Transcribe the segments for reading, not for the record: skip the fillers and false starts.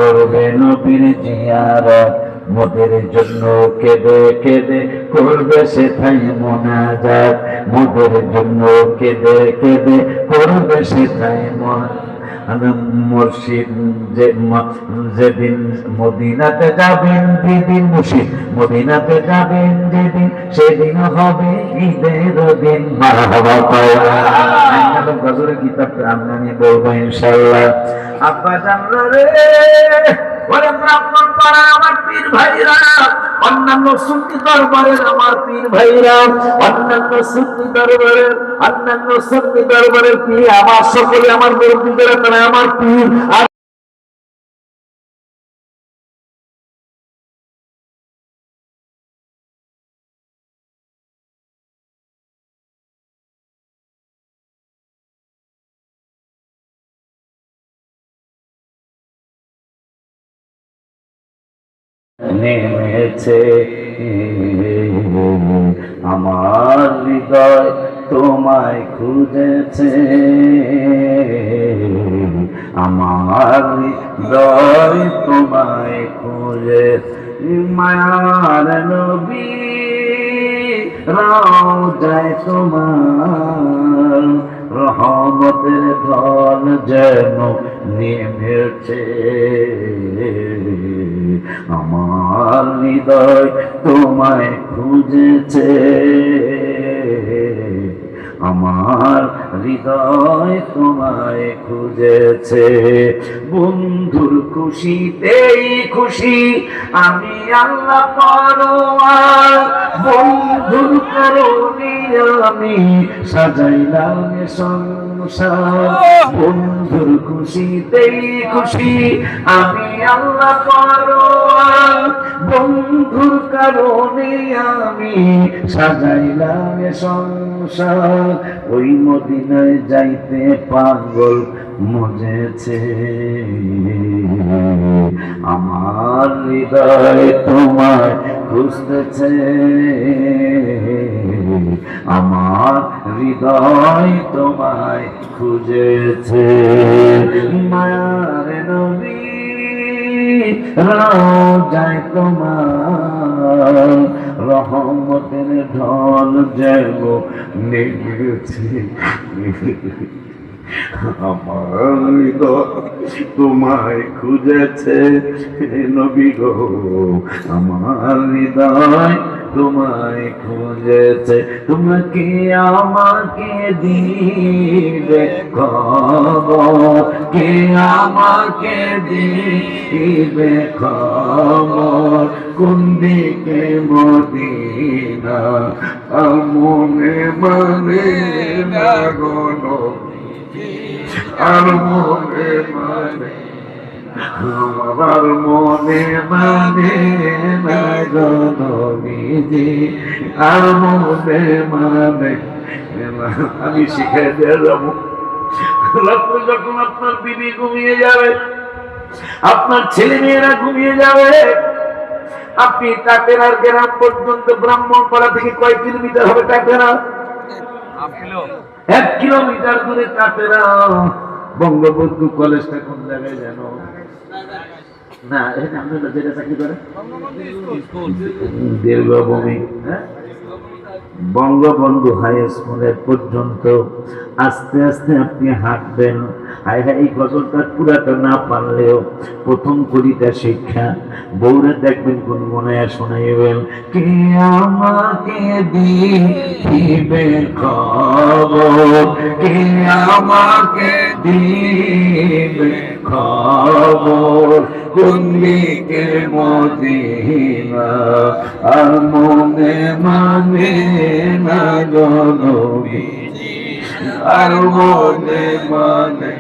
করবে নবীর জিয়ারত, মোদের জন্য কেঁদে কেঁদে করবে সেথায় মোনাজাত, মোদের জন্য কেঁদে কেঁদে করবে সেথায় মুর্শিদ যেদিন মদিনাতে যাবেন, যেদিন মুর্শিদ মদিনাতে যাবেন যেদিন, সেদিন হবে ঈদের দিন। মারহাবা গজরের কিতাব আমরা নিয়ে বলবো ইনশাআল্লাহ। আব্বা জানলো রে, ওরে ব্রাহ্মণ পাড়া আমার পীর ভাইরা, অন্যান্য সুন্নি দরবারের আমার পীর ভাইরা, অন্যান্য সুন্নি দরবারের পীর আমার সকলে আমার মুরব্বিরা, তারা আমার পীর। নেমেছে আমার হৃদয় তোমায় খুঁজেছে, আমার হৃদয় তোমায় খুঁজে। মায়ার নবী রওজায় তোমার রহমতের ঢল যেন নেমেছে, আমার হৃদয় তোমায় খুঁজেছে, আমার হৃদয় তোমায় খুঁজেছে। বন্ধুর খুশিতেই খুশি আমি আল্লাহ পরোয়ার, বন্ধুর কারণে আমি সাজাইলাম সংসার, বন্ধুর খুশিতেই খুশি আমি আল্লাহ পরোয়ার, বন্ধুর কারণে আমি সাজাইলাম সংসার। ওই মদিনায় যাইতে পাগল মজেছে, আমার হৃদয় তোমায় খুঁজতেছে, আমার হৃদয় তোমায় খুঁজেছে। মায়ার নবী রওজায় তোমার রহমতের ঢল যেন নেমেছে, আমার হৃদয় তোমায় খুঁজেছে নবী গো, আমার হৃদয় তোমায় খুঁজেছে। তোমাকে আমাকে দিবে খবর, কে আমাকে দিবে খবর, কোন দিকে মদিনা মনে মানে না গো নবী, আর মনে মানে আমার মনে মানে না গো নবীজি, আর মনে মানে। আমি শিখাই দিয়ে যাবো, রাত্রে যখন আপনার বিবি ঘুমিয়ে যাবে, আপনার ছেলে মেয়েরা ঘুমিয়ে যাবে, আপনি টাটেরার গ্রাম পর্যন্ত ব্রাহ্মণপাড়া থেকে কয় কিলোমিটার হবে টাটেরা? 1 কিলোমিটার দূরে টাটেরা। বঙ্গবন্ধু কলেজটা কোন জায়গায় জানো? না এটা আমরা যেটা চাকরি করে দীর্ঘভূমি, বঙ্গবন্ধু হাই স্কুলের পর্যন্ত আস্তে আস্তে আপনি হাঁটবেন। এই গজলটা পুরাটা না পারলেও প্রথম কবিতা শিক্ষা বউরে দেখবেন গুনগুনায়া শোনাইবেন। কে আমাকে দিবে খবর, কে আমাকে দিবে খবর, কোন দিকে মদিনা আর মনে মানে না গো নবীজি, আর মনে মানে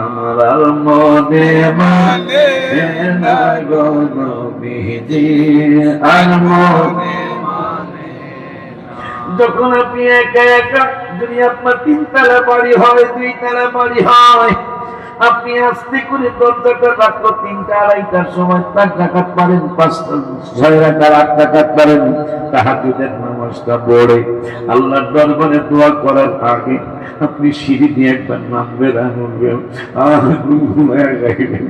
আমার, আর মনে মানে না গো নবীজি, আর মনে মানে। যখন আপনি একা একা, যদি আপনার 3 তলা বাড়ি হয়, 2 তলা বাড়ি হয়, আপনি আস্তে করে দরজাটা রাখলো 3টা 2:30টার সময়, তাক রাকাত পারেন, 5টা 6 রাকাত 8 রাকাত পারেন, তাহাজ্জুদের নামাজটা পড়ে আল্লাহর দরবারে দোয়া করার আগে আপনি সিঁড়ি দিয়ে একবার নামবেন আর উঠবেন, আর ঘুমায় যাইবেন।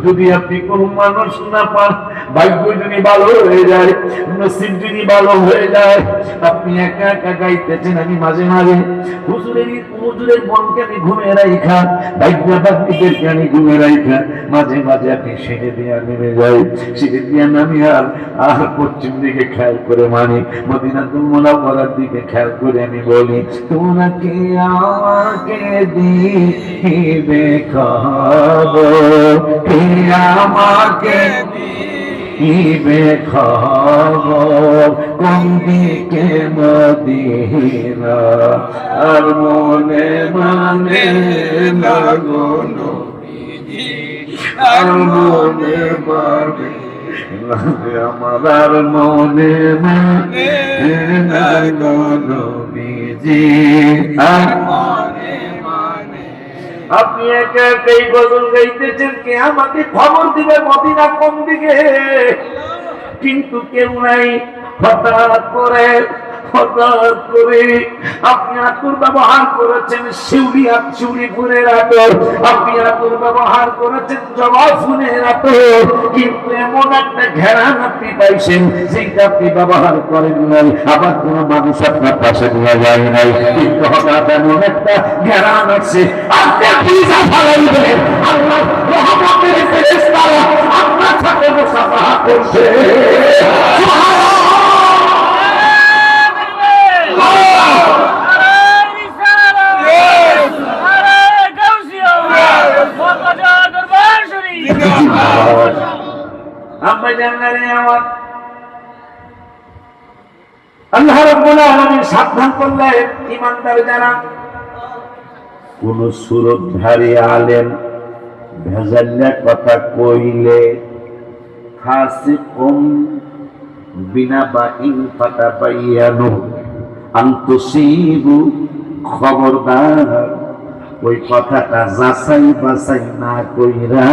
যদি আপনি কোনো মানুষ না পান, ভাগ্য যদি ভালো হয়ে যায়, নসিব যদি ভালো হয়ে যায়, আপনি একা একা গাইতেছেন, আমি মাঝে মাঝে হুজুরের মনকে আমি ঘুমে রাইখা, ভাগ্যবাদীদেরকে আমি ঘুমে রাইখা, মাঝে মাঝে আপনি সিঁড়ি দিয়ে নেমে যাই, সিঁড়ি দিয়ে নামি আর পশ্চিম দিকে খেয়াল করে মানে মদিনাতুল মুনাওয়ারার দিকে খেয়াল করে আমি বলি, তোমাকে আমাকে দিবে খবর, কে আমাকে দিবে খবর, কোন দিকে মদিনা আর মনে মানে লাগলো, আর মনে মানে আমার, আর মনে মানে লাগলো বিজি, আর মনে মানে। আপনি একা একাই গজল গাইতেছেন, কে আমাকে খবর দিবে মদিনা কোন দিকে, কিন্তু কেউ নাই। হঠাৎ করে আপনি আতর ব্যবহার করেছেন শিউলি ফুলের আতর, আপনি আতর ব্যবহার করেছেন জবা ফুলের আতর, কিন্তু এমন একটা ঘেরান আপনি পাইছেন যেটা আপনি ব্যবহার করেন নাই, আবার কোন মানুষ আপনার পাশে নিয়ে যায় নাই, কিন্তু হঠাৎ এমন একটা ঘেরান আছে, আপনি আল্লাহ রহমতের ফেরেশতারা আপনার সাথে মুসাফাহা করছে। আল্লাহ রাব্বুল আলামিন সাবধান করলেন ঈমানদার যারা, কোন সুরতধারী আলেম ভেজাল্লা কথা কইলে ফাসিকুম বিনা বা ইন ফাতাবায়ানু আনতুসিবু, খবরদার ওই কথাটা যাচাই বাছাই না কইরা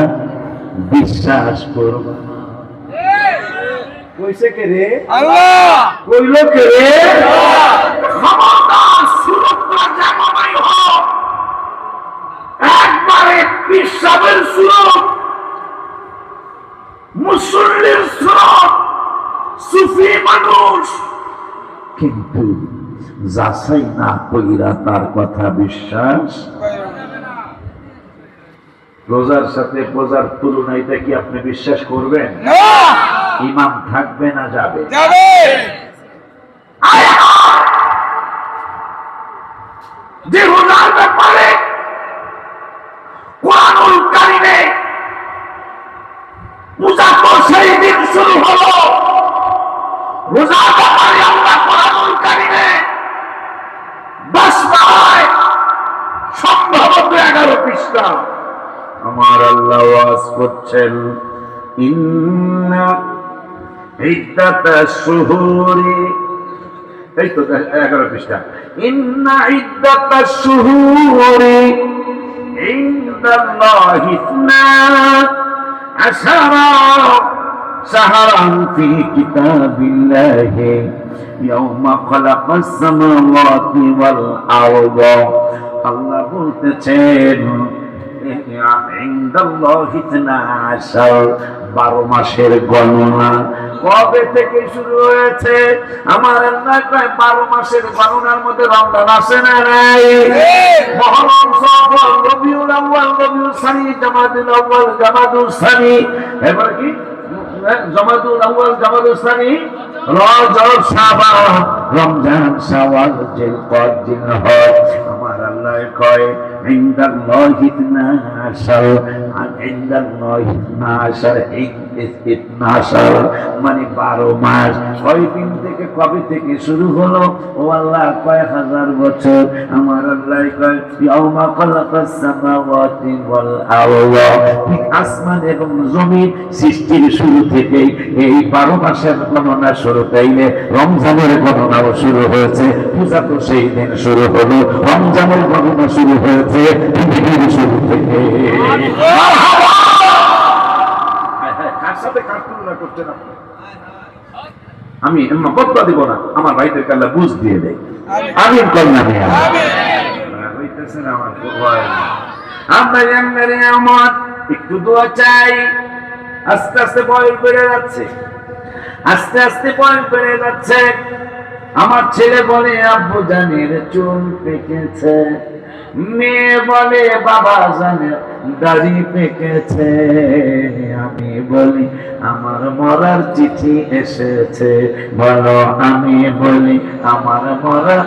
বিশ্বাস করবা না। কইছে কে রে? আল্লাহ। কইলো কে রে? আল্লাহ। খবরদার সুরতটা যেমনই হোক, একবারে পিসাবের সুরত, মুসল্লির সুরত, সুফি মানুষ, কিন্তু যাচাই না কইরা তার কথা বিশ্বাস। রোজার সাথে পূজার তুলনা, এটা কি আপনি বিশ্বাস করবেন? না। ইমাম থাকবে না যাবে? যাবে। যে রোজার ব্যাপারে কোরআনুল কারীমে পূজা তো সেই দিন শুরু হলো, রোজার ব্যাপারে আল্লাহ কোরআনুল কারীমে 10 পারায় সম্ভবত 11 পৃষ্ঠা আমার আল্লাহ ওয়াজ করছেন, ইন্না ইদ্দাতাশ শুহুরি, এই তো 11 পৃষ্ঠা, ইন্না ইদ্দাতাশ শুহুরি ইনদাল্লাহি 12 শাহরান ফি কিতাবিল্লাহি ইয়াওমা খালাকাস সামাওয়াতি ওয়াল আরদ। আল্লাহ বলতেছেন 12 মাসের গণনা কবে থেকে শুরু হয়েছে? আমার আল্লাহ কয় 12 মাসের গণনার মধ্যে রমজান আসে না নাই? মুহররম, সফর, রবিউল আউয়াল, রবিউল সানি, জামাদুল আউয়াল, জামাদুল সানি, এবার কি জামাদুল আউয়াল, জামাদুল সানি, রজব, শাবান, রমজান, শাওয়াল, জিলকদ, জিলহজ। আমার আল্লাহ কয় ইনদাল্লাহি 12, ইনদাল্লাহি 12 মানে 12 মাস। কয়দিন থেকে কবে থেকে শুরু হলো? ও আল্লাহ কয়েক হাজার বছর। আমার আল্লাহ কয় ইয়াউমা খালাকাস সামাওয়াতি ওয়াল আরদা, ঠিক আসমান এবং জমিন সৃষ্টির শুরু থেকেই এই 12 মাসের গণনা শুরু, তাইলে রমজানের গণনাও শুরু হয়েছে। পূজা তো সেই দিন শুরু হলো, রমজানের গণনা শুরু হয়েছে পৃথিবীর শুরু থেকে। কার সাথে কার তুলনা করছেন আপনি? আমি বদলা দিব না, আমার ভাইদেরকে আল্লাহ বুঝ দিয়ে দেয়। আমিন কন্যা হইতেছে না আমার ভয়। আমরা জানলে আমার একটু দোয়া চাই। আস্তে আস্তে বয়স বেড়ে যাচ্ছে, আস্তে আস্তে বয়স বেড়ে যাচ্ছে। আমার ছেলে বলে আব্বু জানের চুল পেকেছে, মেয়ে বলে বাবা জানের দাড়ি পেকেছে। আমি বলি আমার মরার চিঠি এসেছে, বলো আমি বলি আমার মরার।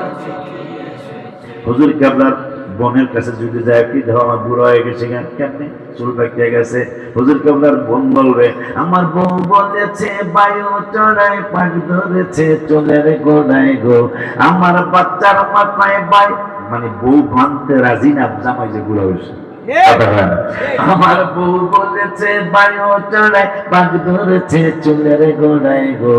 হুজুর কেবলার বোনের কাছে যদি যায়, কি ধরো আমার বুড়ো হয়ে গেছে, কেমনি চুল পেকে গেছে। হুজুর কেবলার বোন বলবে আমার বউ বলেছে বায়ু চড়ায় পাক ধরেছে চুলের গোড়ায় গো, আমার বাচ্চার মাথায় বাই, মানে বউ ভাঙতে রাজি না, জামাই যে বুড়ো হয়েছে। আমার বউ বলেছে বায়ু চড়ায় পাক ধরেছে চুলের গোড়ায় গো,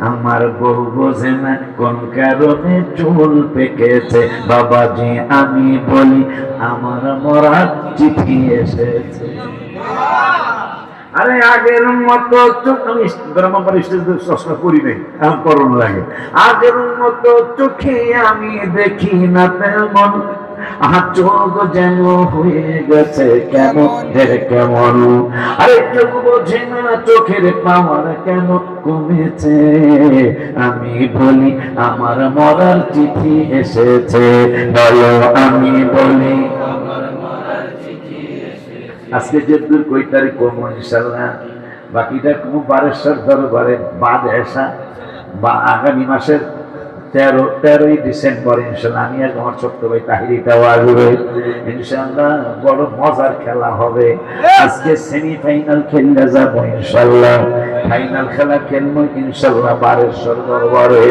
আমার বউ বোঝে না কোন কারণে চুল পেকেছে। বাবাজি আমি বলি আমার মরার চিঠি এসেছে। আরে আগের মতো আমি ব্রহ্মপুর স্টেজে চশমা করি নাই, আমার করোনা লাগে। আগের মতো চোখে আমি দেখি না তেমন, চোখ যেন হয়ে গেছে কেমন কেমন। আরে চোখ বোঝে না চোখের পাওয়ার কেন কমেছে। আমি বলি আমার মরার চিঠি এসেছে, বলো আমি বলি। আজকে যে দূর কই তারিখ কমো ইনশাল্লাহ, বাকিটা কমো বারেশ্বর দরবারে বাদ এসা বা আগামী মাসের 13ই ডিসেম্বর ইনশাল্লাহ আমি আর আমার ছোট্ট ভাই তাহিরিটাও আসবে ইনশাল্লাহ। বড় মজার খেলা হবে। আজকে সেমিফাইনাল খেললে যাবো ইনশাল্লাহ, ফাইনাল খেলা খেলবো ইনশাল্লাহ বারেশ্বর দরবারে।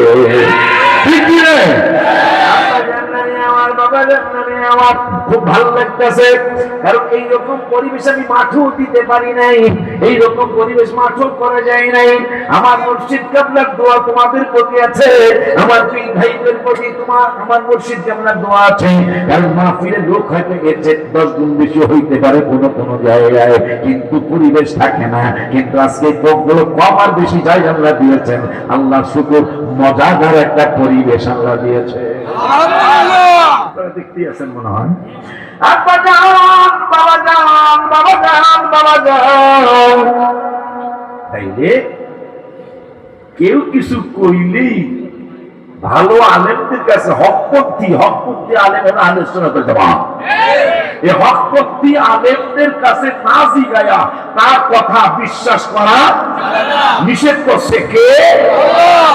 আমার বাবা আমার খুব ভালো লাগতেছে, কারণ এইরকম পরিবেশ আমি মাঠেও দিতে পারি নাই, এইরকম পরিবেশ মাঠেও করা যায় নাই। আমার মুর্শিদ কেবলার দোয়া তোমাদের প্রতি আছে, আমার দুই ভাইদের প্রতি আমার মুর্শিদ কেবলার দোয়া আছে। কারণ মাহফিলের লোক হয়তো এর চেয়ে 10 গুণ বেশি হইতে পারে কোনো কোনো জায়গায়, কিন্তু পরিবেশ থাকে না। কিন্তু আজকে লোকগুলো কম আর বেশি জায়গা আল্লাহ দিয়েছেন। আল্লাহ শুকর, মজাদার একটা পরিবেশ আল্লাহ দিয়েছে। দেখতেই আছেন মনে হয়। আব্বা যান, বাবা যান, বাবা যান, বাবা যান। তাইলে কেউ কিছু কইলেই ভালো আলেমদের কাছে হকপন্থী আলেম হলো আহলে সুন্নাত ওয়াল জামাত। এই হকপন্থী আলেমদের কাছে না জিগায়া তার কথা বিশ্বাস করা নিষেধ করছে কে?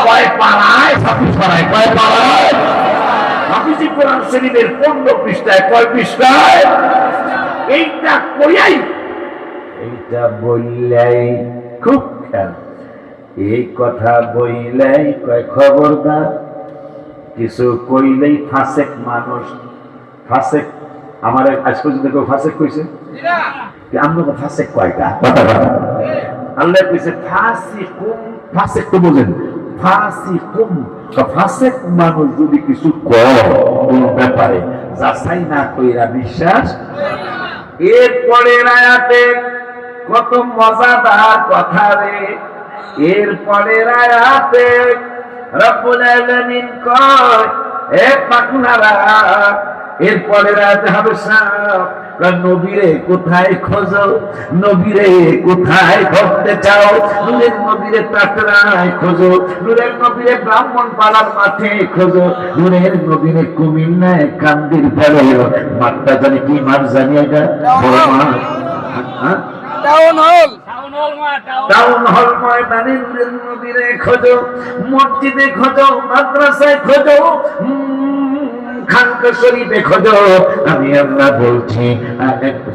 কয় পাড়ায় সাথী ছড়ায়, কয় পাড়ায় হাফিজি কোরআন শরীফের 15 পৃষ্ঠায়, কয় পৃষ্ঠায়? এইটা কইয়াই, এইটা বললাই খুব খেয়াল, এই কথা বইলাই কয় খবরদার কিছু কইলেই ফাসেক মানুষ। ফাসেক আমার আজ পর্যন্ত কেউ ফাসেক কইছে? আমরা তো ফাসেক কয়টা আল্লাহ কইছে ফাসিকুম, ফাসেক তো বলেন ফাসিকুম। ফাসেক মানুষ যদি কিছু কয় কোন ব্যাপারে যাচাই না কইরা বিশ্বাস। এরপরে আয়াতে কত মজাদার কথা রে, এরপরে আয়াতে রব্বুল আলামিন কয় এ পাখনারা, এরপরে আয়াতে হবে সাপ, নবীরে কোথায় খোঁজো, নবীরে কোথায় খুঁজতে চাও? নূরের নবীরে টাকরায় খোঁজো, নূরের নবীরে ব্রাহ্মণ পাড়ার মাঠে খোঁজো, নূরের নবীরে কুমিল্লায় কান্দির পরে মাঠটা জানি কি মাঠ জানি, এটা বড় মাঠ, টাউন হল ময়দানে নূরের নবীরে খোঁজো, মসজিদে খোঁজো, মাদ্রাসায় খোঁজো, খানকা শরীফে খোঁজো, আমি আল্লাহ বলছি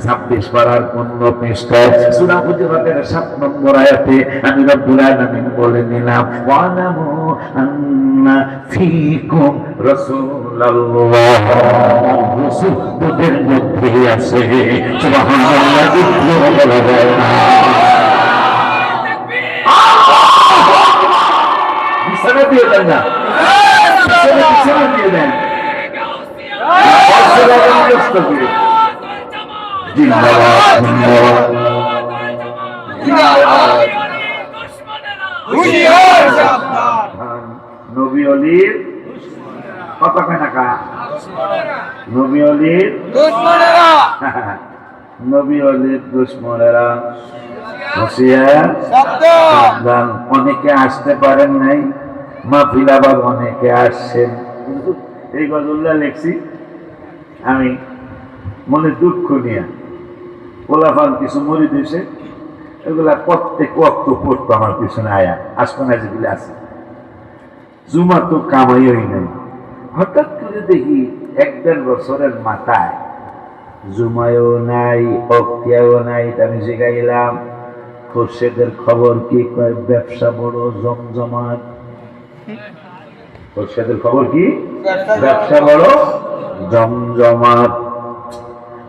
26 পারার 15 পৃষ্ঠায় সূরা হুজুরাতের 7 নম্বর আয়াতে আমি রব্বুল আলামিন বলে দিলাম, ওয়ালামু আন্না ফীকুম রাসূলুল্লাহ, রাসূল তোদের মধ্যে আছে। সুবহানাল্লাহ, বলা যায় না। বিছানা দিয়ে দেন না, বিছানা দিয়ে দেন, নবী অলির কতক্ষণ টাকা, নবী অলির নবী অলির দুশ্মনেরা হুঁশিয়ার সাবধান। অনেকে আসতে পারেন নাই, মাহফিল আবার অনেকে আসছেন। এই গজলটা লেখছি আমি মনে দুঃখ নিয়ে, পোলাফান কিছু মরি দিয়েছে, এগুলা প্রত্যেক ওয়াক্ত পড়তো আমার পিছনে আয়া আশপাশে যেগুলি আছে। জুমা তো কামাইই নাই, হঠাৎ করে দেখি 1-1.5 বছরের মাথায় জুমায়ও নাই, অক্তিয়াও নাই। আমি জিগাইলাম খোরশেদের খবর কি? কয় ব্যবসা বড় জমজমাট। খোরশেদের খবর কি? ব্যবসা বড় জমজমাট।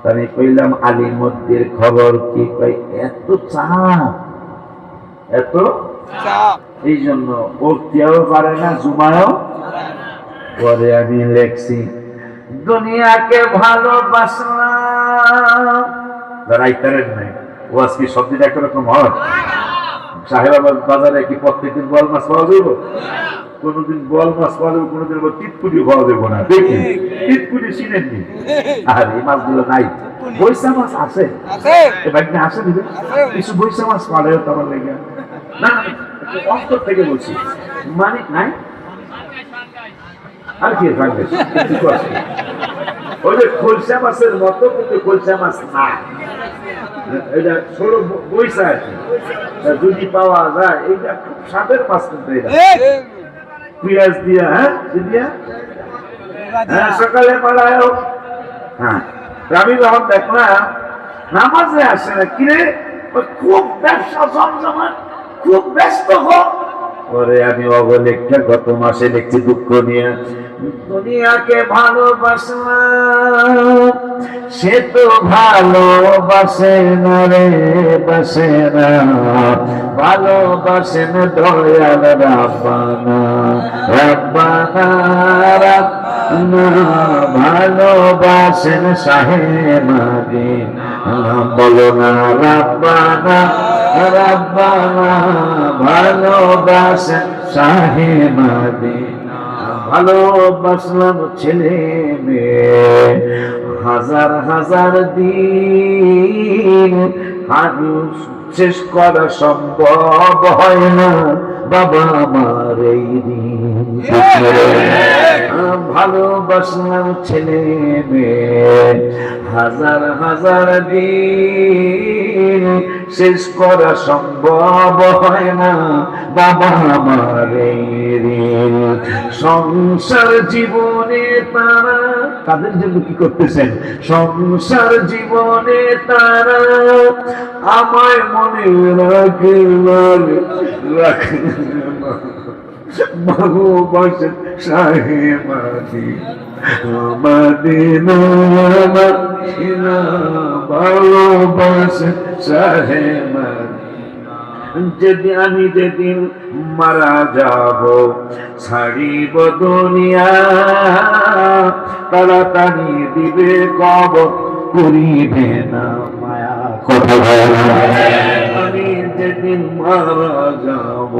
আমি কইলাম আলিমুদ্দির খবর কি? কয় এত চাপ, এত চাপ, এই জন্য অক্তিয়াও পারে না, জুমায়ও। পরে আমি লেখছি দুনিয়াকে ভালোবাসলাম, রাইতারের নাই ওয়াজ কি সব দিন একরকম হয়? সাহেবাবাদ বাজারে কি প্রত্যেকদিন বল মাছ পাওয়া যাইব? কোনদিন বল মাছ পাওয়া যাবে, কোনদিন টিটপুটি পাওয়া যাবো না। দেখি টিটপুটি চিনেননি? আর এই মাছগুলো নাই। বৈশা মাছ আছে, আসে দিবে কিছু বৈশা মাছ পালেও তোমার লেগে না, অন্তর থেকে বলছি, মানে নাই আর কি থাকবে। ওই যে খোলসা মাছের মতো, কিন্তু খোলসা মাছ না, এটা ষোলো বৈশা আছে, যদি পাওয়া যায়। এইটা খুব স্বাদের মাছ, কিন্তু এটা পেঁয়াজ দিয়া, হ্যাঁ সকালে পালায়। হ্যাঁ আমি যখন দেখলাম নামাজে আসে না, কিরে খুব ব্যবসা জমজমাট, খুব ব্যস্ত হোক। পরে আমি অবলেখটা গত মাসে লিখছি দুঃখ নিয়ে, দুনিয়াকে ভালোবাসলাম, সে তো ভালোবাসে না রে, বাসে না, ভালোবাসেন দয়াল রাব্বানা, রাব্বানা রাব্বানা, ভালোবাসেন শাহে মদিনা, বলো না রাব্বানা রাব্বানা, ভালোবাসেন শাহে মদিনা। ভালোবাসলাম ছেলে মেয়ে, হাজার হাজার দিন হাদিস শেষ করা সম্ভব হয় না বাবা আমার এই দিন। ভালোবাসলাম ছেলে মেয়ে, হাজার হাজার দিন শেষ করা সম্ভব হয় না বাবা আমার এই দিন। সংসার জীবনে তারা তাদের জন্য কি করতেছেন? সংসার জীবনে তারা আমায় মনে রাখে রাখে, ভালোবাসেন শাহে মদিনা, মদিনা, ভালোবাসেন শাহে মদিনা। যেদিন আমি যেদিন মারা যাব, ছাড়িব দুনিয়া, তাড়াতাড়ি দিবে কবর, করিবে না মায়া। কথা আমি যেদিন মারা যাব,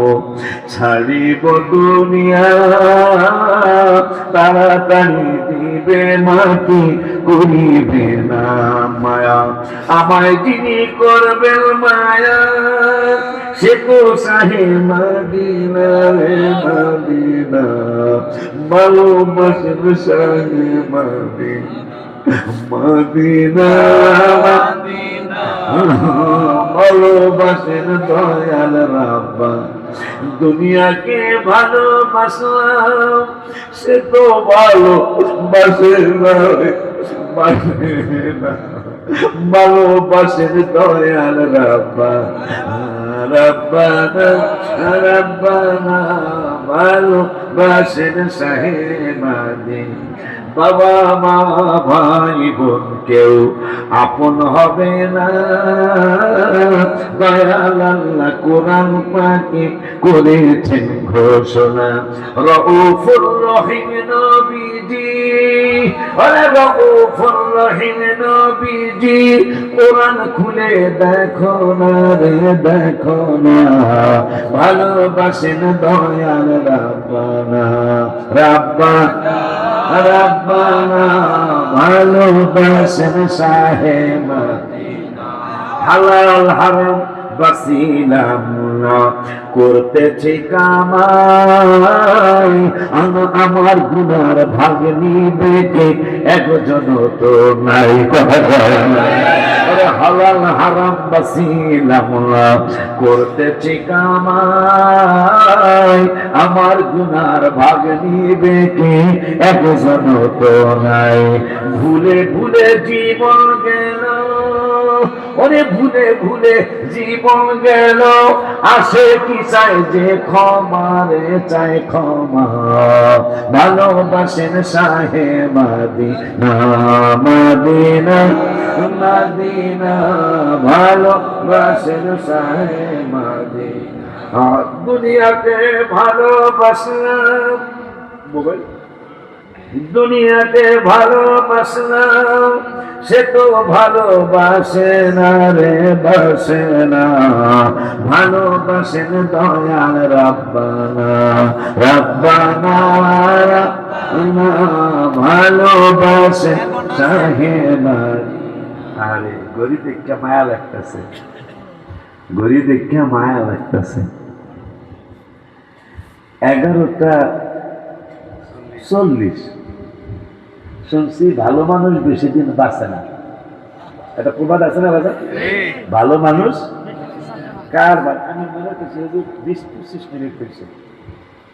ছাড়িব দুনিয়া, তাড়াতাড়ি দিবে মাটি, করিবে না মায়া। আমায় যিনি করবেন মায়া, সে তো শাহে মদিনা রে মদিনা, ভালোবাসেন শাহে মদিনা, মদিনা মদিনা, ভালোবাসেন দয়াল রাব্বানা, দুনিয়াকে ভালোবাসলাম সে তো ভালোবাসে না, ভালোবাসেন দয়াল রব্বানা রব্বানা ভালোবাসেন শাহে মাদিন। বাবা মা ভাই বোন কেউ আপন হবে না, দয়াল আল্লাহ কোরআন পাকে করেছেন ঘোষণা। রউফুর রহিম নবীজি, আরে রউফুর রহিম নবীজি, কোরআন খুলে দেখো না রে দেখো না, ভালোবাসেন দয়াল রব্বানা রব্বানা রব্বানা ভালোবাসেন শাহে মদিনা। হালাল হারাম বাসিলাম না, করতেছি কামাই, আমার গুনার ভাগ নিবে কে, একজন তো নাই। হালাল হারাম বাসিলাম না, করতেছি কামাই, আমার গুনার ভাগ নিবে কে, একজন তো নাই। ভুলে ভুলে জীবন গেল, ওরে ভুলে ভুলে জীবন গেল, আসে কি চাই যে ক্ষমা রে চাই ক্ষমা, ভালোবাসেন শাহে মদিনা মদিনা মদিনা, ভালোবাসেন শাহে মদিনা। দুনিয়াকে ভালোবাসলাম, মোবাইল দুনিয়াকে ভালোবাসলাম সে তো ভালোবাসে না রে বাসে না, ভালোবাসেন দয়াল রব্বানা রব্বানা রব্বানা ভালোবাসেন শাহে মদিনা। আরে গরি দেখে মায়া লাগতেছে, গরি দেখে মায়া লাগতেছে। 11:40 শুনছি ভালো মানুষ বেশি দিন বাঁচে না, এটা প্রবাদ আছে না বাজার? ভালো মানুষ কার, আমি মনে করছি 20-25 মিনিট হয়েছে,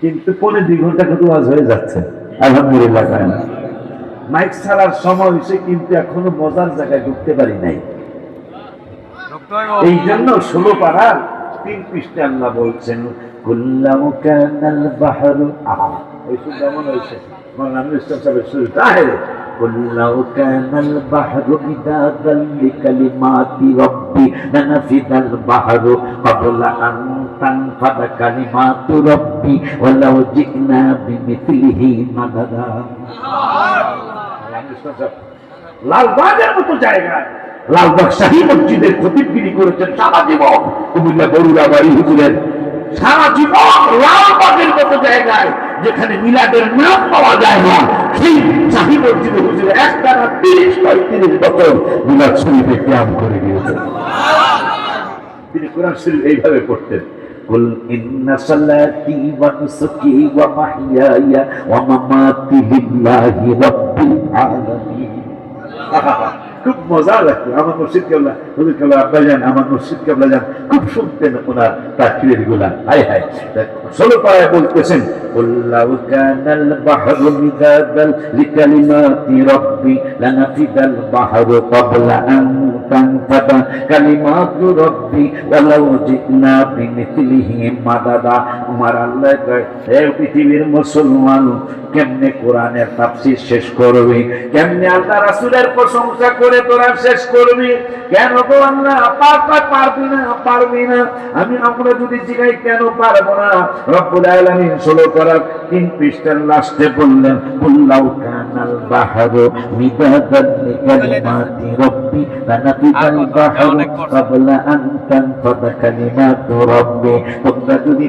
কিন্তু 2.5 ঘন্টা কত ওয়াজ হয়ে যাচ্ছে আলহামদুলিল্লাহ। মাইক ছাড়ার সময় হয়েছে, কিন্তু এখনো মজার জায়গায় ঢুকতে পারি নাই। এই জন্য 16 পারার 3 পৃষ্ঠা আল্লাহ বলছেন কুল্লামু কানাল বাহরু, ওই শুনতে মন হয়েছে মৌলানা ইসলাম সাহেবের শুরুটা, কুল্লামু কানাল বাহরু মিদাদাল লিকালিমাতি রব্বি লানাফিদাল বাহরু ক্বাবলা আন তানফাদা কালিমাতু রব্বি ওয়ালাউ জিনা বিমিথলিহি মাদাদা। লালবাগের মতো জায়গায় লালবাগ শাহী মসজিদের খতিবগিরি করেছেন সারা জীবন, কুমিল্লা বরুড়াবাড়ি হুজুরের সারা জীবন। লালবাগের মতো জায়গায় যেখানে মিলাদের নাম পাওয়া যায় না, সেই শাহী মসজিদে হুজুরে একটানা 30-35 বছর মিলাদ শরীফে ক্যাম্প করে দিয়েছেন। তিনি কোরআন শরীফ এইভাবে পড়তেন, কুল ইন্না সালাতি ওয়া নুসুকি ওয়া মাহইয়ায়া ওয়া মামাতি লিল্লাহি রাব্বিল আলামিন। খুব মজা লাগতো। আমার মুর্শিদ কেবলা, হুজুর কেবলা আব্বাজান, আমার মুর্শিদ কেবলা যান খুব শুনতেন ওনার তাকরীর গুলা। হায় হায়, 16 পারায় বলতেছেন কুল্লাউ কানাল বাহরু মিদাদাল লিকালিমাতি রাব্বি লানাফিদাল বাহরু ক্বাবলা আন তানফাদা কালিমাতু রাব্বি ওয়ালাউ জিনা বিমিথলিহি মাদাদা। আমার আল্লাহ কয়, হে পৃথিবীর মুসলমান, কেমনে কোরআনের তাফসীর শেষ করবি, কেমনে আল্লাহ রাসূলের প্রশংসা করে তোরা শেষ করবি? কেন গো আল্লাহ পারবি না, পারবি না। আমরা যদি জিগাই কেন পারবো না? রব্বুল আলামিন 16 পারার 3 পৃষ্ঠার লাস্টে বললেন কুল্লাউ কানাল বাহরু মিদাদান লিকালিমাতি রাব্বি লানাফিদাল বাহরু ক্বাবলা আন তানফাদা কালিমাতু রাব্বি। তোমরা যদি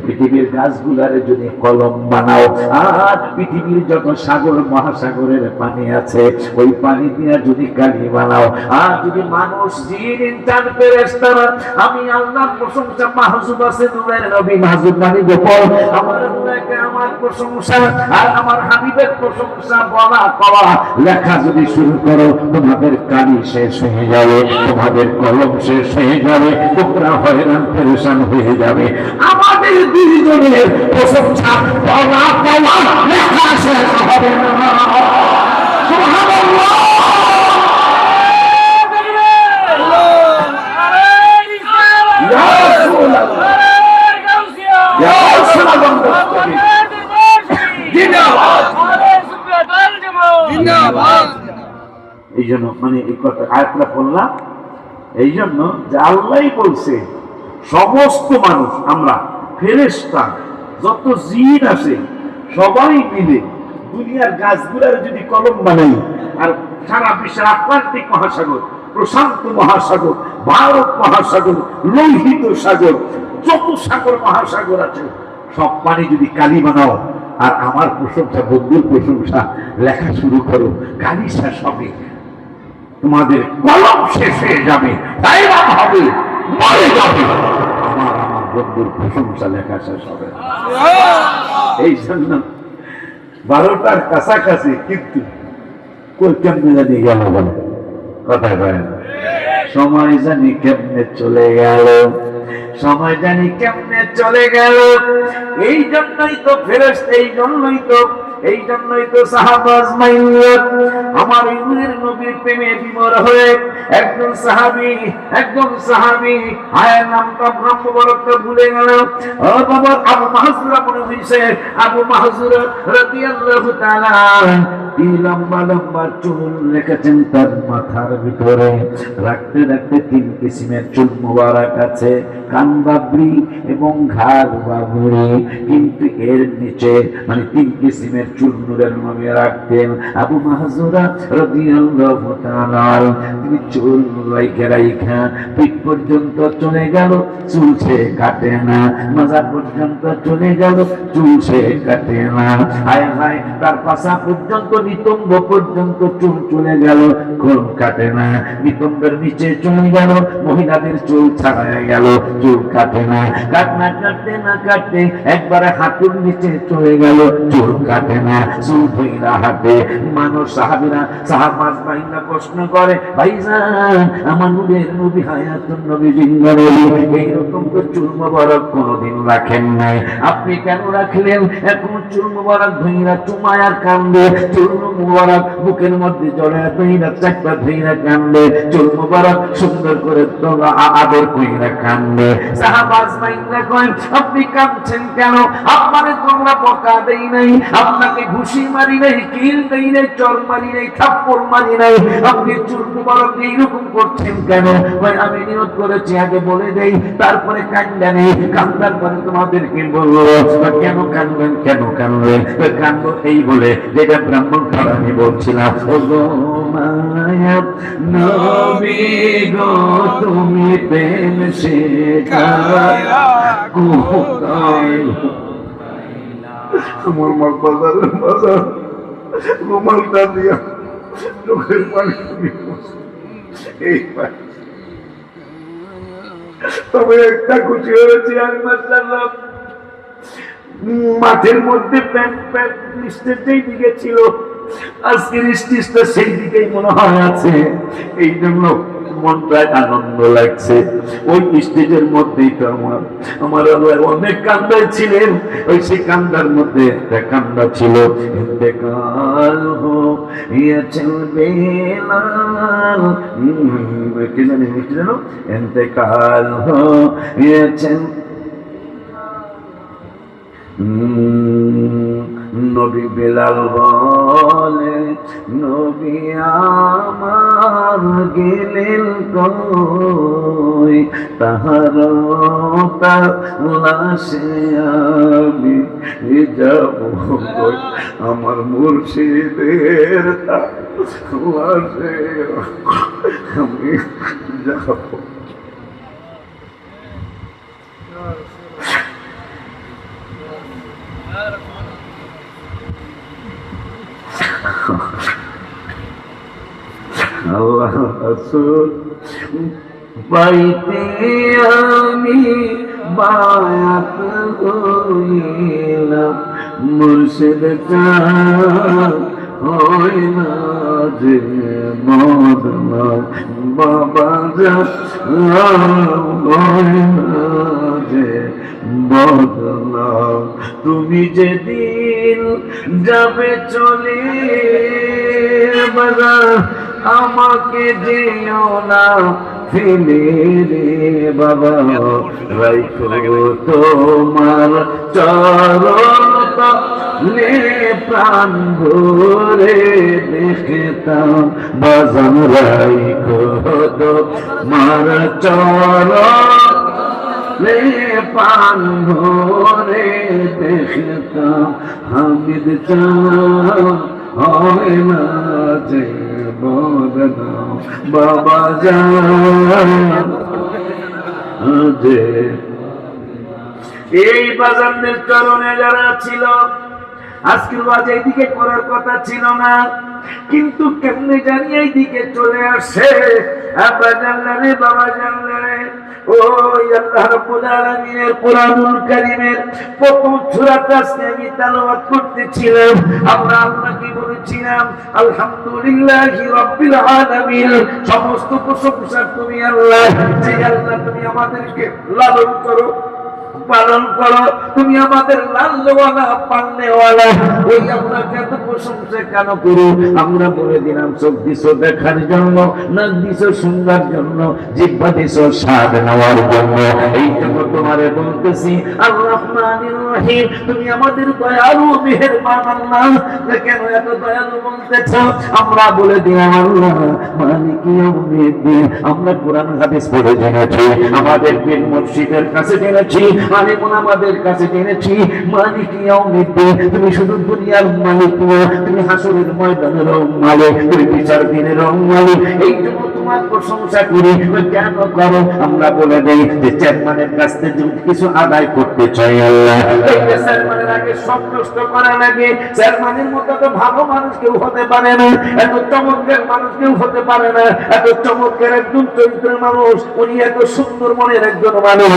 পৃথিবীর গাছগুলারে যদি কলম বানাও, আর পৃথিবীর যত সাগর মহাসাগরের পানি আছে, ওই পানি দিয়ে যদি কালি বানাও, আর যদি মানুষ জিন ইনসান ফেরেশতারা, আমি আল্লাহর প্রশংসা মাহজুব আছে নূরের নবী মাহজুব মানে গোপন, আমার আল্লাহকে আমার প্রশংসা আর আমার হাবিবের প্রশংসা বলা করা লেখা যদি শুরু করো, তোমাদের কালি শেষ হয়ে যাবে, তোমাদের কলম শেষ শেষ হয়ে যাবে, তোমরা হয়রান পেরেশান হয়ে যাবে। আমাদের দুইজনের প্রশংসা বলা বলা লেখা শেষ হবে না। সুবহানাল্লাহ। এই জন্য মানে এই কথা আয়াতটা বললাম এই জন্য যে আল্লাহই বলছে সমস্ত মানুষ আমরা ফেরেশতা যত জিন আছে সবাই মিলে দুনিয়ার গাছগুলার যদি কলম বানাই আর সারা বিশ্বের আটলান্টিক মহাসাগর, প্রশান্ত মহাসাগর, ভারত মহাসাগর, লোহিত সাগর, যত সাগর মহাসাগর আছে সব পানি যদি কালি বানাও আর আমার প্রশংসা, বন্ধুর প্রশংসা লেখা শুরু করো, কালি শেষ হবে, তোমাদের কলম শেষ হয়ে যাবে, ডায়লগ হবে, মরে যাবে, আমার বন্ধুর প্রশংসা লেখা শেষ হবে। এই জন্য 12টার কাছাকাছি কিন্তু কই কেমনে জানি গেল বলে কথা কয় না, সময় জানি কেমনে চলে গেল, সময় জানি কেমনে চলে গেল। এই জন্যই তো ফেরেশতা, এই জন্যই তো সাহাবা আজমাইন আমার ইউনের নবীর প্রেমে বিমর হয়ে একজন সাহাবী আয়ের নামটা মুবারকটা ভুলে গেল। ও বাবা, আবু মাহজুরা মনে হইছে, আবু মাহজুরা রাদিয়াল্লাহু তাআলা লম্বা লম্বা চুল রেখেছেন তার মাথার ভিতরে, রাখতে রাখতে 3 কিসিমের চুল মুবারক আছে, কান বাবরি এবং ঘাড় বাবরি, কিন্তু এর নিচে মানে 3 কিসিমের চুল নূরের নবী রাখতেন। আবু মাহজুরা রাদিয়াল্লাহু তাআলা তিনি চুল রাইখা পিঠ পর্যন্ত চলে গেল, চুল সে কাটে না, মাজা পর্যন্ত চলে গেল, চুল সে কাটে না, হায় হায় তার পাশা পর্যন্ত নিতম্ব পর্যন্ত চুল চলে গেল, কোন কাটে না, নিতম্বের নিচে চলে গেল, মহিলাদের চুল ছাড়ায় গেল, চুল কাটে না, কাটতে না কাটতে একবারে হাঁটুর নিচে চলে গেল, চুল কাটে না, চুল ধইরা হাঁটে। মানুষ সাহাবাজ ভাইরা প্রশ্ন করে, ভাইজান আমার নূরের নবী হায়াতুন নবী জিন্দার এইরকম তো চুল মোবারক কোনদিন রাখেন নাই, আপনি কেন রাখলেন? এখন চুল মোবারক ধইরা চুমায় আর কান্দে, চুল মুবারক বুকের মধ্যে জড়ায় ধইরা চারটা ধইরা কান্দে, চুল মুবারক সুন্দর করে তোলা আদর কইরা কান্দে। সাহাবাজ ভাইরা কয়, আপনি কাঁদছেন কেন? আপনারে তোমরা বকা দেই নাই, আপনাকে ঘুষি মারি নাই, কিল দেই নাই, চর মারি নাই, থাপ্পড় মারি নাই, আপনি চুল মুবারক এইরকম করছেন কেন? ভাই আমি নিয়ত করেছি আগে বলে দেই, তারপরে কান্দা নেই, কান্দার পরে তোমাদেরকে বলবো কেন কান্দবেন, কেন কান্দবেন, কান্দ এই বলে যেটা ব্রাহ্মণ আমি বলছিলাম, ও গো মায়াত নবী গো তুমি প্রেম শেখায়া কোথায়, আমার মা বাজার রুমালটা দিয়া চোখের পানি এই তবে একটা খুশি হয়েছি আমি মাশাআল্লাহ, মাঠের মধ্যে প্যান্ট স্টেজের দিকে ছিল, আজকের স্টেজটা সেই দিকেই মনে হয় আছে, এই জন্য মনটা আনন্দ লাগছে। ওই স্টেজের মধ্যেই তো আমার অনেক কান্দা ছিলেন, ওই সেই কান্দার মধ্যে একটা কান্দা ছিল, ইন্তেকাল হয়েছেন বেলাল, কি জানো ইন্তেকাল হয়েছেন নবী। বেলাল বলে নবী আমার গেলেন কই, তাহার লাশে আমি যাব কই, আমার মুর্শিদের লাশে আমি যাব। আল্লাহ রাসূল পাইতে আমি বায়াত হইলাম, মুর্শিদ হয় না যে বদনাম বাবা জান হয় না যে বদনাম তুমি যেদিন যাবে চলে বাবা আমাকে যেও না ফেলে রে বাবা রাইখো তোমার চরণ তলে প্রাণ ভরে দেখতাম বাজান রাইখো তোমার চরণ প্রাণ ভরে দেখতাম হামিদ চান হয় না যে বদনাম বাবা জান যে এই বাজানের চরণে যারা ছিল আজকের বাজে এইদিকে করার কথা ছিল না, কিন্তু কেমনে জানি এইদিকে চলে আসে। আব্বা জানলে বাবা জানলে ওই আল্লাহ রাব্বুল আলামিনের কোরআনুল কারীমের প্রথম সূরাটা আমি তেলাওয়াত করতেছিলাম। আমরা আল্লাহকে বলেছিলাম আলহামদুলিল্লাহি রাব্বিল আলামিন, সমস্ত প্রশংসা তুমি আল্লাহ, যে আল্লাহ তুমি আমাদেরকে লালন করো পালন করো, তুমি আমাদের লালওয়ালা পালনেওয়ালা। ওই আপনাকে এত প্রশংসা কেন করো? আমরা বলে দিলাম চোখ দিছো দেখার জন্য, নাক দিছো শুনবার জন্য, জিহ্বা দিছো স্বাদ নেওয়ার জন্য। এই জন্য তোমারে বলতেছি আর রহমানির রহিম, তুমি আমাদের দয়ালু মেহেরবান আল্লাহ। কেন এত দয়ালু বলতেছ? আমরা বলে দিলাম আল্লাহ মালিক ইয়াউমিদ্দিন, আমরা কোরআন হাদিস পড়ে জেনেছি, আমাদের পীর মুর্শিদের কাছে জেনেছি, আলেমুন আমাদের কাছে জেনেছি মালিক ইয়াউমিদ্দিন, তুমি শুধু দুনিয়ার মালিক না, তুমি হাসরের ময়দানের মালিক, তুমি বিচার দিনের মালিক। এই জন্য তোমার প্রশংসা করি। কেন করো? আমরা বলে দেই যে চেয়ারম্যানের কাছ থেকে কিছু আদায় করতে চাই আল্লাহ, চেয়ারম্যানের আগে সব নষ্ট করা লাগে। চেয়ারম্যানের মতো তো ভালো মানুষ কেউ হতে পারে না, এত চমৎকার মানুষ কেউ হতে পারে না, এত চমৎকার একজন চরিত্রের মানুষ, উনি এত সুন্দর মনের একজন মানুষ।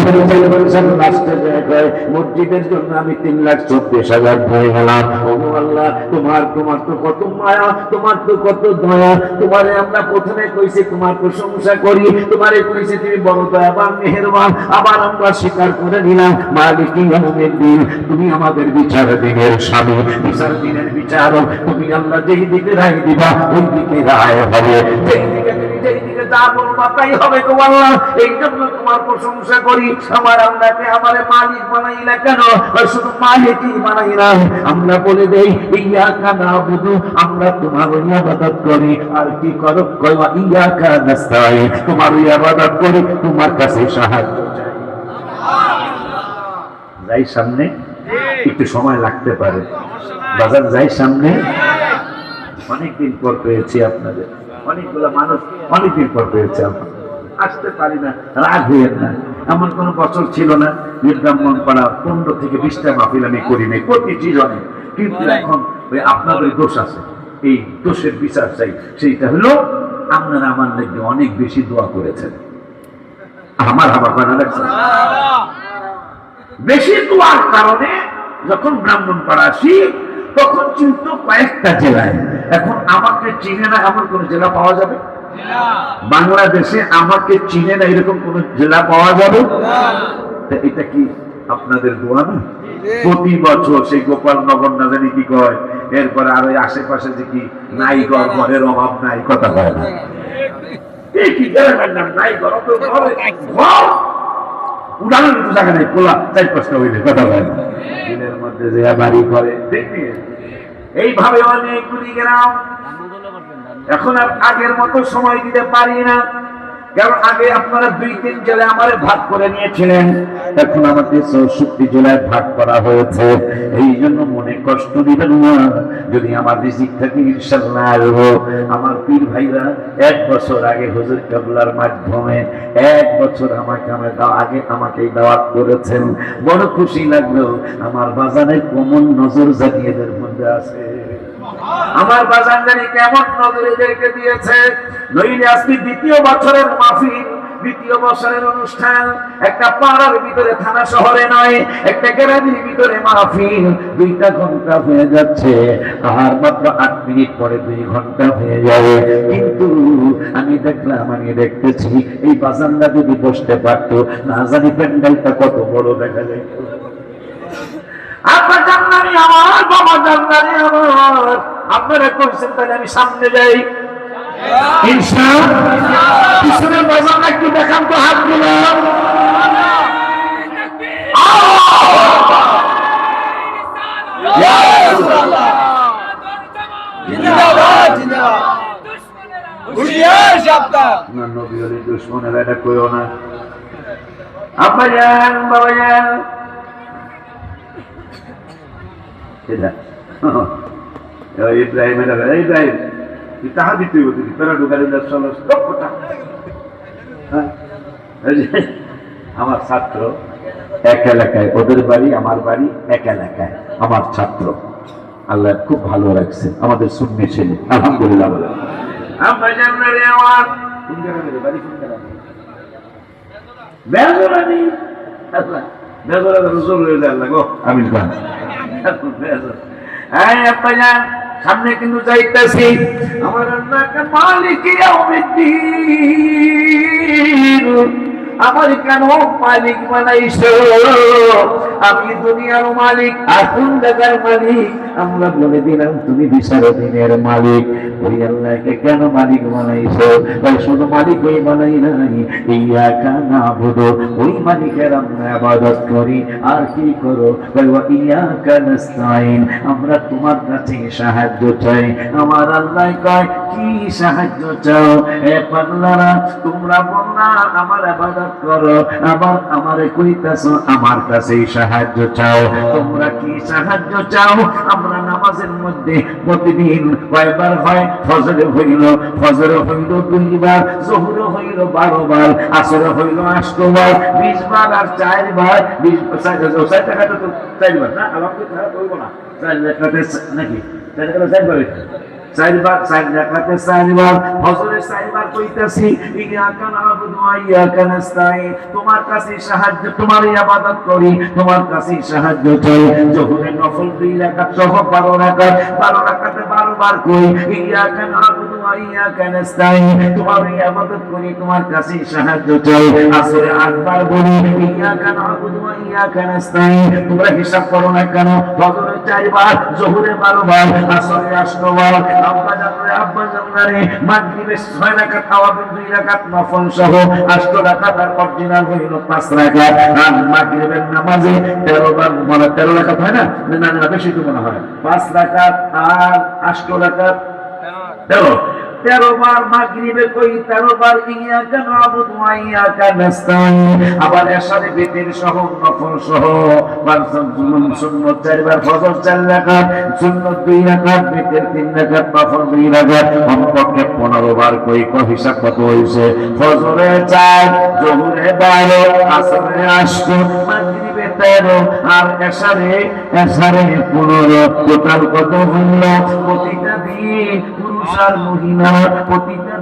মসজিদের জন্য আমি 3,24,000 হয়ে গেলাম। ও আল্লাহ তোমার তো কত মায়া, তোমার তো কত দয়া। তোমারে আমরা প্রথমে কইছি তোমার প্রশংসা করি, তোমারে কইছি তুমি বড় দয়াবান মেহেরবান। আবার আমরা স্বীকার করে নিলাম মালিক ইয়াউমিদ্দিন, তুমি আমাদের বিচার দিনের স্বামী, বিচার দিনের বিচারক। তুমি আল্লাহ যেই দিকে রায় দিবা ওই দিকে রায় হবে, যেই দিকে যা বলবা তাই হবে গো আল্লাহ। এই জন্য তোমার প্রশংসা করি। আমার আল্লাহকে আমারে মালিক বানাইলা কেন? শুধু মালিকই বানাই না, আমরা বলে দেই ইয়াকা নাবুদু, আমরা তোমার ইবাদত করি। আর কি করো? কইবা ইয়াকা নাস্তাইন, তোমার ইবাদত করি, তোমার কাছে সাহায্য চাই। যাই সামনে একটু সময় লাগতে পারে, বাজার যাই সামনে। অনেকদিন পর পেয়েছি আপনাদের, অনেকগুলো মানুষ অনেকদিন পর পেয়েছে, আসতে পারি না, রাগ হইয়েন না। এমন কোন বছর ছিল না নির্ব্রাহ্মণ পাড়া 15 থেকে 20টা মাহফিল আমি করি নাই প্রতিটি জনে। কিন্তু এখন ওই আপনাদের দোষ আছে, এই দোষের বিচার চাই। সেইটা হলো আপনারা আমার লেগে অনেক বেশি দোয়া করেছেন। আমার কয়না দেখছেন, বেশি দোয়ার কারণে যখন ব্রাহ্মণপাড়া আসি তখন চিনত কয়েকটা জেলায়। এখন আমাকে চিনে না এমন কোন জেলা পাওয়া যাবে? বাংলাদেশে আমাকে চিনে না এরকম কোন জেলা পাওয়া যাবে? এটা কি আপনাদের দোয়া না? প্রতি বছর সেই গোপালনগর না জানি কি কয়, এরপরে আর ওই আশেপাশে যে কি নাই ঘরের অভাব নাই, কথা কয় না? কি নাই ঘর উদাহরণ একটু জায়গা নেই, খোলা 4-5টা হইলে কথা কয় না। দিনের মধ্যে যে বাড়ি করে দেখবি এইভাবে অনেকগুলি গ্রাম। এখন আর আগের মতো সময় দিতে পারি না, কারণ আগে আপনারা 2-3 জেলায় আমারে ভাগ করে নিয়েছিলেন, এখন আমাকে 64 জেলায় ভাগ করা হয়েছে। এই জন্য মনে কষ্ট দিবেন না, যদি আমার রিজিক থাকে ইনশাআল্লাহ আসবো। আমার পীর ভাইরা 1 বছর আগে হুজুর কেবলার মাধ্যমে 1 বছর আমাকে দাওয়াত করেছেন। বড় খুশি লাগলো। আমার বাজানের কমন নজর জানিয়েদের মধ্যে আছে। আমার বাজান জানি কেমন নজর এদেরকে দিয়েছে। নইলে আজকে 2য় বছরের মাহফিল দ্বিতীয় বছরের অনুষ্ঠান, একটা পাড়ার ভিতরে, থানা শহরে নয়, একটা গ্রামের ভিতরে মাহফিল। 2টা ঘন্টা হয়ে যাচ্ছে, আর মাত্র 8 মিনিট পরে 2 ঘন্টা হয়ে যাবে। কিন্তু আমি দেখতেছি এই বাজানরা যদি বসতে পারতো, না জানি প্যান্ডেলটা কত বড় দেখা যায়। আপনার জান্নারি আমার, বাবা জান্নারি আমার। আপনারা করছেন, তাহলে আমি সামনে যাই ইনশাআল্লাহ। পিছনের বাজানরা একটু দেখান তো, হাত দিলাম। দুশ্মনেরা এটা কইও না। আব্বা যান, বাবা যান, ইব্রাহিমের ইব্রাহিম তাহা দিতে হতো, তারা ঢুকালে আমার ছাত্র এক এলাকায়, ওদের বাড়ি আমার বাড়ি এক এলাকায়, আমার ছাত্র আল্লাহ খুব ভালো রাখছে, আমাদের সুন্নি ছেলে, আলহামদুলিল্লাহ। বলে আব্বা জান রে আমার কোন গ্রামের বাড়ি, কোন গ্রামে? বেজরানি। আল্লাহ বেজরা রসুল হয়ে যায় আল্লাহ গো, আমিন খান। আব্বা জান সামনে কিন্তু যাইতেছি, আমার আল্লাহকে মালিক ইয়াউমিদ্দিন, আমার কেন মালিক বানাইছো? আমি দুনিয়ার মালিক, আসল জায়গার মালিক। আমরা বলে দিলাম তুমি বিচারদিনের মালিক। ওই আল্লাহকে কেন মালিক বানাইছো? ভাই শুধু মালিক ওই বানাই নাই, ইয়াকা নাবুদু, ওই মালিকের আমরা ইবাদত করি। আর কি করো? ভাই ওয়া ইয়াকা নাস্তাইন, আমরা তোমার কাছে সাহায্য চাই। আমার আল্লাহ কয় কি সাহায্য চাও? এ পাগলারা, তোমরা বললা আমার ইবাদত করো, আবার আমারে কইতাছো আমার কাছেই সাহায্য চাও। তোমরা কি সাহায্য চাও? আমরা নামাজের মধ্যে প্রতিদিন কয়বার হয়? ফজরে হইল 2 বার, যোহরে হইল 12 বার, আসরে হইল 8 বার, 20 বার আর 4 বার, 4 টাকাটা তো 4 বার না, আমাকে তারা কইব না 4 টাকাতে নাকি 4 টাকাতে 4 বার, 4 বার 4 টাকাতে 4 বার, ফজরে 4 বার কইতাছি ইয়াকা নাবুদু ওয়া ইয়াকা নাস্তাইন, তোমার কাছে সাহায্য, তোমার ইবাদত করি, তোমার কাছে সাহায্য চাই। যোহরে নফল 2 রাকাত সহ 12 রাকাত, 12 রাকাতে 12 বার কই ইয়াকা নাবুদু ওয়া ইয়াকা নাস্তাইন, তোমার ইবাদত করি, তোমার কাছে সাহায্য চাই। আসরে 8 বার বলি ইয়াকা নাবুদু ওয়া ইয়াকা নাস্তাইন, তোমরা হিসাব করো না কেন? ফজরে 4 বার, যোহরে 12 বার, আসরে 8 বার। আব্বা জানরে মাগরিবে 6 রাকাত, আওয়াবিন 2 রাকাত নফল সহ 8 রাকাত, আর অরিজিনাল হইল 5 রাকাত। আর মাগরিবের নামাজে 13 বার, মানে 13 রাকাত হয় না, না না বেশি তো মনে হয় 5 রাকাত আর 8 রাকাত 13 বার মাগরিবে কই, 13 বার ইয়াকা নাবুদু ওয়া ইয়াকা নাস্তাইন। আবার এশারে বিতির সহ নফল সহ সুন্নাত 4 বার, ফজর 4 রাকাত, সুন্নাত 2 রাকাত, বিতির 3 রাকাত, নফল 2 রাকাত, কমপক্ষে 15 বার কই। হিসাব কত হইছে? ফজরে 4, যোহরে 12, আসরে 8, মাগরিবে 13 আর এশারে 15। টোটাল কত হইল? প্রতিটা দিন পুরুষ আর মহিলা, প্রতিটা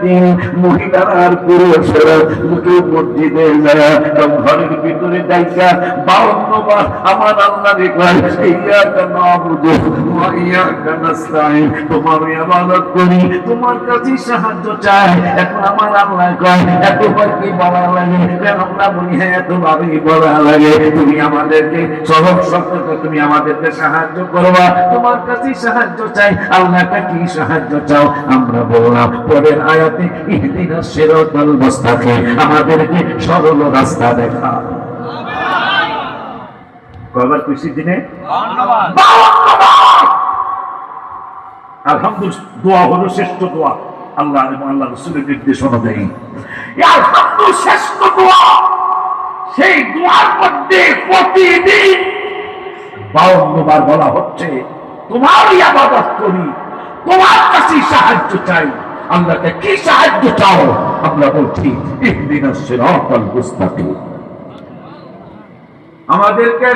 দিন মহিলারা আর পুরুষেরা মুখে মসজিদে যায়, ঘরের ভিতরে যাইয়া 52 বার আমার আল্লাহ কয় ইয়াকা নাবুদু ওয়া ইয়াকা নাস্তাইন, তোমার ইবাদত করি, তোমার কাছে সাহায্য চাই। এখন আমার আল্লাহ কয় এতবার কি বলা লাগে? কেন আমরা বলি হ্যাঁ এতভাবেই বলা লাগে। তুমি আমাদেরকে সহজ শব্দ, তুমি আমাদেরকে সাহায্য করবা, তোমার কাছে সাহায্য চাই। আল্লাহকে কি সাহায্য চাও? আমরা বললাম পরের আয়াতে ইহদিনাস সিরাতাল মুস্তাকিম, আমাদেরকে সরল রাস্তা দেখা। কয়বার কইছি দিনে? আলহামদুলিল্লাহ, দোয়া হলো শ্রেষ্ঠ দোয়া। আল্লাহ এবং আল্লাহ রাসূলের নির্দেশ অনুযায়ী আলহামদুলিল্লাহ শ্রেষ্ঠ দোয়া। সেই দোয়ার মধ্যে প্রতিদিন 52 বার বলা হচ্ছে তোমার ইবাদত করি, তোমার কাছে সাহায্য চাই। আল্লাহকে কি সাহায্য চাও? আমরা বলছি ইহদিনাস সিরাতাল মুস্তাকিম, আমাদেরকে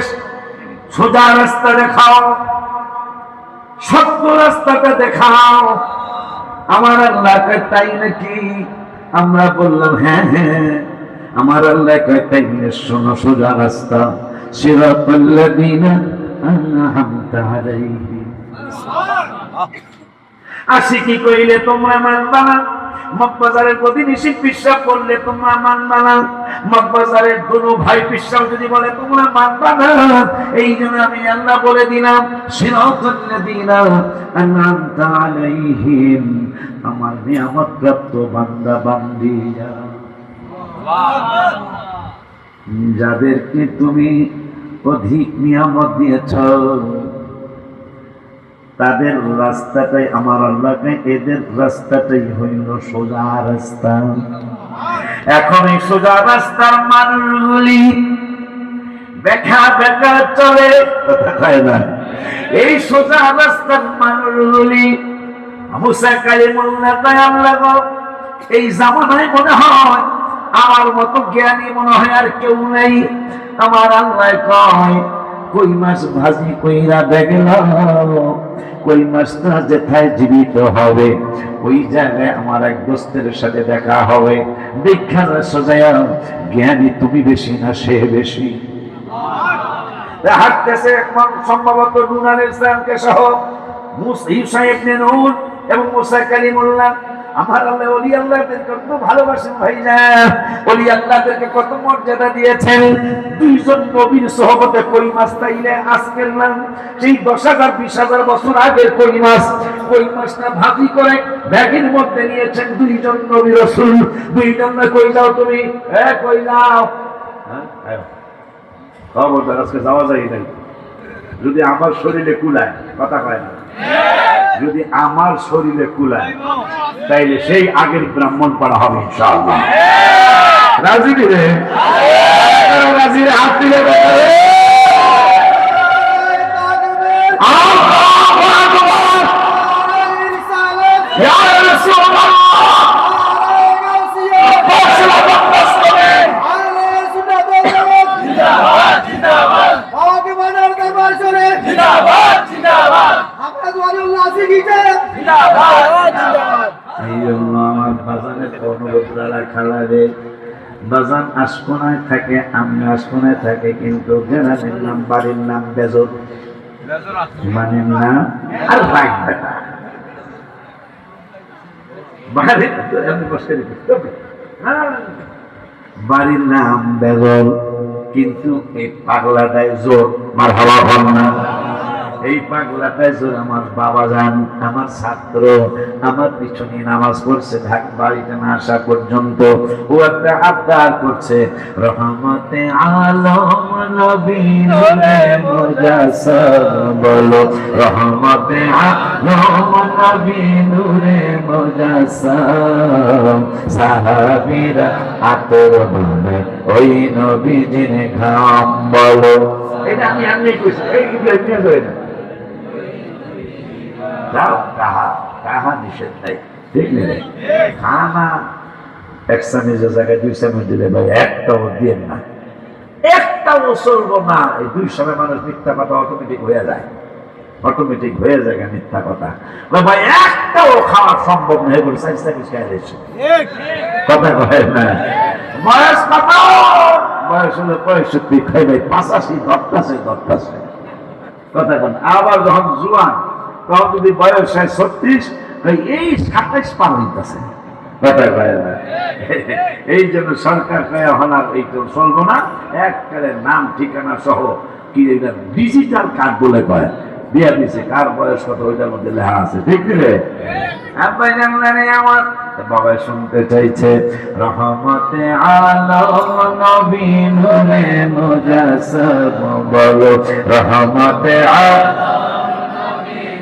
সোজা রাস্তা দেখাও, সত্য রাস্তাটা দেখাও। আমার আল্লাহকে তাই নাকি আমরা বললাম হ্যাঁ হ্যাঁ, আমার আল্লাহ কয় তাইলে শোনো সোজা রাস্তা, সিরাতাল্লাযীনা আনআমতা আলাইহিম। আশিকি কইলে তোমরা মানবা না, মগবাজারের প্রতি নিষিদ্ধ বিশ্বাস করলে তোমরা মানবা না, মগবাজারের দুনো ভাই বিশ্বাস যদি বলে তোমরা মানবা না। এই জন্য আমি আল্লাহ বলে দিলাম সিরাতাল্লাযীনা আনআমতা আলাইহিম, আমার নিয়ামত প্রাপ্ত বান্দা বান্দীরা, যাদেরকে তুমি অধিক নিয়ামত দিয়েছ, তাদের রাস্তাটাই আমার আল্লাহকে, এদের রাস্তাটাই হইল সোজা রাস্তা। এখন এই সোজা রাস্তার মানুষগুলি বেকা বেকা চলে, কথা কয় না। এই সোজা রাস্তার মানুষগুলি মুসা কালিমুল্লাহ কয় আল্লাহ গো, এই জামানায় মনে হয় আমার মতো জ্ঞানী মনে হয় আর কেউ নেই। আমার আল্লাহ কয় কই মাছ ভাজি কইরা দেখলাম, কই মাছটা যেথায় জীবিত হবে ওই জায়গায় আমার এক দোস্তের সাথে দেখা হবে, দেখা সোজায়া জ্ঞানী তুমি বেশি না সে বেশি। হাঁটতেছে সম্ভবত নূর আলাইহিস সালামকে সহ ঈসা ইবনে নূর এবং মুসা কালিমুল্লাহ। আমার আল্লাহ ওলি আল্লাহদেরকে কত ভালোবাসেন ভাইজান, ওলি আল্লাহদেরকে কত মর্যাদা দিয়েছেন। দুইজন নবীর সোহবতে কই মাছ তাইলে আজকের নাম সেই 10,000 20,000 বছর আগের কই মাছটা ভাজি করে ব্যাগের মধ্যে নিয়েছেন দুইজন নবী রাসূল। দুইজন না কই যাও তুমি, কই যাও, খবরদার আজকে যাওয়া যায় নাই, যদি আমার শরীরে কুলায়, কথা কয় না, যদি আমার শরীরে কুলায় তাইলে সেই আগের ব্রাহ্মণ পড়া হবে ইনশাআল্লাহ। রাজি রে, রাজি রে, হাত দিলে বাজান আশকোনায় থাকে, আমি আশকোনায় থাকে, কিন্তু গ্রামের নাম বাড়ির নাম বেজর, মানে না আর রাখবে না বাড়ির নাম বেজর, কিন্তু এই পাগলাটাই জোর মার হাওয়া হল না। এই পাগলাটাই জোর আমার বাবা যান, আমার ছাত্র, আমার পিছনে নামাজ পড়ছে বাড়িতে না আসা পর্যন্ত। ও একটা আবদার করছে, রহমতে আলম নবী নূরে মুজাসসাম, বলো রহমতে আলম নবী নূরে মুজাসসাম, সাহাবীরা আতর বানায় ওই নবীজির ঘাম, বলো। এটা আমি কইছি, এই কি করে না কাহা নিষেধ নাই, ঠিক নেই। খানা এক চামচের জায়গায় 2 চামচ দিলে ভাই একটাও দিয়ে না, একটাও চলবো না। এই 2 সময় মানুষ মিথ্যা কথা অটোমেটিক হয়ে যায়, অটোমেটিক হয়ে যায় মিথ্যা কথা। ভাই একটাও খাওয়া সম্ভব নয় বলে 4 চামচ খাই দিয়েছে, কথা কয় না। বয়স কত? বয়স হলো 65, খাই ভাই 85 ধরতাছে, কথা কন। আবার যখন জুয়ান তখন যদি বয়স হয় 36, এই 27 পার হইতেছে, কথা কয় না। এই জন্য সরকার কয় হলার এই তো চলবো না, একবারে নাম ঠিকানা সহ কি এটা ডিজিটাল কার্ড বলে কয় দিয়া দিছে, কার বয়স কত ওইটার মধ্যে লেখা আছে, ঠিক রে। আব্বাই জানলেন আমার বাবা শুনতে চাইছে, রহমতে আলম নবী নূরে মুজাসসাম, বলো রহমতে আলম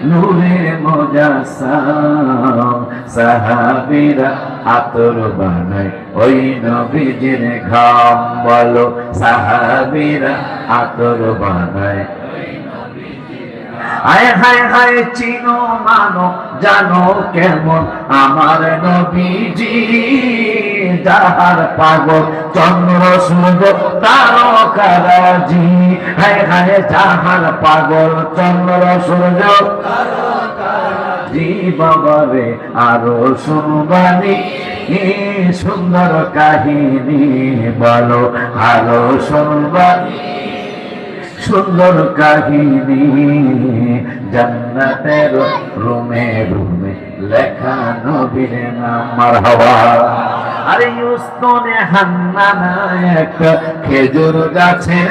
নূরে মুজাসসাম, সাহাবীরা আতর বানায় ওই নবীজির ঘাম, বলো সাহাবীরা আতর বানায়। হায় হায় হায় চিনো মানো জানো কেমন আমার নবীজি, যাহার পাগল চন্দ্র সূর্য তারকারাজি, হায় হায় যাহার পাগল চন্দ্র সূর্য জি বাবারে আরো শুনবানি সুন্দর কাহিনী বলো আলো শুনবার সুন্দর কাহিনী জান্নাতের রুমে রুমে লেখা নবীর নাম মারহাবা। আরে উস্তনে হান্নানা একটা খেজুর গাছের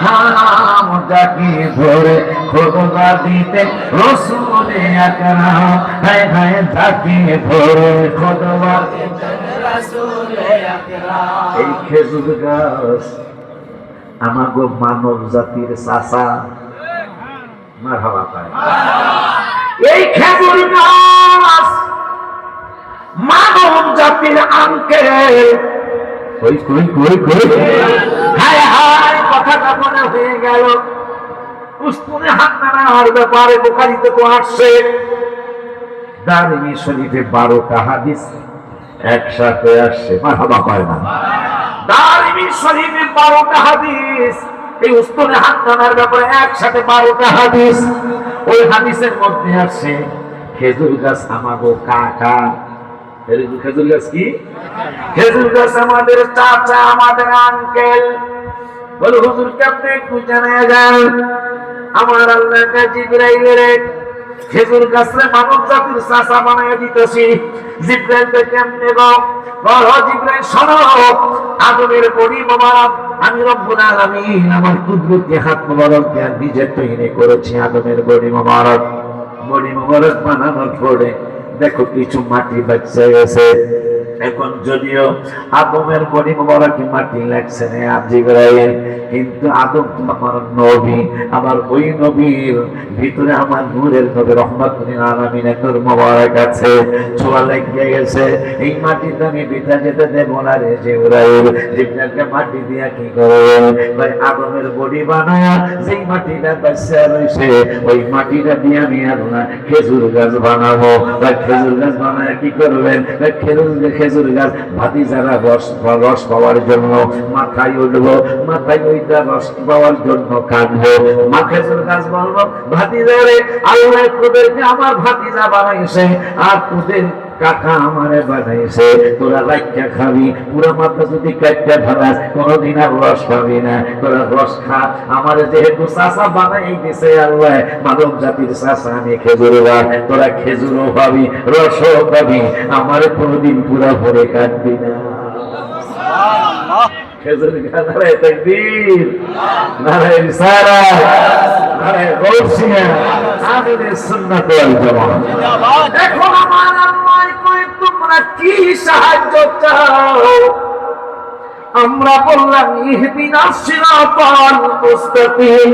নাম যাকে ধরে খোদবা দিতে রসুলে আকরাম হায় হায় যাকে ধরে খোদবা দিতে রসুলে আকরাম। এই খেজুর গাছ আমাগো মানব জাতির চাচা মারহাবা পায়। এই খেজুর গাছ মানব জাতির আঙ্কেল। কই কই কই কই হায় হায় কথাটা মনে হয়ে গেল। উস্তুনে হান্নানার ব্যাপারে বুখারীতে তো আসছে। দারমি শরীফে 12টা হাদিস একসাথে আসছে। মারহাবা পায় না। দারমি শরীফে 12টা হাদিস, এই উস্তুনে হান্নানার ব্যাপারে একসাথে 12টা হাদিস। ওই হাদিসের মধ্যে আসছে খেজুর গাছ আমাগো কাকা। খেজুর গাছ কি? খেজুর গাছ আমাদের চাচা, আমাদের আঙ্কেল। বলে হুজুর কেমনে একটু জানা যান। আমার আল্লাহ জিবরাইলের খেজুর গাছরে মানব জাতির চাচা বানায় দিতেছি। জিবরাইলকে কেমনে গো? বলো জিবরাইল শোনো, আদমের বডি মোবারক আমি রব্বুল আলামিন আমার কুদরতি হাত মোবারক দিয়ে নিজে তৈরি করেছি। আদমের বডি মোবারক বানানোর পরে দেখো কিছু মাটি বাচ্চা গেছে। এখন যদিও আদমের বডি মোবারক মাটি লাগছে না জিবরাইল, কিন্তু আদম তো আমার নবী। আমার ওই নবীর ভিতরে আমার নূরের নবী রহমাতুল আলামিনের নূর মোবারক আছে। ছোঁয়া লেগে গেছে। এই মাটিতে আমি বিটা যেতে দেব না রে জিবরাইল। জিবরাইলকে মাটি দিয়া কি করবে? ভাই আদমের বডি বানায়া যেই মাটিটা বাচ্চা রয়েছে ওই মাটিটা দিয়ে আমি আল্লাহ খেজুর গাছ বানাবো। ভাই খেজুর গাছ বানায় কি করবেন? খেজুর গাছ ভাতিজারা রস পাওয়ার জন্য মাথায় উঠবো, মাথায় ওইটা রস পাওয়ার জন্য কাটবো। মা খেজুর গাছ বলবো ভাতিজারে আল্লাহ তোদেরকে আমার ভাতিজা বানাইছে আর তোদের কাকা আমারে বানাইছে, তোরা রাইখা খাবি। পুরা মাথা যদি কাটতে ভাঙাস কোনদিন আর রস পাবি না। তোরা রস খা। আমার যেহেতু চাচা বানাই দিছে আল্লাহ, মানব জাতির চাচা আমি খেজুর গাছ, তোরা খেজুরও পাবি রসও পাবি। আমার কোনদিন পুরা ভরে কাটবি না। খেজুর গাছ নারায় তাকবীর, নারায় রিসালাত, নারায় গৌসিয়া, আমিরে সুন্নাত ওয়াল জামাত। এখন আমার আল্লাহ কই তোমরা কি সাহায্য চাও? আমরা বললাম ইহদিনাস সিরাতাল মুস্তাকিম।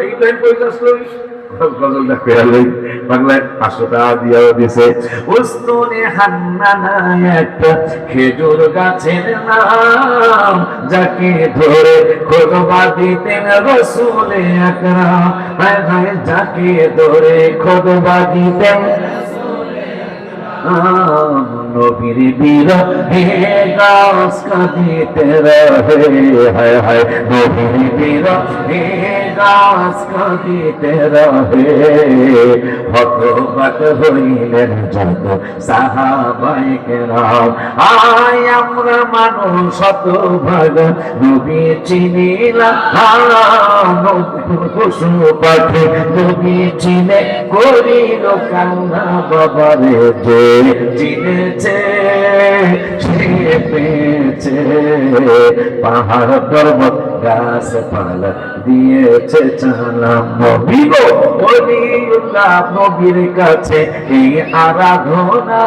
এই লাইন কইতাছ লই গজলটা পেয়ালে বাংলায় 500 টাকা দিয়াও দিছে। উস্তুনে হান্নানা একটা খেজুর গাছের নাম যাকে ধরে খোদবা দিতেন রসুলে আকরাম হায় হায় যাকে ধরে খোদবা দিতেন নবীর বিরহে গাছ কাঁদিতে রহে হায় হায় নবীর বিরহে গাছ কাঁদিতে রহে হতবাক হইলেন যত সাহাবায়ে কেরাম। আয় আমরা মানুষ শতভাগ নবী চিনিলাম, পশু পাখি নবী চিনে করিল কান্না বাবারে যে চিনেছে সে পেয়েছে। পাহাড় পর্বত গাছপালা দিয়েছে চালাম। নবী গো ওলিউল্লাহ নবীর কাছে এই আরাধনা।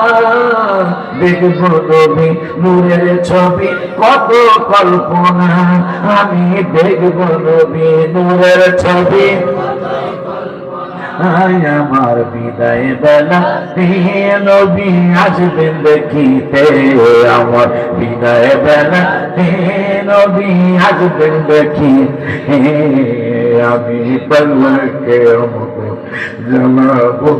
দেখব নবী নূরের ছবি কত কল্পনা। আমি দেখব নবী নূরের ছবি। আমার বিদায় বেলা নবী আসবেন দেখিতে। আমার বিদায় বেলা নবী আসবেন দেখি। আমি পাল্লাকে আমাকে জানাবো,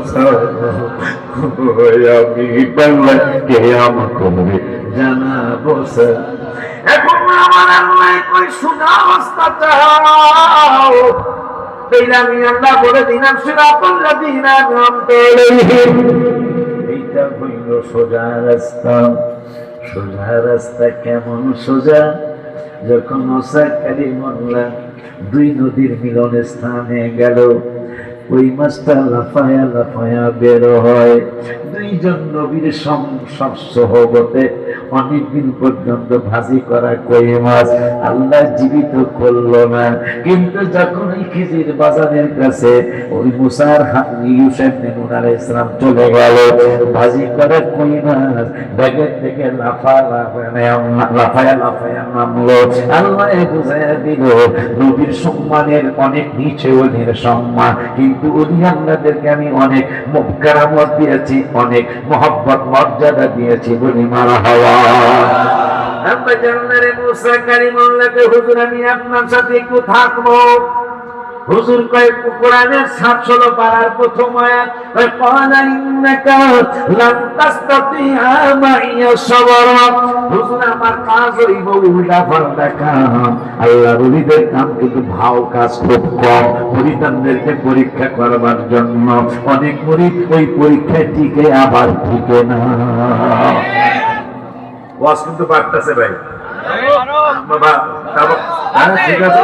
আমি পাল্লাকে আমাকে জানাবো। এখন আমার আল্লাহ কই শোনা অবস্থা চাও। আমি আল্লাহ বলে দিলাম সিরাতাল্লাযীনা আন'আমতা আলাইহিম। এইটা হইল সোজা রাস্তা। সোজা রাস্তা কেমন সোজা, যখন মুসা কালিমুল্লাহ দুই নদীর মিলন স্থানে গেল, ওই মাছটা লাফায়া লাফায়া বের হয়। দুইজন নবীর সহবতে অনেকদিন পর্যন্ত ভাজি করা কই মাছ আল্লাহ জীবিত করলো না। কিন্তু যখন ওই খিজির বাজারের কাছে ওই মুসার ইউসুফ নূহ আলাইহিস সালাম চলে গেল, ভাজি করা কই মাছ ব্যাগের থেকে লাফায়া লাফায়া নামলো। আল্লাহ বুঝাইয়া দিল নবীর সম্মানের অনেক নিচে ওদের সম্মান, কিন্তু উনি আল্লাহদেরকে আমি অনেক কারামত দিয়েছি, অনেক মহব্বত মর্যাদা দিয়েছি বলি মারহাবা। আমরা জানলে মুসা কালিমুল্লাহকে হুজুর আমি আপনার সাথে একটু থাকবো। হুজুর কয় কোরআনের 716 পারার প্রথম আয়াত, ক্বালা ইন্নাকা লান তাসতাতিআ মাইয়া সাবরা। হুজুর আমার কাজ হইব উল্টা পাল্টা কাম, আল্লাহর ওলিদের কাম কিন্তু ভাও কাজ খুব কম। মুরিদানদেরকে পরীক্ষা করবার জন্য অনেক মুরিদ ওই পরীক্ষায় টিকে আবার টিকে না। ওয়াজ কিন্তু পারতেছে ভাই, বাবা ঠিক আছে।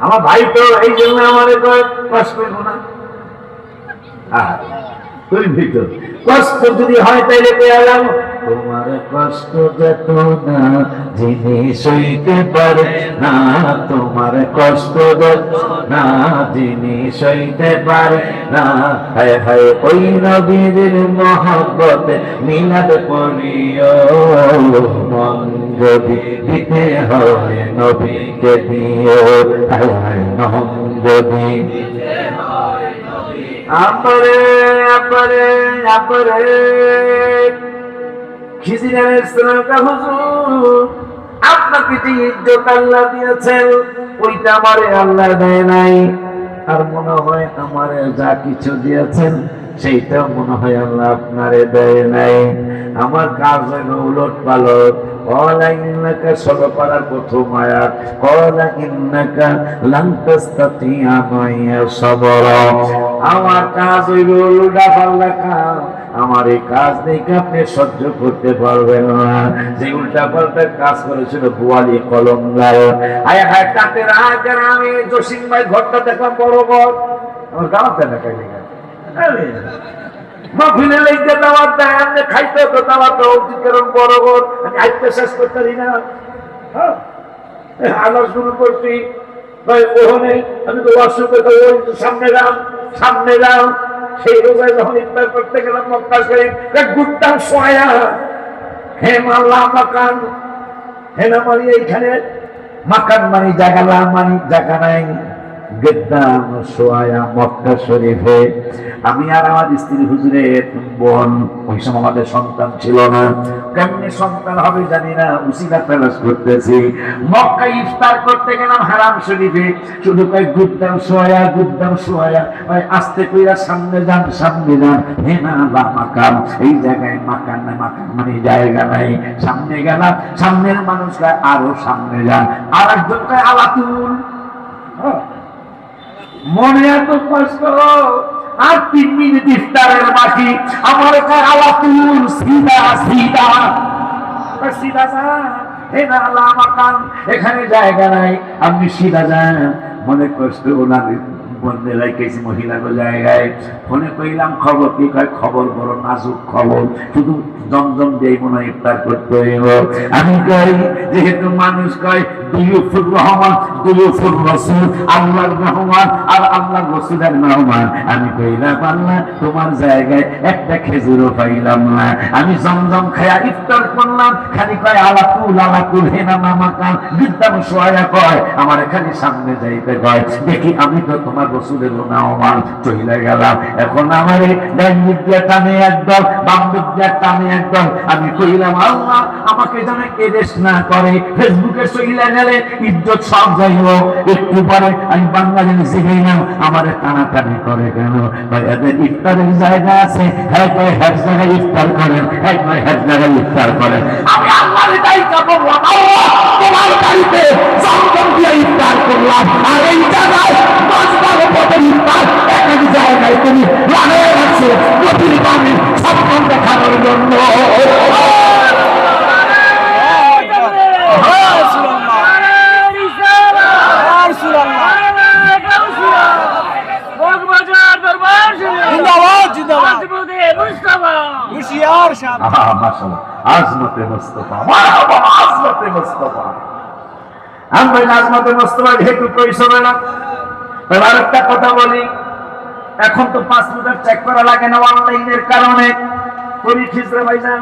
আমার ভাই তো এই জন্য আমার কষ্ট না, কষ্ট যদি হয় তাইলে পেলাম। তোমার কষ্ট যত না যিনি সইতে পারে না, তোমার কষ্ট যত না যিনি সইতে পারে না। হায় হায় ওই নবীর মহব্বতে মিলাদ পড়িও, মন যদি দিতে হয় নবীকে দিও। হায় হায় মন যদি আপরে আপরে আপরে খিজির আলাইহিস সালামকে হুজুর আপনাকে যে ইজ্জত আল্লাহ দিয়েছেন ওইটা আমারে আল্লাহ দেয় নাই, আর মনে হয় আমারে যা কিছু দিয়েছেন সেইটা মনে হয় আল্লাহ আপনারে দেয় নাই। আমার কাজ হইল উলট পালট। ক্বালা ইন্নাকা 16 পারার প্রথম আয়াত, ক্বালা ইন্নাকা লান তাসতাতিআ মাইয়া সাবরা। আমার কাজ হইল উল্টা পাল্টা কাজ, আমার এই কাজ দেখে আপনি সহ্য করতে পারবেন না। যে উল্টা পাল্টা কাজ করেছিল বুয়ালি কলম গায়ে, আয় হায় কাটের আগে আমি জসিম ভাই ঘরটা দেখলাম বড় ঘর, আমার গাঁওতে না খাইলে মাহফিলে লেগে দাওয়াত দেয়, আপনি খাইতে তো দাওয়াত উচিত, কারণ বড় ঘর আমি আইতে শেষ করতে পারি না। আলোর শুরু করছি ওখানে আমি তো অসুখে ওই সামনে যাও সামনে যাও। সেই রোজায় যখন ইফতার করতে গেলাম মক্কা শরীফ গুট্টাম সোয়া হে মাল্লা মাকান, হে না মানি এইখানে মাকান মানি জায়গা, মানি জায়গা নাই। গেদ্দাম সোয়া মক্কা শরীফে আমি আর আমার স্ত্রী হুজুরের বোন, ওই সময় আমাদের সন্তান ছিল না, কেমনি সন্তান হবে জানি না, উসিলা তালাশ করতেছি। মক্কা ইফতার করতে গেলাম হারাম শরীফে, শুধু কয় গুদ্দাম সোয়া আস্তে কইরা সামনে যান সামনে যান। হে না আল্লাহ মাকান, এই জায়গায় মাকান নাই, মাকান মানে জায়গা নাই। সামনে গেলাম, সামনের মানুষরা আরো সামনে যান, আর একজন কয় আলাতুল। মনে এত কষ্ট, আর 3 মিনিট ইফতারের বাকি, আমার কয় আলাতুল সিধা সিধা সিধা যান। হে না আল্লাহ মাকান, এখানে জায়গা নাই, আপনি সিধা যান। মনে কষ্ট ওনার বন্ধে রাখেছি মহিলার জায়গায়। ফোনে কইলাম খবর কি? কয় খবর বড় নাজুক খবর, শুধু জমজম দিয়ে মনে হয় ইফতার করতে হইব। আমি কই যেহেতু মানুষ কয় দুয়ুফুর রহমান দুয়ুফুর রাসূল, আল্লাহর রহমান আর আল্লাহর রাসূলের মেহমান, আমি কইলাম আল্লাহ তোমার জায়গায় একটা খেজুরও পাইলাম না। আমি জমজম খায়া ইফতার করলাম, খালি কয় আলাকুল আলাকুল। হে না মামাকান বিদ্যাম সোয়া কয় আমার খালি সামনে যাইতে কয়। দেখি আমি তো তোমার রাসূলের মেহমান, চলে গেলাম। এখন আমারে ডান দিক দিয়ে টানে একদল, বাম দিক দিয়ে টানে একদল। আমি কইলাম আল্লাহ আমাকে যেন এদেশ না করে, ফেসবুকে চইলা গেলে ইজ্জত সব যাইব। একটু পরে আমি বাংলাদেশ শিখাইলাম, আমার টানাটানি করে কেন? এদের ইফতারের জায়গা আছে, হ্যাঁ কয় হ্যাঁ জায়গায় ইফতার করেন, হ্যাঁ কয় হ্যাঁ জায়গায় ইফতার করেন। আমি আল্লাহর দায়িত্ব করলাম, আল্লাহ তোমার বাড়িতে জমজম দিয়ে ইফতার করলাম, আর এই জায়গায় 10-12 পদের ইফতার, এক জায়গায় তুমি লাগাই রাখছো নবীর বাণী সম্মান দেখানোর জন্য। আজমতে মুস্তাফা, মারহাবা আজমতে মুস্তাফা। আমরা আজমতে মুস্তাফা যেহেতু পরিচয় না, এবার একটা কথা বলি, এখন তো পাসপোর্ট চেক করা লাগে না অনলাইনের কারণে। তরি খিজরা ভাইজান,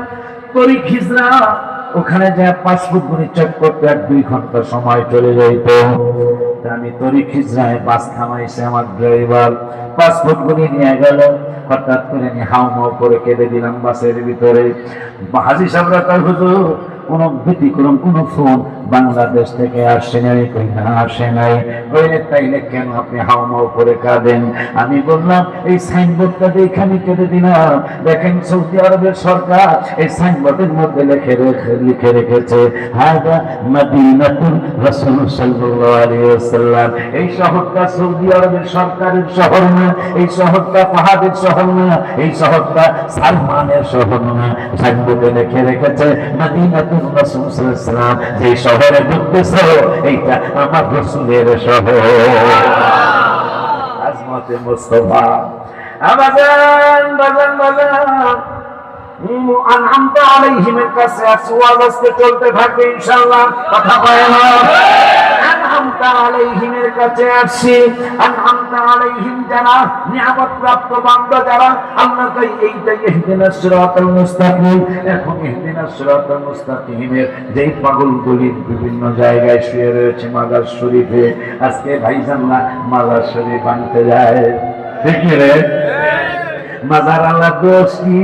তরি খিজরা ওখানে যে পাসপোর্ট গুলি চেক করতে 1-2 ঘন্টা সময় চলে যাইত। আমি তরি খিজরায় বাস থামাইছে আমার ড্রাইভার, পাসপোর্ট গুলি নিয়ে গেল। হঠাৎ করে আমি হাউমাউ করে কেঁদে দিলাম বাসের ভিতরে। হাজী সাহেবরা কয় হুজুর কোন ব্যতিক্রম কোন ফোন বাংলাদেশ থেকে আসে নাই? কই না আসে নাই। কইলে তাইলে কেন আপনি হাউমাউ করে কাঁদেন? আমি বললাম এই সাইনবোর্ডটা দেখে আমি কেঁদে দিলাম। দেখেন সৌদি আরবের সরকার এই সাইনবোর্ডের মধ্যে লিখে রেখেছে হাদা মদিনাতুর রাসূল সাল্লাল্লাহু আলাইহি ওয়াসাল্লাম। এই শহরটা সৌদি আরবের সরকারের শহর না, এই শহরটা ফাহাদের শহর না, এই শহরটা সালমানের শহর না। সাইনবোর্ডে লিখে রেখেছে মদিনাতুর রাসূল সাল্লাল্লাহু আলাইহি ওয়াসাল্লাম। যে শহরে ঢুকতেছ এইটা আমার রাসূলের শহর। আজমতে মুস্তাফা। আবাজান বাজান বাজান আনআমতা আলাইহিমের কাছে ওয়াজ আজকে চলতে থাকবে ইনশাআল্লাহ। কথা কয় না? আনআমতা আলাইহিমের কাছে আসছি। আনআমতা আলাইহিম যারা নিয়ামত প্রাপ্ত বান্দা যারা, আল্লাহ কই এইটাই ইহদিনাস সিরাতাল মুস্তাকিম। এখন ইহদিনাস সিরাতাল মুস্তাকিমের যেই পাগলগুলি বিভিন্ন জায়গায় শুয়ে রয়েছে মাজার শরীফে, আজকে ভাইজানরা মাজার শরীফ আনতে যায়। ঠিক রে? মাজার আল্লাহ দোষ কি?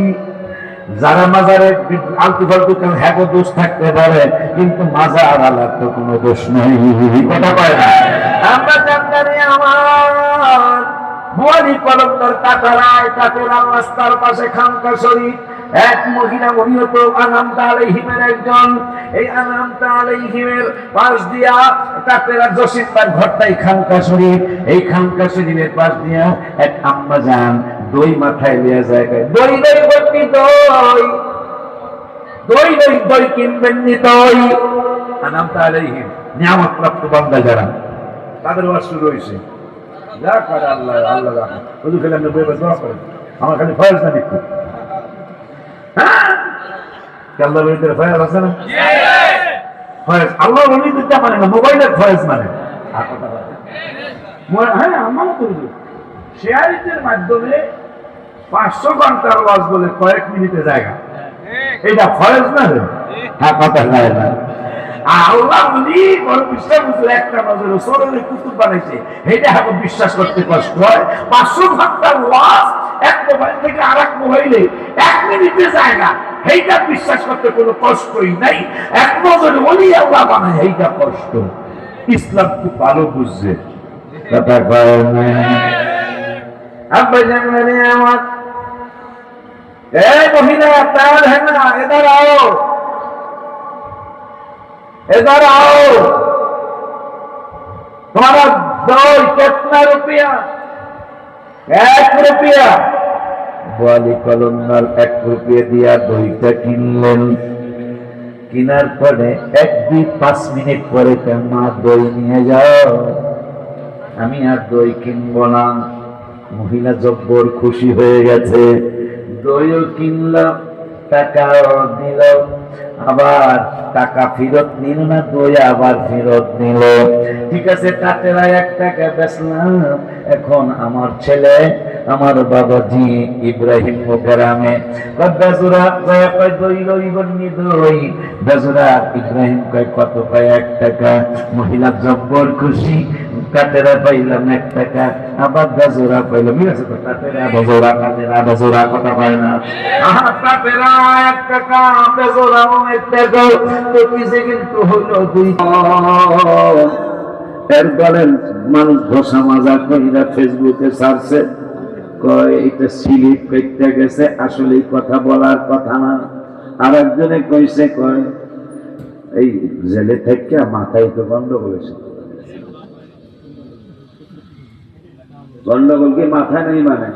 যারা মাজারে আলতু ফালতু হ্যাগো দোষ থাকতে পারে, কিন্তু মাজার আলার তো কোনো দোষ নেই। কথা কয় না? আমরা জানতারি আমার বুয়ারি কলমদার কাটারায় কাটেরা রাস্তার পাশে খানকা শরীফ, এক মহিলা উনিও তো আনআমতা আলাইহিমের একজন। এই আনআমতা আলাইহিমের পাশ দিয়া কাটেরা জসিমবার ঘরটাই খানকা শরীফ। এই খানকা শরীফের পাশ দিয়া এক আম্মা যান দই মাথায় লিয়া জায়গায় দই দই ভর্তি দই দই দই দই কিনবেন নি দই। আনআমতা আলাইহিম নিয়ামত প্রাপ্ত বান্দা যারা, তাদের ওয়াজ শুরু হয়েছে। যা করে আল্লাহ আল্লাহ রাখে শুধু খেলে আমরা বই দোয়া করেন। আমার খালি ফয়েজ না দিচ্ছি, হ্যাঁ আল্লাহ বলিদের ফয়েজ আছে না? ফয়েজ আল্লাহ বলি দিতে মানে না, মোবাইলের ফয়েজ মানে। হ্যাঁ আমারও তো শেয়ারিংয়ের মাধ্যমে 500 ঘন্টার ওয়াজ বলে কয়েক মিনিটে জায়গা, এটা ফয়েজ না? হ্যাঁ কথা নাই না। আল্লাহ বলি বড় বিশ্বাস বুঝলে একটা নজরে সরলে কুতুব বানাইছে, এটা এখন বিশ্বাস করতে কষ্ট হয়। 500 ঘন্টার ওয়াজ এক মোবাইল থেকে আরেক মোবাইলে 1 মিনিটে জায়গা, এইটা বিশ্বাস করতে কোনো কষ্টই নাই। এক নজরে বলি আল্লাহ বানায়, এইটা কষ্ট। ইসলাম খুব ভালো বুঝছে। কথা কয় না? আব্বা জানলে আমার এই মহিলা আপনার है ना, इधर आओ इधर आओ। तुम्हारा दौड़ कितना रुपया? 1 रुपया। बोली कलंदर 1 रुपया दिया দইটা কিনলেন। কিনার পরে 1-2-5 মিনিট পরে মা দই নিয়ে যাও, আমি আর দই কিনবো না। মহিলা জব্বর খুশি হয়ে গেছে, দইও কিনলাম, টাকাও দিল, আবার টাকা ফেরত নিল না, দই আবার ফেরত নিল। ঠিক আছে কাটেরা 1 টাকা বেচলাম। এখন আমার ছেলে আমার বাবাজি ইব্রাহিম গ্রামে বেজুরা দই লইবনি দই। বেজুরা ইব্রাহিম কয় কত? কয় 1 টাকা। মহিলা জব্বর খুশি, কাটেরা পাইলাম 1 টাকা, আবার বেজুরা পাইলাম। ঠিক আছে তো কাটেরা বেজুরা কাটেরা বেজুরা কথা পায় না। কাটেরা 1 টাকা, বেজুরাও 1 টাকা, তো কিসে কিন্তু হলো 2। এরপরে মানুষ ঘষা মাজা কইরা ফেসবুকে ছাড়ছে, কয় এটা সিলিপ করতে গেছে, আসলে কথা বলার কথা না। আর একজনে কইছে, কয় এই জেলে থেকে মাথায় তো বন্ধ বলেছে। গন্ডগোল কি মাথায় নেই মানে?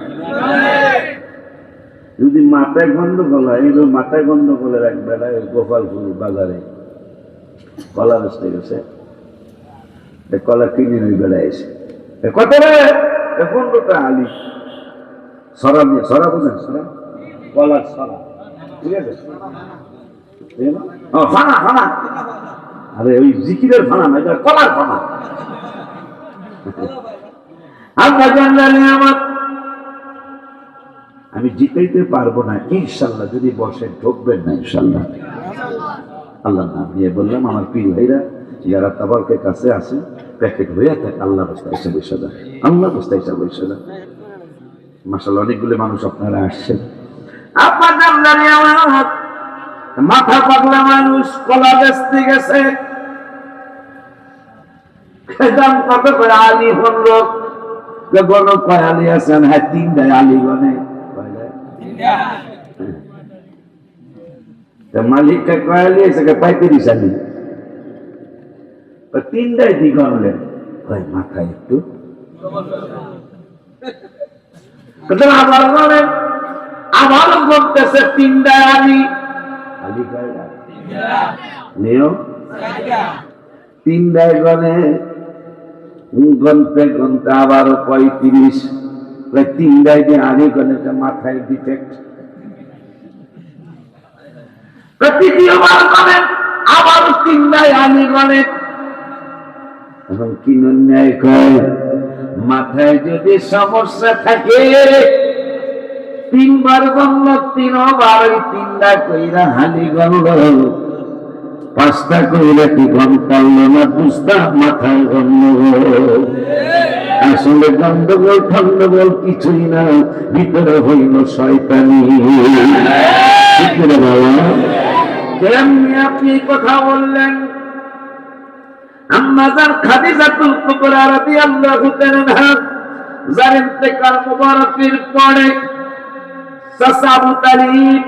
যদি মাথায় গন্ডগোল হয়, এই মাথায় গন্ডগোলের এক বেলায় গোপালপুর বাজারে কলা বেচতে গেছে, কলা কিনে ওই বেলায় এসে কত রে 15টা আলি সরা নিয়ে, সরা বুঝেন? সরা কলার সরা, ঠিক আছে? ফানা ফানা, আরে ওই জিকিরের ফানা না, এটা কলার ফানা। আমি জিতাইতে পারবো না ইনশাল্লাহ, যদি বসে ঢুকবেন না ইনশাল্লাহ। আল্লাহ নাম নিয়ে বললাম, আমার পীর ভাইরা যারা তাবারকের কাছে আছে প্যাকেট হয়ে থাকে, আল্লাহ রাস্তায় এসে বসে দেয়, আল্লাহ রাস্তায় এসে বসে দেয়। মাশাআল্লাহ অনেকগুলো মানুষ আপনারা আসছেন। মাথা পাগলা মানুষ কলা বেচতে গেছে, দাম কত করে? আলি 15। গণ কয় আলি আছেন? হ্যাঁ 3টায় আলি গনে। মালিকটা কয় আলি আছে? 35 আলি। 3টায় দি গনলেন, কয় মাথায় একটু আবার গনেন, আবার গনতেছে 3টায় আলি। আলি কয়টা নিও? 3টায় গনে, গনতে গনতে আবারও 35। 3টায় দিয়ে আলি গনে, মাথায় ডিফেক্ট। তৃতীয়বার গনেন, আবার 3টায় আলি গনে। এখন কি ন্যায় কয়, মাথায় যদি সমস্যা থাকে 3বার গনল, 3বার 3টা কইরা হালি গনল, 5টা কইরা কি গন পারলো না, 2টা মাথায় গনল। আসলে গন্ডগোল ঠন্ডগোল কিছুই না, ভিতরে হইল শয়তানি। কেমনি আপনি কথা বললেন? আম্মাজান খাদিজাতুল কুবরা রাদিয়াল্লাহু তাআলা যার ইন্তেকাল মুবারকের পরে, চাচা আবু তালিব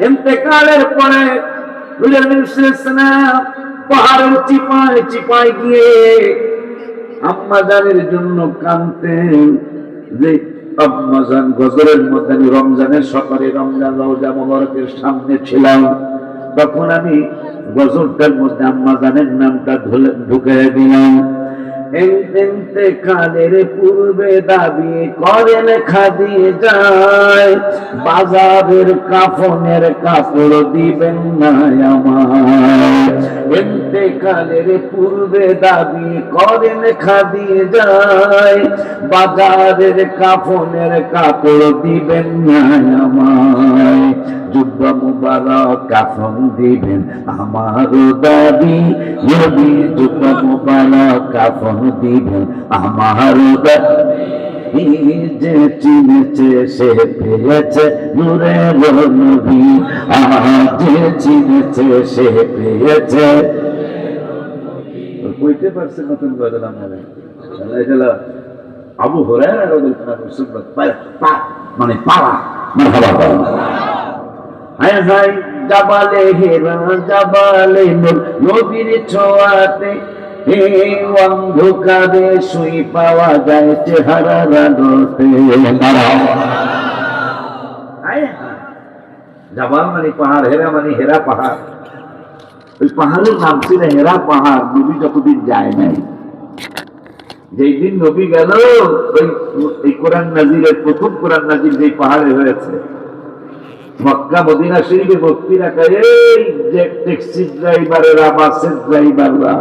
ইন্তেকালের পরে পাহাড়ের চিপায় চিপায় গিয়ে আম্মাজানের জন্য কাঁদতেন। যে আম্মাজান গজরের মধ্যে, আমি রমজানের সকালে রমজান রোজা মুবারকের সামনে ছিলাম, তখন আমি গজরটার মধ্যে আম্মাজানের নামটা ঢুকে দিলাম। ইন্তেকালের পূর্বে দাবি করে লেখা দিয়ে যায়, বাজারের কাফনের কাপড় দিবেন না আমার। ইন্তেকালের পূর্বে দাবি করে লেখা দিয়ে যায়, বাজারের কাফনের কাপড় দিবেন না আমার। যুদ্ধ মুবারক কাফন দিবেন আমারও দাবি, নবী যুদ্ধ মুবারক কাফন দিবেন আমারও দাবি। যে চিনেছে সে পেয়েছে নূরের নবী, যে চিনেছে সে পেয়েছে। কইতে পারছে নতুন গজল আমরা আবু হুরায়রা রাদিয়াল্লাহু আনহু সুন্নাত মানে পারা মারহাবা। হায় হায় জাবালে হেরা জাবালে নূর, নবীর ছোঁয়াতে অন্ধকারে শুই পাওয়া যায় চেহারার আলোতে। জাবাল মানে পাহাড়, হেরা মানে হেরা পাহাড়। ওই পাহাড়ের নাম ছিল হেরা পাহাড়। নবী যতদিন যায় নাই, যেই দিন নবী গেল, ওই কোরআন নাজিরের প্রথম কোরআন নাজির যে পাহাড়ে হয়েছে, মক্কা মদিনা শরীফে ভর্তি রাখা এই যে ট্যাক্সি ড্রাইভারেরা, বাসের ড্রাইভাররা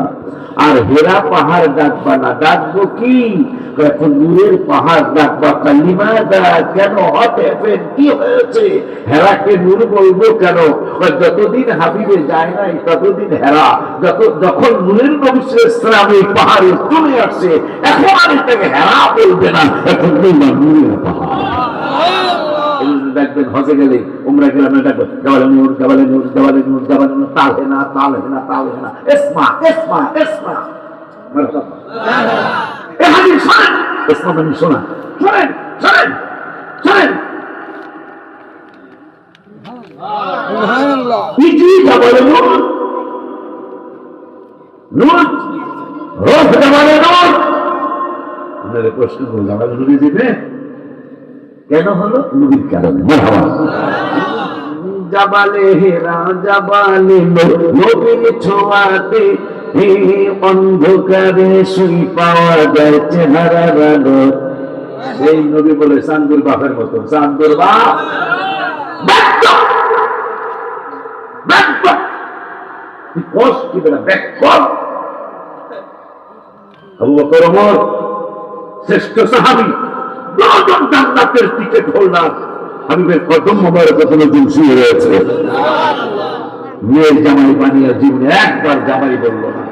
আর হেরা পাহাড় ডাকবা না, ডাকবো কি? এখন নূরের পাহাড় ডাকবা। কালিমাদা কেন হতে কি হয়েছে? হেরাকে নূর বলবো কেন? যতদিন হাবিবে যায় নাই ততদিন হেরা, যখন নূরের নবী ইসলাম এই পাহাড়ে চলে আসছে, এখন আর এটাকে হেরা বলবে না, এখন নূরের পাহাড়। দেখবেন হজে গেলে, উমরা গেলে দেখবেন জাবালে নূর জাবালে নূর জাবালে নূর জাবালে নূর, তাল হেনা তাল হেনা তাল হেনা, ইসমা ইসমা ইসমা। এই হাদিস শোনেন, ইসমা মানে শোনা, শোনেন শোনেন শোনেন। সুবহানাল্লাহ। ইজি জাবালে নূর, নূর রোজ জাবালে নূর, আপনারা প্রশ্ন করবো আমার নবী দিবে কেন হলো নবীর কারণে। জাবালে হেরা জাবালে নবীর ছোঁয়াতে অন্ধকারে শুই পাওয়া যায় চেহারার আলো। এই নবী বলে চান্দুর বাপের মতো, চান্দুর বাপ আবু বকর ওমর শ্রেষ্ঠ সাহাবী, 10 জন জান্নাতের টিকিট হোল্ডার, হাবিবের কদম মোবারক কোনো দিন শুয়ে রয়েছে। মেয়ের জামাই বানিয়ে জীবনে একবার জামাই বলল না,